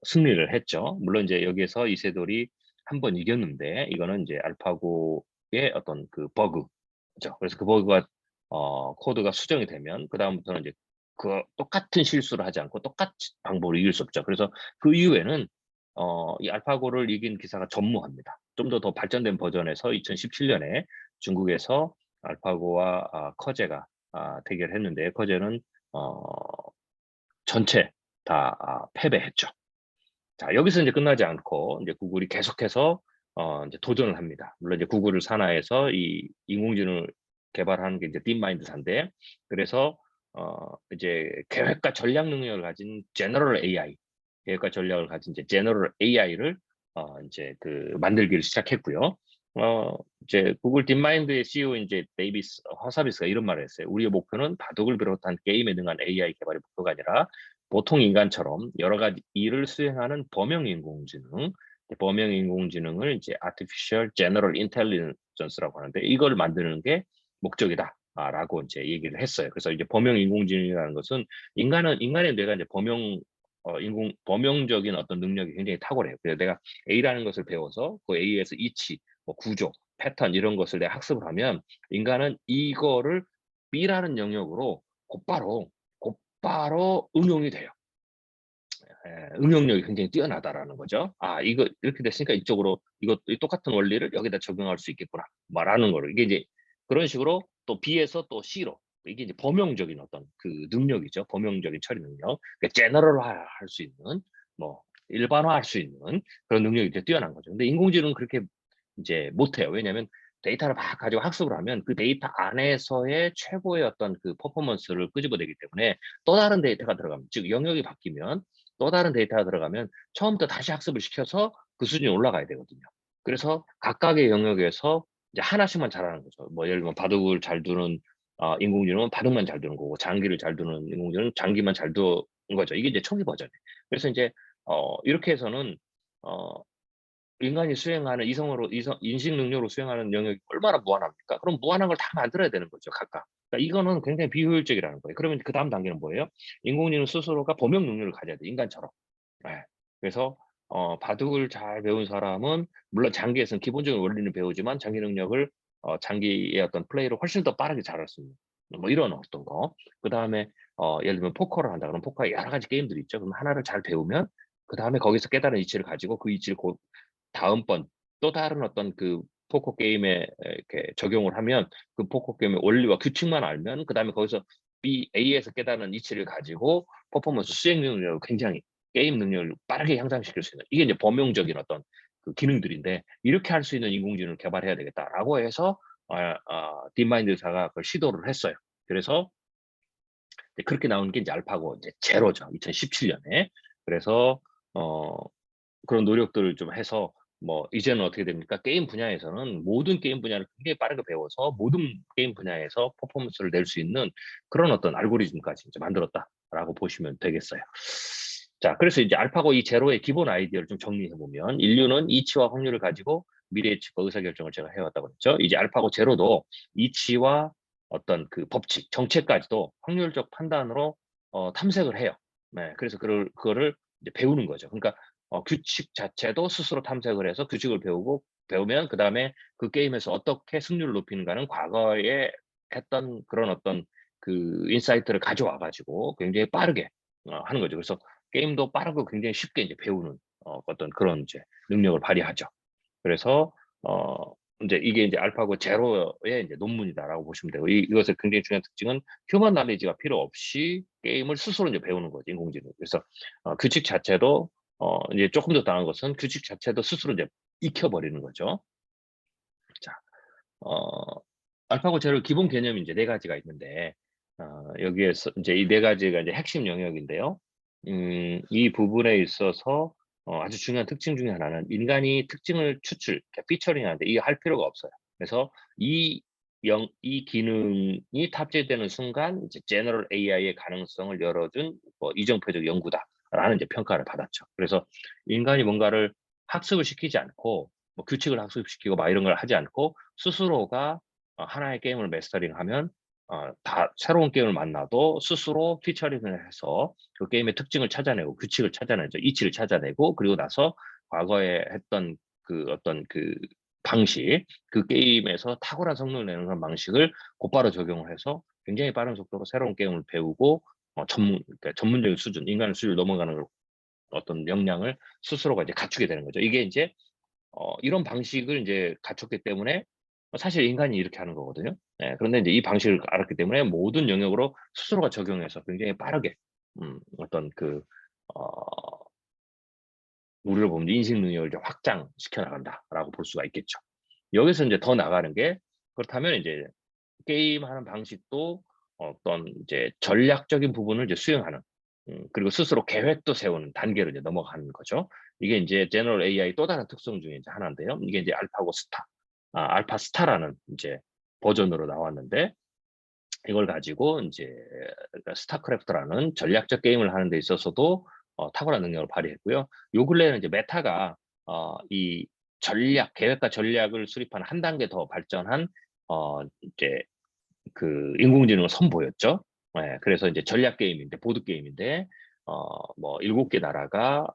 승리를 했죠. 물론 이제 여기에서 이세돌이 한 번 이겼는데 이거는 이제 알파고의 어떤 그 버그죠. 그래서 그 버그가 코드가 수정이 되면 그 다음부터는 이제 그 똑같은 실수를 하지 않고 똑같은 방법으로 이길 수 없죠. 그래서 그 이후에는 이 알파고를 이긴 기사가 전무합니다. 좀 더 발전된 버전에서 2017년에 중국에서 알파고와 커제가 대결했는데 커제는 전체 다 패배했죠. 자, 여기서 이제 끝나지 않고 이제 구글이 계속해서 이제 도전을 합니다. 물론 이제 구글을 산하에서 이 인공지능을 개발하는 게 이제 딥마인드사인데 그래서 이제 계획과 전략 능력을 가진 제너럴 AI, 계획과 전략을 가진 이제 제너럴 AI를 이제 그 만들기를 시작했고요. 이제 구글 딥마인드의 CEO 이제 데이비스 화사비스가 이런 말을 했어요. 우리의 목표는 바둑을 비롯한 게임에 능한 AI 개발의 목표가 아니라 보통 인간처럼 여러 가지 일을 수행하는 범용 인공지능, 범용 인공지능을 이제 Artificial General Intelligence라고 하는데 이걸 만드는 게 목적이다. 라고 이제 얘기를 했어요. 그래서 이제 범용 인공지능이라는 것은 인간의 뇌가 이제 범용적인 어떤 능력이 굉장히 탁월해요. 그래서 내가 A라는 것을 배워서 그 A에서 이치, 뭐 구조, 패턴 이런 것을 내가 학습을 하면 인간은 이거를 B라는 영역으로 곧바로 응용이 돼요. 응용력이 굉장히 뛰어나다라는 거죠. 이거 이렇게 됐으니까 이쪽으로 이 똑같은 원리를 여기다 적용할 수 있겠구나. 말하는 거를 이게 이제 그런 식으로 또 B에서 또 C로 이게 이제 범용적인 어떤 그 능력이죠. 범용적인 처리 능력. 그러니까 제너럴화 할 수 있는 뭐 일반화할 수 있는 그런 능력이 이제 뛰어난 거죠. 근데 인공지능은 그렇게 이제 못해요. 왜냐하면 데이터를 막 가지고 학습을 하면 그 데이터 안에서의 최고의 어떤 그 퍼포먼스를 끄집어내기 때문에 또 다른 데이터가 들어가면 즉 영역이 바뀌면 또 다른 데이터가 들어가면 처음부터 다시 학습을 시켜서 그 수준이 올라가야 되거든요. 그래서 각각의 영역에서 이제 하나씩만 잘하는 거죠. 뭐 예를 들면 바둑을 잘 두는 인공지능은 바둑만 잘 두는 거고 장기를 잘 두는 인공지능은 장기만 잘 두는 거죠. 이게 이제 초기 버전이에요. 그래서 이제 이렇게 해서는 인간이 수행하는 인식 능력으로 수행하는 영역이 얼마나 무한합니까? 그럼 무한한 걸 다 만들어야 되는 거죠, 각각. 그러니까 이거는 굉장히 비효율적이라는 거예요. 그러면 그 다음 단계는 뭐예요? 인공지능 스스로가 범용 능력을 가져야 돼, 인간처럼. 예. 그래서 바둑을 잘 배운 사람은 물론 장기에서는 기본적인 원리는 배우지만 장기 능력을 장기의 어떤 플레이를 훨씬 더 빠르게 잘할 수 있는 뭐 이런 어떤 거. 그다음에 예를 들면 포커를 한다 그러면 포커에 여러 가지 게임들이 있죠. 그럼 하나를 잘 배우면 그다음에 거기서 깨달은 이치를 가지고 그 이치를 다음번 또 다른 어떤 그 포커 게임에 이렇게 적용을 하면 그 포커 게임의 원리와 규칙만 알면 그다음에 거기서 A에서 깨달은 이치를 가지고 퍼포먼스 수행 능력을 굉장히 게임 능력을 빠르게 향상시킬 수 있는 이게 이제 범용적인 어떤 그 기능들인데 이렇게 할 수 있는 인공지능을 개발해야 되겠다라고 해서 딥마인드사가 그걸 시도를 했어요. 그래서 그렇게 나온 게 이제 알파고 이제 제로죠. 2017년에. 그래서 그런 노력들을 좀 해서 뭐 이제는 어떻게 됩니까? 게임 분야에서는 모든 게임 분야를 굉장히 빠르게 배워서 모든 게임 분야에서 퍼포먼스를 낼 수 있는 그런 어떤 알고리즘까지 이제 만들었다라고 보시면 되겠어요. 자, 그래서 이제 알파고 이 제로의 기본 아이디어를 좀 정리해 보면 인류는 이치와 확률을 가지고 미래의 예측과 의사결정을 제가 해왔다고 했죠. 이제 알파고 제로도 이치와 어떤 그 법칙, 정책까지도 확률적 판단으로 탐색을 해요. 네, 그래서 그거를 이제 배우는 거죠. 그러니까 규칙 자체도 스스로 탐색을 해서 규칙을 배우면 그다음에 그 게임에서 어떻게 승률을 높이는가는 과거에 했던 그런 어떤 그 인사이트를 가져와 가지고 굉장히 빠르게 하는 거죠. 그래서 게임도 빠르고 굉장히 쉽게 이제 배우는 어떤 그런 이제 능력을 발휘하죠. 그래서 인제 이게 이제 알파고 제로의 이제 논문이다라고 보시면 되고 이것의 굉장히 중요한 특징은 휴먼 날리지가 필요 없이 게임을 스스로 이제 배우는 거죠, 인공지능이. 그래서 규칙 자체도 이제 조금 더 나은 것은 규칙 자체도 스스로 이제 익혀 버리는 거죠. 자, 알파고 제로 기본 개념이 이제 4 가지가 있는데 여기에서 이제 이 4 가지가 이제 핵심 영역인데요. 이 부분에 있어서 아주 중요한 특징 중에 하나는 인간이 특징을 피처링하는데 이게 할 필요가 없어요. 그래서 이 기능이 탑재되는 순간 이제 제너럴 AI의 가능성을 열어준 뭐 이정표적 연구다라는 이제 평가를 받았죠. 그래서 인간이 뭔가를 학습을 시키지 않고 뭐 규칙을 학습시키고 막 이런 걸 하지 않고 스스로가 하나의 게임을 마스터링하면 다 새로운 게임을 만나도 스스로 피처링을 해서 그 게임의 특징을 찾아내고 규칙을 찾아내죠. 이치를 찾아내고 그리고 나서 과거에 했던 그 어떤 그 방식, 그 게임에서 탁월한 성능을 내는 그런 방식을 곧바로 적용을 해서 굉장히 빠른 속도로 새로운 게임을 배우고 그러니까 전문적인 수준, 인간의 수준을 넘어가는 어떤 역량을 스스로가 이제 갖추게 되는 거죠. 이게 이제 이런 방식을 이제 갖췄기 때문에 사실 인간이 이렇게 하는 거거든요. 예. 그런데 이제 이 방식을 알았기 때문에 모든 영역으로 스스로가 적용해서 굉장히 빠르게 어떤 그 어 우리를 보면 인식 능력을 이제 확장시켜 나간다라고 볼 수가 있겠죠. 여기서 인제 더 나가는 게 그렇다면 이제 게임하는 방식도 어떤 이제 전략적인 부분을 이제 수행하는 그리고 스스로 계획도 세우는 단계로 이제 넘어가는 거죠. 이게 인제 제너럴 AI 또 다른 특성 중에 이제 하나인데요. 이게 이제 알파고 스타, 알파 스타라는 인제 버전으로 나왔는데 이걸 가지고 인제 그러니까 스타크래프트라는 전략적 게임을 하는 데 있어서도 탁월한 능력을 발휘했고요. 요 근래에는 이제 메타가 이 계획과 전략을 수립한 한 단계 더 발전한 이제 그 인공지능을 선보였죠. 예, 그래서 이제 전략 게임인데 보드 게임인데 뭐 7개 나라가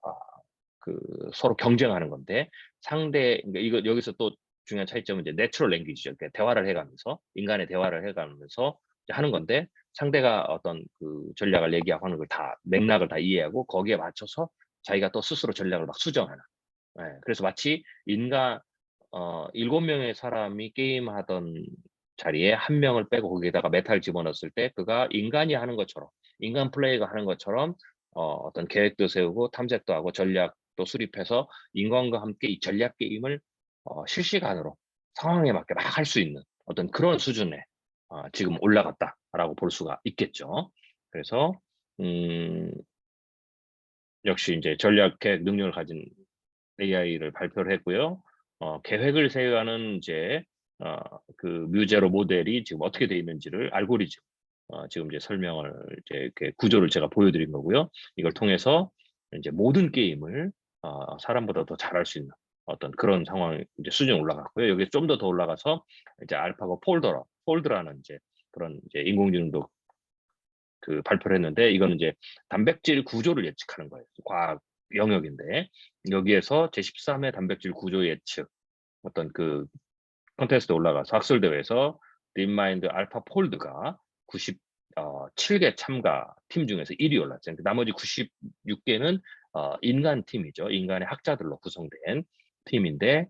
그 서로 경쟁하는 건데 그러니까 이거 여기서 또 중요한 차이점은 이제 내추럴 랭귀지죠. 그러니까 대화를 해가면서 인간의 대화를 해가면서 이제 하는 건데 상대가 어떤 그 전략을 얘기하고 하는 걸 다 맥락을 다 이해하고 거기에 맞춰서 자기가 또 스스로 전략을 막 수정하는. 예, 그래서 마치 인간 7명의 사람이 게임하던 자리에 한 명을 빼고 거기에다가 메탈 집어넣었을 때 그가 인간이 하는 것처럼 인간 플레이가 하는 것처럼 어떤 계획도 세우고 탐색도 하고 전략도 수립해서 인간과 함께 이 전략 게임을 실시간으로 상황에 맞게 막 할 수 있는 어떤 그런 수준에 지금 올라갔다라고 볼 수가 있겠죠. 그래서 역시 이제 전략 계획 능력을 가진 AI를 발표를 했고요. 계획을 세우는 이제 그 뮤제로 모델이 지금 어떻게 돼 있는지를 알고리즘 지금 이제 설명을 이제 이렇게 구조를 제가 보여드린 거고요. 이걸 통해서 이제 모든 게임을 사람보다 더 잘할 수 있는 어떤 그런 상황 이제 수준이 올라갔고요. 여기 좀 더 올라가서 이제 알파고 폴드라는 이제 그런 이제 인공지능도 그 발표를 했는데 이거는 이제 단백질 구조를 예측하는 거예요. 과학 영역인데 여기에서 제13회 단백질 구조 예측 어떤 그 콘테스트에 올라가서 학술 대회에서 딥마인드 알파 폴드가 97개 참가 팀 중에서 1위 올랐죠. 나머지 96개는 인간 팀이죠. 인간의 학자들로 구성된 팀인데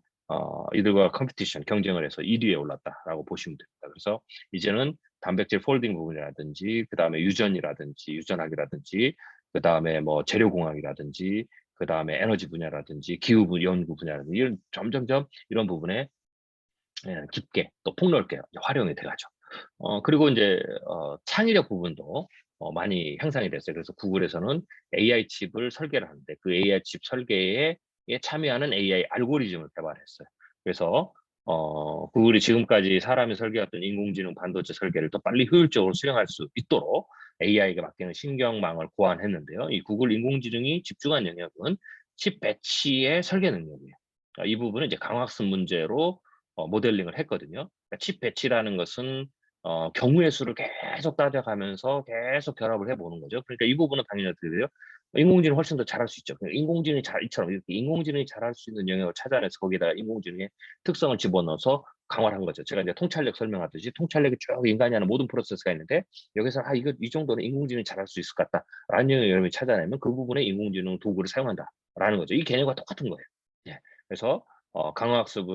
이들과 컴피티션 경쟁을 해서 1위에 올랐다라고 보시면 됩니다. 그래서 이제는 단백질 폴딩 부분이라든지 그다음에 유전학이라든지 그다음에 뭐 재료공학이라든지 그다음에 에너지 분야라든지 기후 연구 분야라든지 이런 점점점 이런 부분에 깊게 또 폭넓게 활용이 돼가죠. 그리고 이제 창의력 부분도 많이 향상이 됐어요. 그래서 구글에서는 AI 칩을 설계를 하는데 그 AI 칩 설계에 참여하는 AI 알고리즘을 개발했어요. 그래서 구글이 지금까지 사람이 설계했던 인공지능 반도체 설계를 더 빨리 효율적으로 수행할 수 있도록 AI에게 맡기는 신경망을 고안했는데요. 이 구글 인공지능이 집중한 영역은 칩 배치의 설계 능력이에요. 이 부분은 이제 강학습 문제로 모델링을 했거든요. 그러니까 칩 배치라는 것은 경우의 수를 계속 따져가면서 계속 결합을 해보는 거죠. 그러니까 이 부분은 당연히 어떻게 돼요? 인공지능 훨씬 더 잘할 수 있죠. 그러니까 이처럼 이렇게 인공지능이 잘할 수 있는 영역을 찾아내서 거기다가 인공지능의 특성을 집어넣어서 강화를 한 거죠. 제가 이제 통찰력 설명하듯이 통찰력이 쭉 인간이 하는 모든 프로세스가 있는데 여기서 이 정도는 인공지능이 잘할 수 있을 것 같다라는 영역을 여러분이 찾아내면 그 부분에 인공지능 도구를 사용한다라는 거죠. 이 개념과 똑같은 거예요. 예. 그래서 강화학습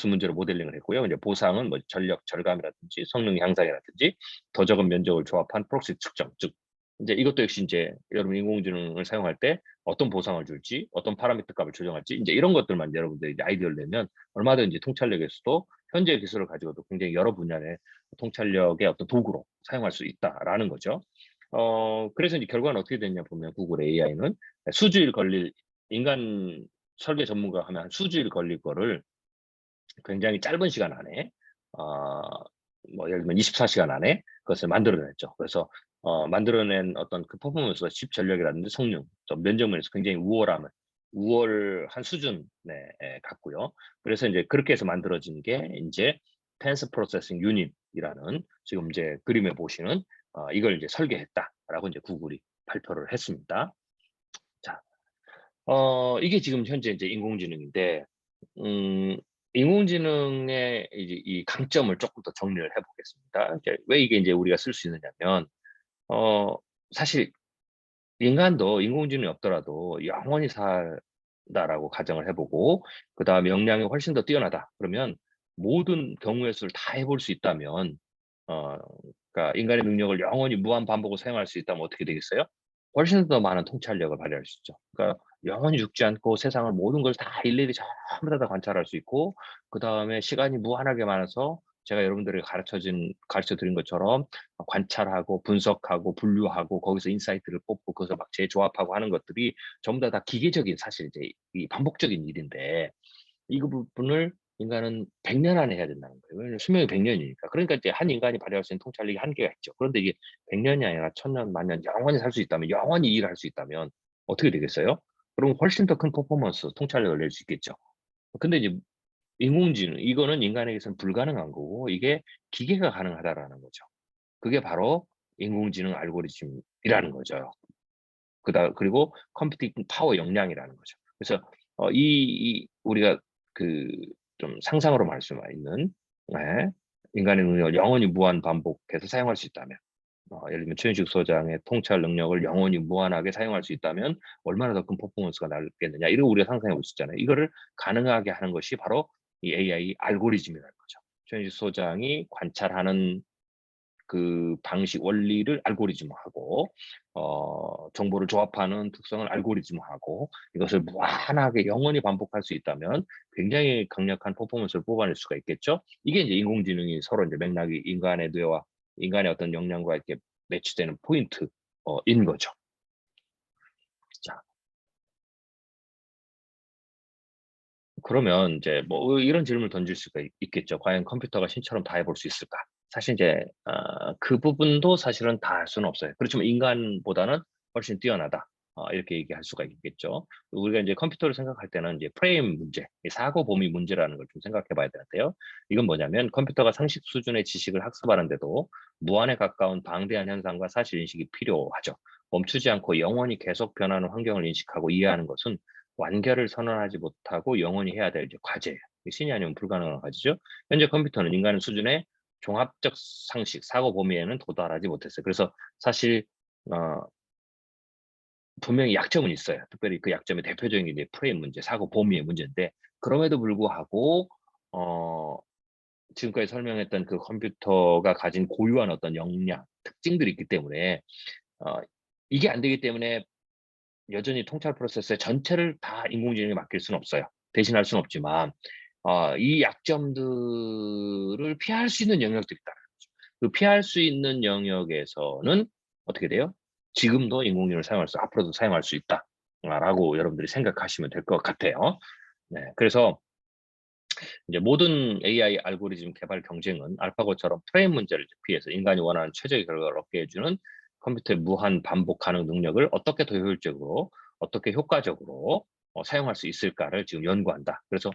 문제로 모델링을 했고요. 이제 보상은 뭐 전력 절감이라든지 성능 향상이라든지 더 적은 면적을 조합한 프록시 측정, 즉 이제 이것도 역시 이제 여러분 인공지능을 사용할 때 어떤 보상을 줄지, 어떤 파라미터 값을 조정할지 이제 이런 것들만 여러분들이 이제 아이디어를 내면 얼마든지 통찰력에서도 현재 기술을 가지고도 굉장히 여러 분야의 통찰력의 어떤 도구로 사용할 수 있다라는 거죠. 그래서 이제 결과는 어떻게 됐냐 보면 구글 AI는 수주일 걸릴 인간 설계 전문가 하면 한 수주일 걸릴 거를 굉장히 짧은 시간 안에 뭐 예를 들면 24시간 안에 그것을 만들어냈죠. 그래서 만들어낸 어떤 그 퍼포먼스가 칩 전력이라든지 성능, 면적면에서 굉장히 우월한 수준에 갔고요. 그래서 이제 그렇게 해서 만들어진 게 이제 텐스 프로세싱 유닛이라는 지금 이제 그림에 보시는 이걸 이제 설계했다라고 이제 구글이 발표를 했습니다. 자, 이게 지금 현재 이제 인공지능인데, 인공지능의 이제 이 강점을 조금 더 정리를 해보겠습니다. 왜 이게 이제 우리가 쓸 수 있느냐면, 사실 인간도 인공지능이 없더라도 영원히 산다라고 가정을 해보고, 그 다음에 역량이 훨씬 더 뛰어나다. 그러면 모든 경우의 수를 다 해볼 수 있다면, 그러니까 인간의 능력을 영원히 무한 반복으로 사용할 수 있다면 어떻게 되겠어요? 훨씬 더 많은 통찰력을 발휘할 수 있죠. 그러니까 영원히 죽지 않고 세상을 모든 걸 다 일일이 전부 다 관찰할 수 있고, 그 다음에 시간이 무한하게 많아서 제가 여러분들에게 가르쳐 드린 것처럼 관찰하고 분석하고 분류하고 거기서 인사이트를 뽑고 거기서 막 재조합하고 하는 것들이 전부 다 기계적인 사실 이제 이 반복적인 일인데 이 부분을 인간은 100년 안에 해야 된다는 거예요. 왜냐하면 수명이 100년이니까. 그러니까 이제 한 인간이 발휘할 수 있는 통찰력이 한계가 있죠. 그런데 이게 100년이 아니라 1000년, 만년 영원히 살 수 있다면, 영원히 일을 할 수 있다면 어떻게 되겠어요? 그럼 훨씬 더 큰 퍼포먼스, 통찰력을 낼 수 있겠죠. 근데 이제 인공지능 이거는 인간에게서는 불가능한 거고 이게 기계가 가능하다라는 거죠. 그게 바로 인공지능 알고리즘이라는 거죠. 그리고 컴퓨팅 파워 역량이라는 거죠. 그래서 우리가 그 좀 상상으로 말씀 있는 네, 인간의 능력을 영원히 무한 반복해서 사용할 수 있다면 예를 들면 최윤식 소장의 통찰 능력을 영원히 무한하게 사용할 수 있다면 얼마나 더 큰 퍼포먼스가 나겠느냐 이런 우리가 상상해 볼 수 있잖아요. 이거를 가능하게 하는 것이 바로 이 AI 알고리즘이라는 거죠. 최윤식 소장이 관찰하는 그 방식 원리를 알고리즘화하고 정보를 조합하는 특성을 알고리즘화하고 이것을 무한하게 영원히 반복할 수 있다면 굉장히 강력한 퍼포먼스를 뽑아낼 수가 있겠죠. 이게 이제 인공지능이 서로 이제 맥락이 인간의 뇌와 인간의 어떤 역량과 이렇게 매치되는 포인트인 거죠. 자, 그러면 이제 뭐 이런 질문을 던질 수가 있겠죠. 과연 컴퓨터가 신처럼 다 해볼 수 있을까? 사실 이제 그 부분도 사실은 다 할 수는 없어요. 그렇지만 인간보다는 훨씬 뛰어나다. 이렇게 얘기할 수가 있겠죠. 우리가 이제 컴퓨터를 생각할 때는 이제 프레임 문제, 이 사고 범위 문제라는 걸 좀 생각해 봐야 되는데요. 이건 뭐냐면 컴퓨터가 상식 수준의 지식을 학습하는데도 무한에 가까운 방대한 현상과 사실 인식이 필요하죠. 멈추지 않고 영원히 계속 변하는 환경을 인식하고 이해하는 것은 완결을 선언하지 못하고 영원히 해야 될 이제 과제예요. 신이 아니면 불가능한 과제죠. 현재 컴퓨터는 인간 수준의 종합적 상식, 사고 범위에는 도달하지 못했어요. 그래서 사실 어 분명히 약점은 있어요. 특별히 그 약점의 대표적인 게 이제 프레임 문제, 사고 범위의 문제인데 그럼에도 불구하고 어 지금까지 설명했던 그 컴퓨터가 가진 고유한 어떤 역량, 특징들이 있기 때문에 어 이게 안 되기 때문에 여전히 통찰 프로세스의 전체를 다 인공지능에 맡길 수는 없어요. 대신할 수는 없지만 이 약점들을 피할 수 있는 영역들이 있다는 거죠. 그 피할 수 있는 영역에서는 어떻게 돼요? 지금도 인공지능을 앞으로도 사용할 수 있다라고 여러분들이 생각하시면 될 것 같아요. 네, 그래서 이제 모든 AI 알고리즘 개발 경쟁은 알파고처럼 프레임 문제를 피해서 인간이 원하는 최적의 결과를 얻게 해주는 컴퓨터의 무한 반복 가능 능력을 어떻게 더 효율적으로, 어떻게 효과적으로 사용할 수 있을까를 지금 연구한다. 그래서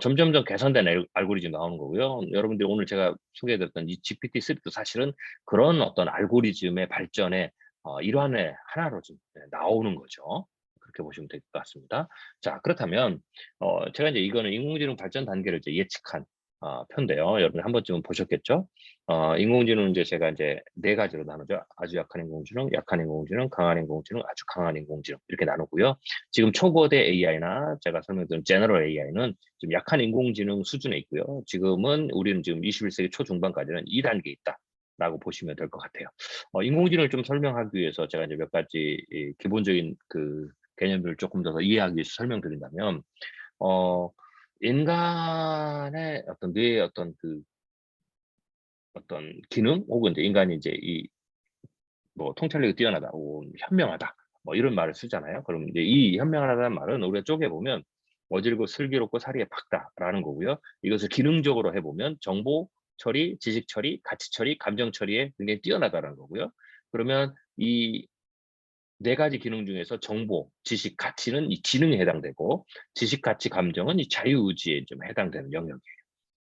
점점점 개선된 알고리즘 나오는 거고요. 여러분들이 오늘 제가 소개해드렸던 이 GPT-3도 사실은 그런 어떤 알고리즘의 발전의 일환의 하나로 좀 나오는 거죠. 그렇게 보시면 될 것 같습니다. 자, 그렇다면 제가 이제 이거는 인공지능 발전 단계를 이제 예측한 표인데요. 여러분 한 번쯤은 보셨겠죠? 인공지능은 이제 제가 이제 네 가지로 나누죠. 아주 약한 인공지능, 약한 인공지능, 강한 인공지능, 아주 강한 인공지능 이렇게 나누고요. 지금 초거대 AI나 제가 설명드린 제너럴 AI는 지금 약한 인공지능 수준에 있고요. 지금은 우리는 지금 21세기 초중반까지는 2단계에 있다. 라고 보시면 될 것 같아요. 인공지능을 좀 설명하기 위해서 제가 이제 몇 가지 기본적인 그 개념들을 조금 더 이해하기 위해서 설명드린다면, 인간의 어떤 뇌의 어떤 기능 혹은 이제 인간이 이제 뭐 통찰력이 뛰어나다 혹은 현명하다 뭐 이런 말을 쓰잖아요. 그럼 이제 이 현명하다는 말은 우리가 쪼개 보면 어질고 슬기롭고 사리에 박다라는 거고요. 이것을 기능적으로 해 보면 정보 처리, 지식 처리, 가치 처리, 감정 처리에 굉장히 뛰어나다라는 거고요. 그러면 이 네 가지 기능 중에서 정보, 지식, 가치는 이 지능에 해당되고 지식, 가치, 감정은 이 자유의지에 좀 해당되는 영역이에요.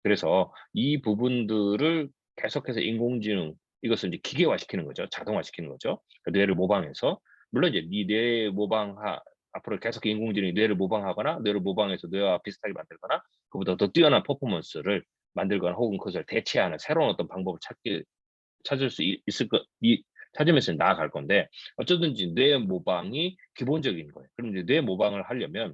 그래서 이 부분들을 계속해서 인공지능 이것을 이제 기계화시키는 거죠. 자동화시키는 거죠. 뇌를 모방해서 물론 이제 이 뇌 모방하 앞으로 계속 인공지능이 뇌를 모방하거나 뇌를 모방해서 뇌와 비슷하게 만들거나 그보다 더 뛰어난 퍼포먼스를 만들거나 혹은 그것을 대체하는 새로운 어떤 방법을 찾을 수 있을 것 찾으면서 나아갈 건데 어쩌든지 뇌 모방이 기본적인 거예요. 그럼 이제 뇌 모방을 하려면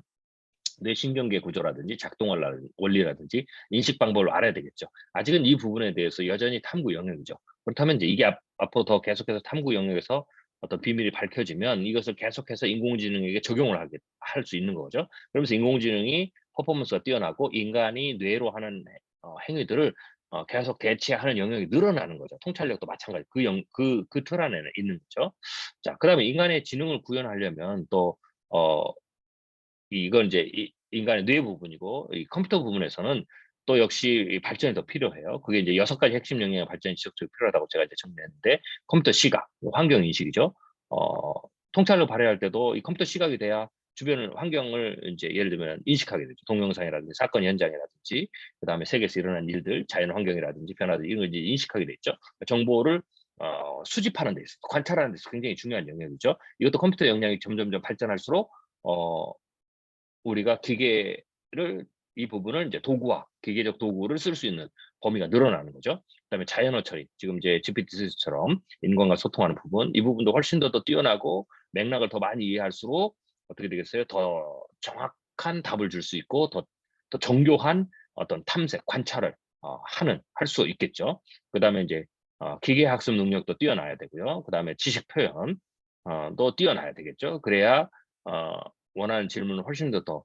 뇌신경계 구조라든지 작동 원리라든지 인식 방법을 알아야 되겠죠. 아직은 이 부분에 대해서 여전히 탐구 영역이죠. 그렇다면 이제 이게 앞으로 더 계속해서 탐구 영역에서 어떤 비밀이 밝혀지면 이것을 계속해서 인공지능에게 적용을 할 수 있는 거죠. 그러면서 인공지능이 퍼포먼스가 뛰어나고 인간이 뇌로 하는 행위들을 계속 대체하는 영역이 늘어나는 거죠. 통찰력도 마찬가지. 그 틀 안에는 있는 거죠. 자, 그다음에 인간의 지능을 구현하려면 또 이건 이제 인간의 뇌 부분이고 이 컴퓨터 부분에서는 또 역시 이 발전이 더 필요해요. 그게 이제 6가지 핵심 영역의 발전이 지속적으로 필요하다고 제가 이제 정리했는데 컴퓨터 시각, 환경 인식이죠. 통찰력 발휘할 때도 이 컴퓨터 시각이 돼야 주변 환경을 이제 예를 들면 인식하게 되죠. 동영상이라든지 사건 현장이라든지 그다음에 세계에서 일어난 일들, 자연 환경이라든지 변화들 이런 걸 이제 인식하게 돼 있죠. 정보를 수집하는 데 있어, 관찰하는 데 있어 굉장히 중요한 영역이죠. 이것도 컴퓨터 역량이 점점점 발전할수록 우리가 기계를 이 부분을 이제 도구화, 기계적 도구를 쓸 수 있는 범위가 늘어나는 거죠. 그다음에 자연어 처리, 지금 이제 GPT처럼 인간과 소통하는 부분, 이 부분도 훨씬 더 뛰어나고 맥락을 더 많이 이해할수록 어떻게 되겠어요? 더 정확한 답을 줄 수 있고 더 정교한 어떤 탐색, 관찰을 할 수 있겠죠. 그다음에 이제 기계 학습 능력도 뛰어나야 되고요. 그다음에 지식 표현 또 뛰어나야 되겠죠. 그래야 원하는 질문을 훨씬 더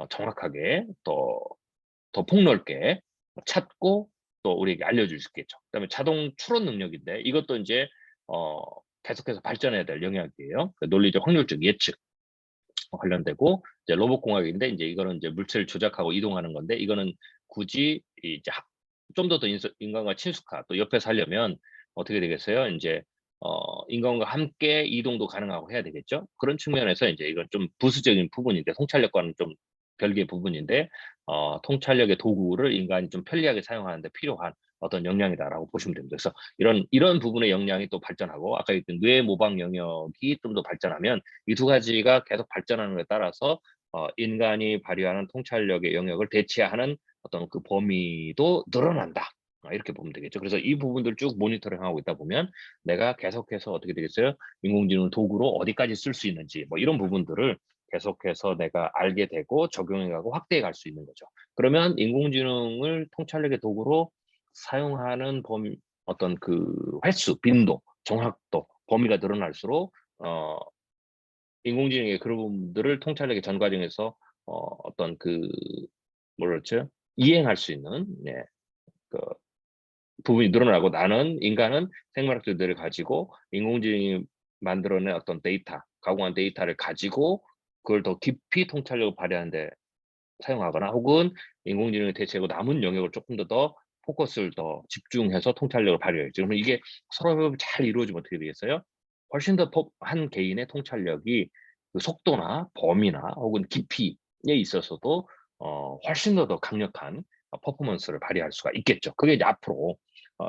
정확하게 더 폭넓게 찾고 또 우리에게 알려줄 수 있겠죠. 그다음에 자동 추론 능력인데 이것도 이제 계속해서 발전해야 될 영역이에요. 그 논리적 확률적 예측 관련되고 이제 로봇 공학인데 이제 이거는 이제 물체를 조작하고 이동하는 건데 이거는 굳이 이제 좀 더 인간과 친숙한 또 옆에서 하려면 어떻게 되겠어요? 이제 인간과 함께 이동도 가능하고 해야 되겠죠. 그런 측면에서 이제 이건 좀 부수적인 부분인데 통찰력과는 좀 별개의 부분인데 통찰력의 도구를 인간이 좀 편리하게 사용하는 데 필요한 어떤 역량이다라고 보시면 됩니다. 그래서 이런 부분의 역량이 또 발전하고 아까 얘기했던 뇌 모방 영역이 좀 더 발전하면 이 두 가지가 계속 발전하는 것에 따라서 인간이 발휘하는 통찰력의 영역을 대체하는 어떤 그 범위도 늘어난다. 이렇게 보면 되겠죠. 그래서 이 부분들 쭉 모니터링하고 있다 보면 내가 계속해서 어떻게 되겠어요? 인공지능 도구로 어디까지 쓸 수 있는지 뭐 이런 부분들을 계속해서 내가 알게 되고 적용해가고 확대해 갈 수 있는 거죠. 그러면 인공지능을 통찰력의 도구로 사용하는 어떤 그 횟수, 빈도, 정확도, 범위가 늘어날수록 인공지능의 그런 부분들을 통찰력의 전 과정에서 어떤 그 뭐라 그랬죠? 이행할 수 있는 그 부분이 늘어나고 나는 인간은 생물학적 뇌를 가지고 인공지능이 만들어낸 어떤 데이터, 가공한 데이터를 가지고 그걸 더 깊이 통찰력을 발휘하는 데 사용하거나 혹은 인공지능을 대체하고 남은 영역을 조금 더 포커스를 더 집중해서 통찰력을 발휘해야죠. 그러면 이게 서로 잘 이루어지면 어떻게 되겠어요? 훨씬 더 한 개인의 통찰력이 그 속도나 범위나 혹은 깊이에 있어서도 훨씬 더 강력한 퍼포먼스를 발휘할 수가 있겠죠. 그게 이제 앞으로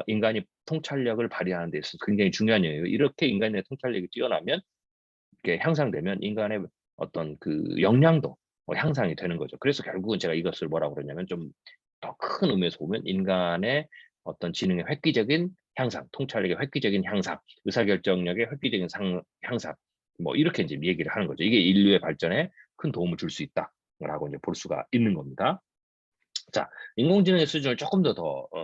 인간이 통찰력을 발휘하는 데 있어서 굉장히 중요한 영역이에요. 이렇게 인간의 통찰력이 뛰어나면 이렇게 향상되면 인간의 어떤 그 역량도 향상이 되는 거죠. 그래서 결국은 제가 이것을 뭐라고 그러냐면 좀 더 큰 의미에서 보면 인간의 어떤 지능의 획기적인 향상, 통찰력의 획기적인 향상, 의사결정력의 획기적인 향상 뭐 이렇게 이제 얘기를 하는 거죠. 이게 인류의 발전에 큰 도움을 줄 수 있다라고 이제 볼 수가 있는 겁니다. 자, 인공지능의 수준을 조금 더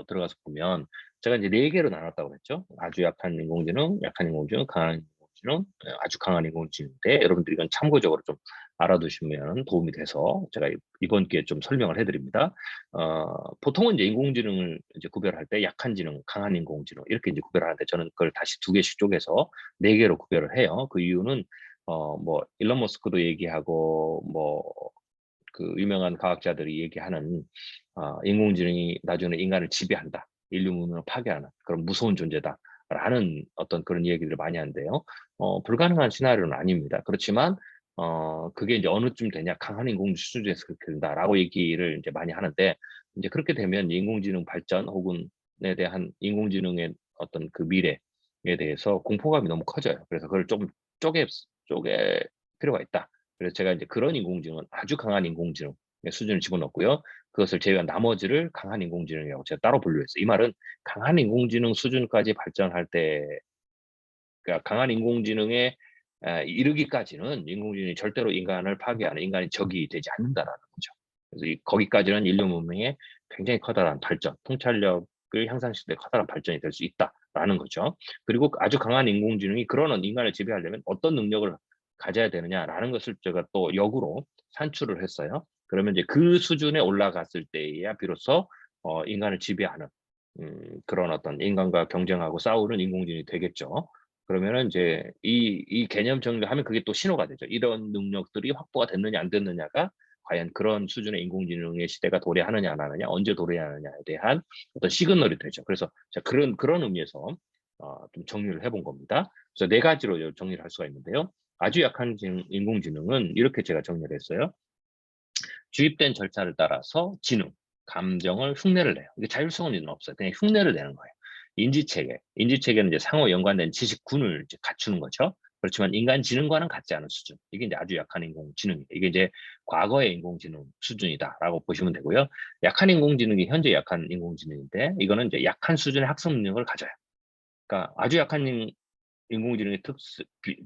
들어가서 보면 제가 이제 4개로 나눴다고 그랬죠. 아주 약한 인공지능, 약한 인공지능, 강한 인공지능, 아주 강한 인공지능인데 여러분들이 이건 참고적으로 좀 알아두시면 도움이 돼서 제가 이번 기회에 좀 설명을 해드립니다. 보통은 이제 인공지능을 이제 구별할 때 약한 지능, 강한 인공지능 이렇게 이제 구별하는데 저는 그걸 다시 2개씩 쪼개서 4개로 구별을 해요. 그 이유는 뭐 일론 머스크도 얘기하고 뭐 그 유명한 과학자들이 얘기하는 인공지능이 나중에 인간을 지배한다, 인류 문명을 파괴하는 그런 무서운 존재다라는 어떤 그런 얘기를 많이 하는데요. 불가능한 시나리오는 아닙니다. 그렇지만 그게 이제 어느쯤 되냐, 강한 인공지능 수준에서 그렇게 된다라고 얘기를 이제 많이 하는데 이제 그렇게 되면 인공지능 발전 혹은에 대한 인공지능의 어떤 그 미래에 대해서 공포감이 너무 커져요. 그래서 그걸 좀 쪼개 필요가 있다. 그래서 제가 이제 그런 인공지능은 아주 강한 인공지능의 수준을 집어넣고요. 그것을 제외한 나머지를 강한 인공지능이라고 제가 따로 분류했어요. 이 말은 강한 인공지능 수준까지 발전할 때, 그러니까 강한 인공지능에 이르기까지는 인공지능이 절대로 인간을 파괴하는 인간의 적이 되지 않는다라는 거죠. 그래서 거기까지는 인류 문명의 굉장히 커다란 발전, 통찰력을 향상시킬 때 커다란 발전이 될 수 있다라는 거죠. 그리고 아주 강한 인공지능이 그런 인간을 지배하려면 어떤 능력을 가져야 되느냐라는 것을 제가 또 역으로 산출을 했어요. 그러면 이제 그 수준에 올라갔을 때에야 비로소 인간을 지배하는 그런 어떤 인간과 경쟁하고 싸우는 인공지능이 되겠죠. 그러면은 이제 이 개념 정리를 하면 그게 또 신호가 되죠. 이런 능력들이 확보가 됐느냐 안 됐느냐가 과연 그런 수준의 인공지능의 시대가 도래하느냐 안 하느냐, 언제 도래하느냐에 대한 어떤 시그널이 되죠. 그래서 제가 그런 의미에서 좀 정리를 해본 겁니다. 그래서 4가지로 정리를 할 수가 있는데요. 아주 약한 인공지능은 이렇게 제가 정리를 했어요. 주입된 절차를 따라서 지능, 감정을 흉내를 내요. 이게 자율성은 없어요. 그냥 흉내를 내는 거예요. 인지체계는 이제 상호 연관된 지식군을 이제 갖추는 거죠. 그렇지만 인간 지능과는 같지 않은 수준. 이게 이제 아주 약한 인공지능이에요. 이게 이제 과거의 인공지능 수준이다라고 보시면 되고요. 약한 인공지능이 현재 약한 인공지능인데 이거는 이제 약한 수준의 학습 능력을 가져요. 그러니까 아주 약한 인공지능의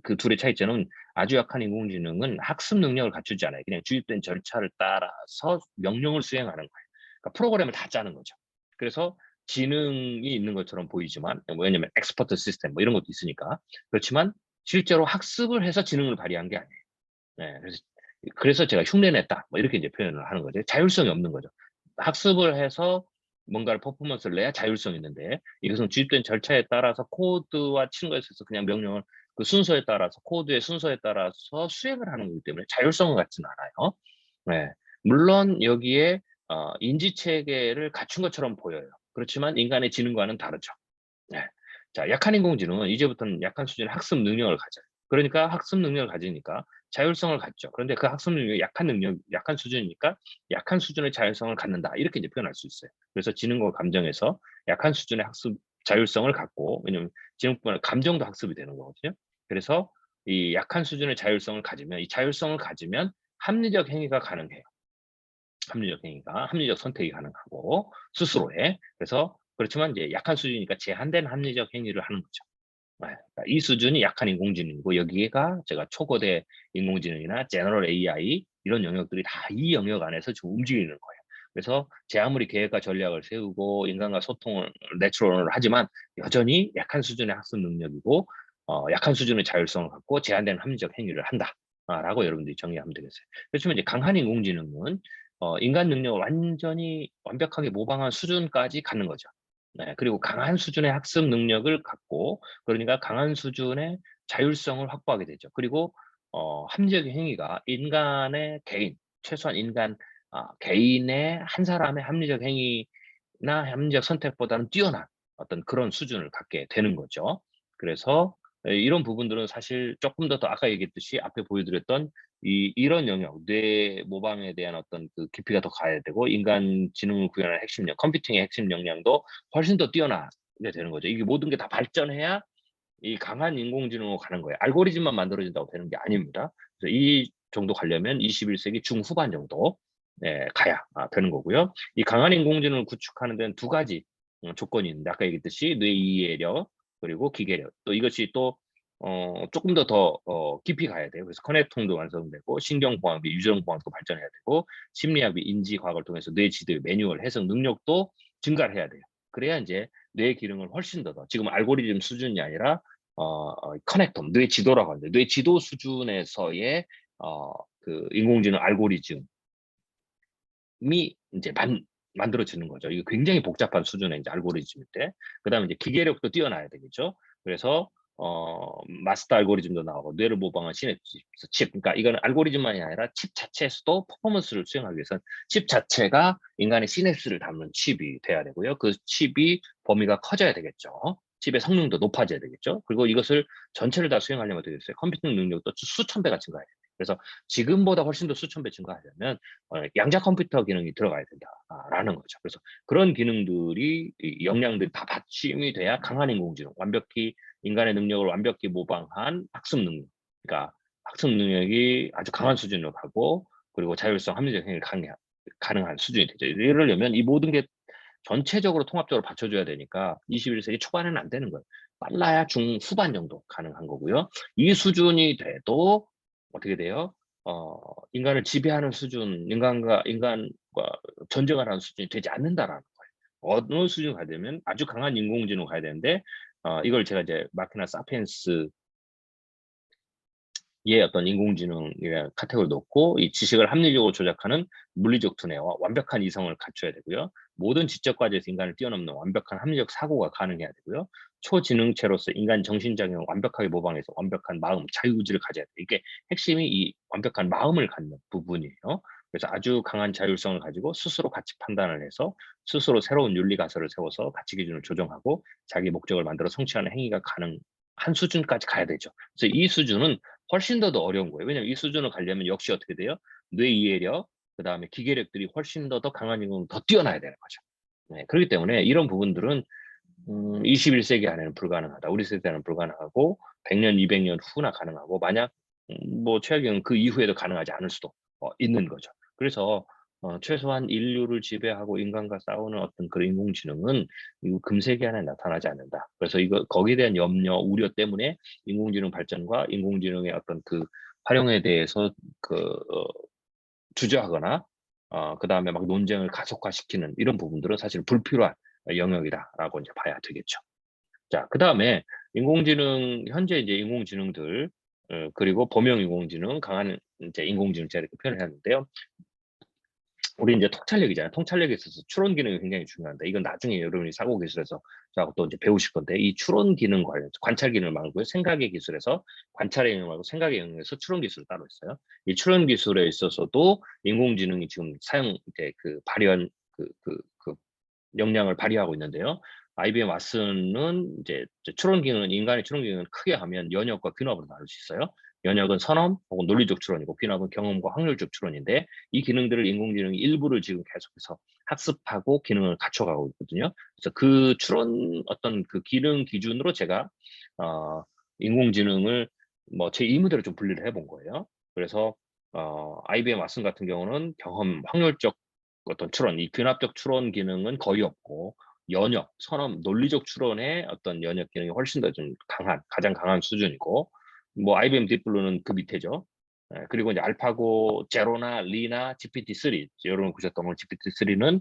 그 둘의 차이점은 아주 약한 인공지능은 학습 능력을 갖추지 않아요. 그냥 주입된 절차를 따라서 명령을 수행하는 거예요. 그러니까 프로그램을 다 짜는 거죠. 그래서 지능이 있는 것처럼 보이지만, 왜냐면 엑스퍼트 시스템 뭐 이런 것도 있으니까. 그렇지만 실제로 학습을 해서 지능을 발휘한 게 아니에요. 네, 그래서 제가 흉내냈다 뭐 이렇게 이제 표현을 하는 거죠. 자율성이 없는 거죠. 학습을 해서 뭔가를 퍼포먼스를 내야 자율성이 있는데, 이것은 주입된 절차에 따라서 코드와 치는 것에 있어서 그냥 명령을 그 순서에 따라서, 코드의 순서에 따라서 수행을 하는 거기 때문에 자율성을 갖지는 않아요. 네, 물론 여기에 인지 체계를 갖춘 것처럼 보여요. 그렇지만 인간의 지능과는 다르죠. 네. 자, 약한 인공지능은 이제부터는 약한 수준의 학습 능력을 가져요. 그러니까 학습 능력을 가지니까 자율성을 갖죠. 그런데 그 학습 능력이 약한 수준이니까 약한 수준의 자율성을 갖는다. 이렇게 이제 표현할 수 있어요. 그래서 지능과 감정에서 약한 수준의 학습 자율성을 갖고, 왜냐면 지능뿐만 아니라 감정도 학습이 되는 거거든요. 그래서 이 약한 수준의 자율성을 가지면, 이 자율성을 가지면 합리적 행위가 가능해요. 합리적 선택이 가능하고 스스로의. 그래서 그렇지만 이제 약한 수준이니까 제한된 합리적 행위를 하는 거죠. 그러니까 이 수준이 약한 인공지능이고, 여기가 제가 초거대 인공지능이나 제너럴 AI 이런 영역들이 다 이 영역 안에서 지금 움직이는 거예요. 그래서 제 아무리 계획과 전략을 세우고 인간과 소통을 내추럴을 하지만 여전히 약한 수준의 학습 능력이고 약한 수준의 자율성을 갖고 제한된 합리적 행위를 한다라고 여러분들이 정리하면 되겠어요. 그렇지만 이제 강한 인공지능은 인간 능력을 완벽하게 모방한 수준까지 갖는 거죠. 네, 그리고 강한 수준의 학습 능력을 갖고, 그러니까 강한 수준의 자율성을 확보하게 되죠. 그리고 합리적 행위가 인간의 개인, 최소한 개인의 한 사람의 합리적 행위나 합리적 선택보다는 뛰어난 어떤 그런 수준을 갖게 되는 거죠. 그래서 이런 부분들은 사실 조금 더 아까 얘기했듯이 앞에 보여드렸던 이런 영역, 뇌 모방에 대한 어떤 그 깊이가 더 가야 되고, 인간 지능을 구현하는 컴퓨팅의 핵심 역량도 훨씬 더 뛰어나게 되는 거죠. 이게 모든 게 다 발전해야 이 강한 인공지능으로 가는 거예요. 알고리즘만 만들어진다고 되는 게 아닙니다. 그래서 이 정도 가려면 21세기 중후반 정도 가야 되는 거고요. 이 강한 인공지능을 구축하는 데는 두 가지 조건이 있는데, 아까 얘기했듯이 뇌 이해력 그리고 기계력, 또 이것이 또 조금 더 깊이 가야 돼요. 그래서 커넥통도 완성되고, 신경공학이 유전공학도 발전해야 되고, 심리학이 인지과학을 통해서 뇌 지도의 매뉴얼 해석 능력도 증가를 해야 돼요. 그래야 이제 뇌 기능을 훨씬 더 지금 알고리즘 수준이 아니라 커넥텀, 뇌 지도라고 하는데, 뇌 지도 수준에서의 그 인공지능 알고리즘이 이제 만들어지는 거죠. 이게 굉장히 복잡한 수준의 이제 알고리즘인데, 그다음에 이제 기계력도 뛰어나야 되겠죠. 그래서 마스터 알고리즘도 나오고, 뇌를 모방한 시냅스 칩, 그러니까 이거는 알고리즘만이 아니라 칩 자체에서도 퍼포먼스를 수행하기 위해서는 칩 자체가 인간의 시냅스를 담는 칩이 돼야 되고요. 그 칩이 범위가 커져야 되겠죠. 칩의 성능도 높아져야 되겠죠. 그리고 이것을 전체를 다 수행하려면 어떻게 됐어요? 컴퓨팅 능력도 수천 배가 증가해야 돼요. 그래서 지금보다 훨씬 더 수천 배 증가하려면 양자 컴퓨터 기능이 들어가야 된다라는 거죠. 그래서 그런 기능들이, 역량들이 다 받침이 돼야 강한 인공지능, 인간의 능력을 완벽히 모방한 학습 능력, 그러니까 학습 능력이 아주 강한 수준으로 가고, 그리고 자율성, 합리적 행위가 가능한 수준이 되죠. 이러려면 이 모든 게 전체적으로 통합적으로 받쳐줘야 되니까 21세기 초반에는 안 되는 거예요. 빨라야 중후반 정도 가능한 거고요. 이 수준이 돼도 어떻게 돼요? 인간을 지배하는 수준, 인간과 전쟁을 하는 수준이 되지 않는다라는 거예요. 어느 수준 가야 되면 아주 강한 인공지능으로 가야 되는데, 이걸 제가 이제 마키나 사피엔스의 어떤 인공지능의 카테고리를 놓고, 이 지식을 합리적으로 조작하는 물리적 두뇌와 완벽한 이성을 갖춰야 되고요. 모든 지적 과제에서 인간을 뛰어넘는 완벽한 합리적 사고가 가능해야 되고요. 초지능체로서 인간 정신작용을 완벽하게 모방해서 완벽한 마음, 자유의지를 가져야 돼요. 이게 핵심이 이 완벽한 마음을 갖는 부분이에요. 그래서 아주 강한 자율성을 가지고 스스로 가치 판단을 해서 스스로 새로운 윤리 가설을 세워서 가치 기준을 조정하고 자기 목적을 만들어 성취하는 행위가 가능한 수준까지 가야 되죠. 그래서 이 수준은 훨씬 더 어려운 거예요. 왜냐하면 이 수준을 가려면 역시 어떻게 돼요? 뇌 이해력, 그다음에 기계력들이 훨씬 더 강한 인공은 더 뛰어나야 되는 거죠. 네, 그렇기 때문에 이런 부분들은 21세기 안에는 불가능하다. 우리 세대는 불가능하고 100년, 200년 후나 가능하고 만약 뭐 최악의 그 이후에도 가능하지 않을 수도 있는 거죠. 그래서 최소한 인류를 지배하고 인간과 싸우는 어떤 그런 인공지능은 이 금세기 안에 나타나지 않는다. 그래서 이거 거기에 대한 염려, 우려 때문에 인공지능 발전과 인공지능의 어떤 그 활용에 대해서 주저하거나 그다음에 막 논쟁을 가속화시키는 이런 부분들은 사실 불필요한 영역이다라고 이제 봐야 되겠죠. 자, 그다음에 현재 이제 인공지능들 그리고 범용 인공지능, 강한 이제 인공지능자 이렇게 표현을 했는데요. 우리 이제 통찰력이잖아요. 통찰력에 있어서 추론 기능이 굉장히 중요한데 이건 나중에 여러분이 사고 기술에서 저하고 또 이제 배우실 건데 이 추론 기능 관련 관찰 기능 말고요. 생각의 기술에서 관찰의 영역 말고 생각의 영역에서 추론 기술 따로 있어요. 이 추론 기술에 있어서도 인공지능이 지금 이제 발현 그 역량을 발휘하고 있는데요. IBM 왓슨은 이제 추론 기능은 인간의 추론 기능을 크게 하면 연역과 귀납으로 나눌 수 있어요. 연역은 선언 혹은 논리적 추론이고 귀납은 경험과 확률적 추론인데 이 기능들을 인공지능이 일부를 지금 계속해서 학습하고 기능을 갖춰가고 있거든요. 그래서 그 추론 어떤 그 기능 기준으로 제가 인공지능을 뭐 제 임무대로 좀 분리를 해본 거예요. 그래서 IBM 왓슨 같은 경우는 경험, 확률적 어떤 추론, 이 귀납적 추론 기능은 거의 없고 연역, 선언, 논리적 추론의 어떤 연역 기능이 훨씬 더 좀 가장 강한 수준이고 뭐 IBM 딥블루는 그 밑에죠. 그리고 이제 알파고 제로나 리나 GPT-3 여러분 보셨던 건 GPT-3는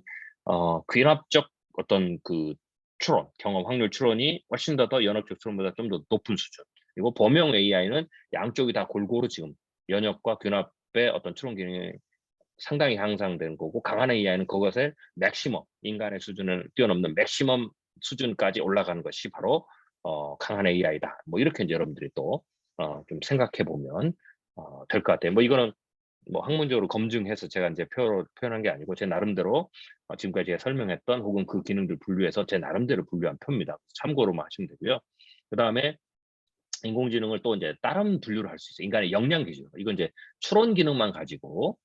귀납적 어떤 그 추론, 경험 확률 추론이 훨씬 더 연역적 추론보다 좀 더 높은 수준. 그리고 범용 AI는 양쪽이 다 골고루 지금 연역과 귀납의 어떤 추론 기능이 상당히 향상된 거고 강한 AI는 그것을 맥시멈 인간의 수준을 뛰어넘는 맥시멈 수준까지 올라가는 것이 바로 강한 AI다. 뭐 이렇게 이제 여러분들이 또 좀 생각해 보면 될 것 같아요. 뭐 이거는 뭐 학문적으로 검증해서 제가 이제 표현한 게 아니고 제 나름대로 지금까지 제가 설명했던 혹은 그 기능들 분류해서 제 나름대로 분류한 표입니다. 참고로만 하시면 되고요. 그 다음에 인공지능을 또 이제 다른 분류를 할 수 있어요. 인간의 역량 기준. 이건 이제 추론 기능만 가지고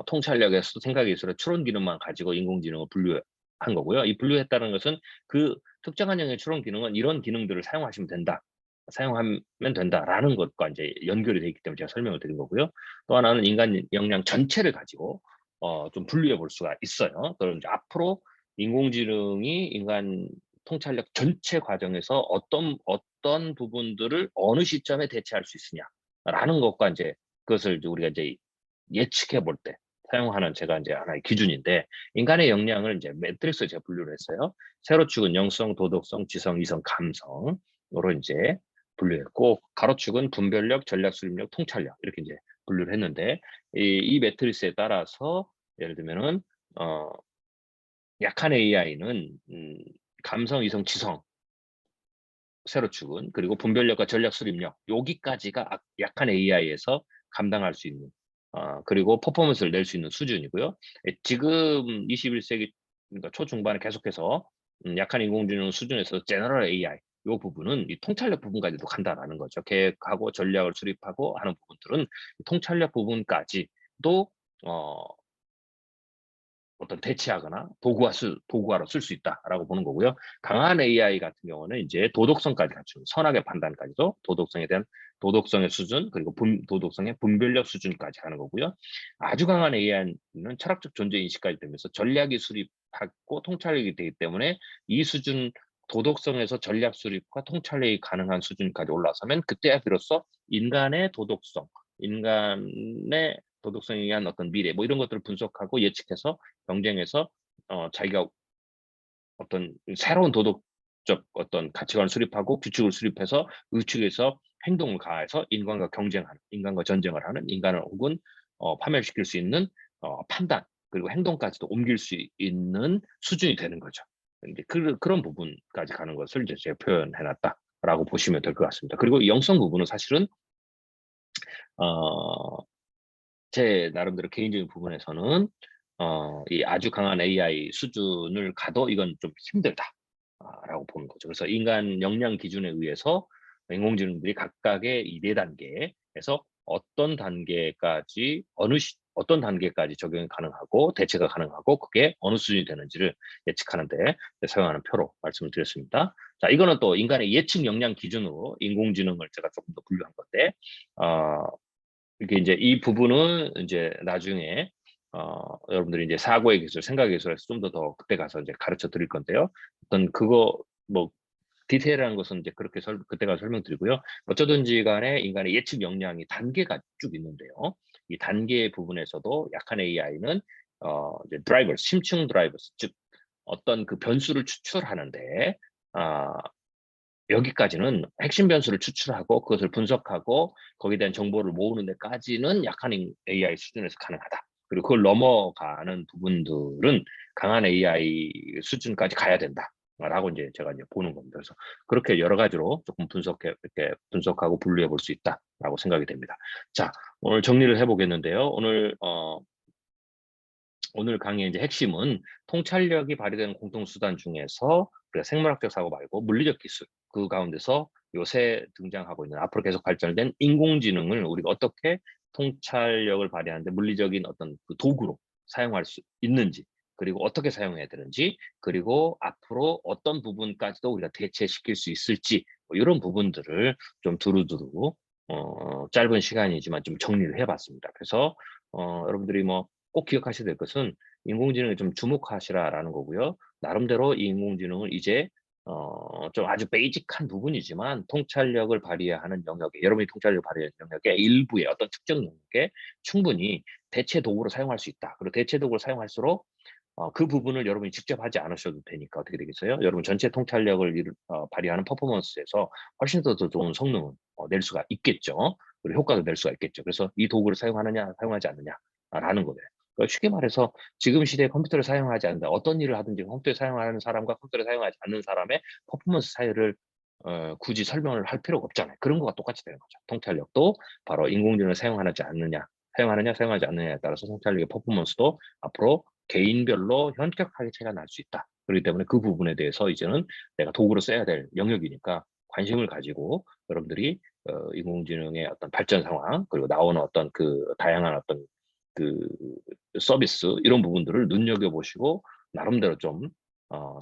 통찰력에서 생각의 기술의 추론 기능만 가지고 인공지능을 분류한 거고요. 이 분류했다는 것은 그 특정한 영역의 추론 기능은 이런 기능들을 사용하시면 된다. 사용하면 된다라는 것과 이제 연결이 되어 있기 때문에 제가 설명을 드린 거고요. 또 하나는 인간 역량 전체를 가지고 좀 분류해 볼 수가 있어요. 그럼 이제 앞으로 인공지능이 인간 통찰력 전체 과정에서 어떤 부분들을 어느 시점에 대체할 수 있으냐라는 것과 이제 그것을 이제 우리가 이제 예측해 볼 때 사용하는 제가 이제 하나의 기준인데 인간의 역량을 이제 매트릭스에 제가 분류를 했어요. 세로축은 영성, 도덕성, 지성, 이성, 감성으로 이제 분류했고 가로축은 분별력, 전략 수립력, 통찰력 이렇게 이제 분류를 했는데 이 매트리스에 따라서 예를 들면은 약한 AI는 감성, 이성, 지성 세로축은 그리고 분별력과 전략 수립력 여기까지가 약한 AI에서 감당할 수 있는 그리고 퍼포먼스를 낼 수 있는 수준이고요. 지금 21세기 그러니까 초중반에 계속해서 약한 인공지능 수준에서 제너럴 AI 요 부분은 이 통찰력 부분까지도 간다라는 거죠. 계획하고 전략을 수립하고 하는 부분들은 통찰력 부분까지도 어떤 대체하거나 도구화로 쓸 수 있다라고 보는 거고요. 강한 AI 같은 경우는 이제 도덕성까지 갖추는 선악의 판단까지도 도덕성에 대한 도덕성의 수준 그리고 도덕성의 분별력 수준까지 하는 거고요. 아주 강한 AI는 철학적 존재 인식까지 되면서 전략이 수립하고 통찰력이 되기 때문에 이 수준 도덕성에서 전략 수립과 통찰력이 가능한 수준까지 올라서면 그때야 비로소 인간의 도덕성에 의한 어떤 미래 뭐 이런 것들을 분석하고 예측해서 경쟁해서 자기가 어떤 새로운 도덕적 어떤 가치관을 수립하고 규칙을 수립해서 의측에서 행동을 가해서 인간과 경쟁하는 인간과 전쟁을 하는 인간을 혹은 파멸시킬 수 있는 판단 그리고 행동까지도 옮길 수 있는 수준이 되는 거죠. 이제 그런 부분까지 가는 것을 이제 제가 표현해놨다라고 보시면 될 것 같습니다. 그리고 영성 부분은 사실은 제 나름대로 개인적인 부분에서는 이 아주 강한 AI 수준을 가도 이건 좀 힘들다라고 보는 거죠. 그래서 인간 역량 기준에 의해서 인공지능들이 각각의 이 4단계 그래서 어떤 단계까지 어떤 단계까지 적용이 가능하고 대체가 가능하고 그게 어느 수준이 되는지를 예측하는데 사용하는 표로 말씀을 드렸습니다. 자, 이거는 또 인간의 예측 역량 기준으로 인공지능을 제가 조금 더 분류한 건데, 이게 이제 이 부분은 이제 나중에 여러분들이 이제 사고의 기술, 생각의 기술에서 좀 더 그때 가서 이제 가르쳐 드릴 건데요. 어떤 그거 뭐 디테일한 것은 이제 그렇게 그때 가서 설명드리고요. 어쩌든지 간에 인간의 예측 역량이 단계가 쭉 있는데요. 이 단계 부분에서도 약한 AI는 이제 드라이버스, 심층 드라이버스, 즉 어떤 그 변수를 추출하는데 여기까지는 핵심 변수를 추출하고 그것을 분석하고 거기에 대한 정보를 모으는 데까지는 약한 AI 수준에서 가능하다. 그리고 그걸 넘어가는 부분들은 강한 AI 수준까지 가야 된다라고 이제 제가 이제 보는 겁니다. 그래서 그렇게 여러 가지로 조금 이렇게 분석하고 분류해 볼 수 있다라고 생각이 됩니다. 자, 오늘 정리를 해보겠는데요. 오늘 강의의 이제 핵심은 통찰력이 발휘되는 공통수단 중에서 우리가 생물학적 사고 말고 물리적 기술, 그 가운데서 요새 등장하고 있는 앞으로 계속 발전된 인공지능을 우리가 어떻게 통찰력을 발휘하는데 물리적인 어떤 그 도구로 사용할 수 있는지, 그리고 어떻게 사용해야 되는지, 그리고 앞으로 어떤 부분까지도 우리가 대체시킬 수 있을지, 뭐 이런 부분들을 좀 두루두루 짧은 시간이지만 좀 정리를 해봤습니다. 그래서 여러분들이 뭐 꼭 기억하셔야 될 것은 인공지능에 좀 주목하시라라는 거고요. 나름대로 이 인공지능을 이제 좀 아주 베이직한 부분이지만 통찰력을 발휘하는 영역에, 여러분이 통찰력을 발휘하는 영역의 일부의 어떤 특정 영역에 충분히 대체 도구로 사용할 수 있다. 그리고 대체 도구를 사용할수록 그 부분을 여러분이 직접 하지 않으셔도 되니까 어떻게 되겠어요? 여러분 전체 통찰력을 발휘하는 퍼포먼스에서 훨씬 더 좋은 성능을 낼 수가 있겠죠. 그리고 효과도 낼 수가 있겠죠. 그래서 이 도구를 사용하느냐, 사용하지 않느냐라는 거예요. 그러니까 쉽게 말해서 지금 시대에 컴퓨터를 사용하지 않는다. 어떤 일을 하든지 컴퓨터를 사용하는 사람과 컴퓨터를 사용하지 않는 사람의 퍼포먼스 차이를 굳이 설명을 할 필요가 없잖아요. 그런 거가 똑같이 되는 거죠. 통찰력도 바로 인공지능을 사용하지 않느냐, 사용하지 않느냐에 따라서 통찰력의 퍼포먼스도 앞으로 개인별로 현격하게 차이가 날 수 있다. 그렇기 때문에 그 부분에 대해서 이제는 내가 도구로 써야 될 영역이니까 관심을 가지고 여러분들이 인공지능의 어떤 발전 상황, 그리고 나오는 어떤 그 다양한 어떤 그 서비스 이런 부분들을 눈여겨보시고 나름대로 좀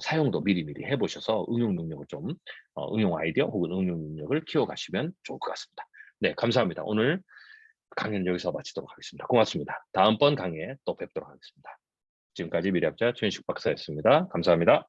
사용도 미리미리 해보셔서 응용 능력을 좀 응용 아이디어 혹은 응용 능력을 키워가시면 좋을 것 같습니다. 네, 감사합니다. 오늘 강의는 여기서 마치도록 하겠습니다. 고맙습니다. 다음번 강의에 또 뵙도록 하겠습니다. 지금까지 미래학자 최인식 박사였습니다. 감사합니다.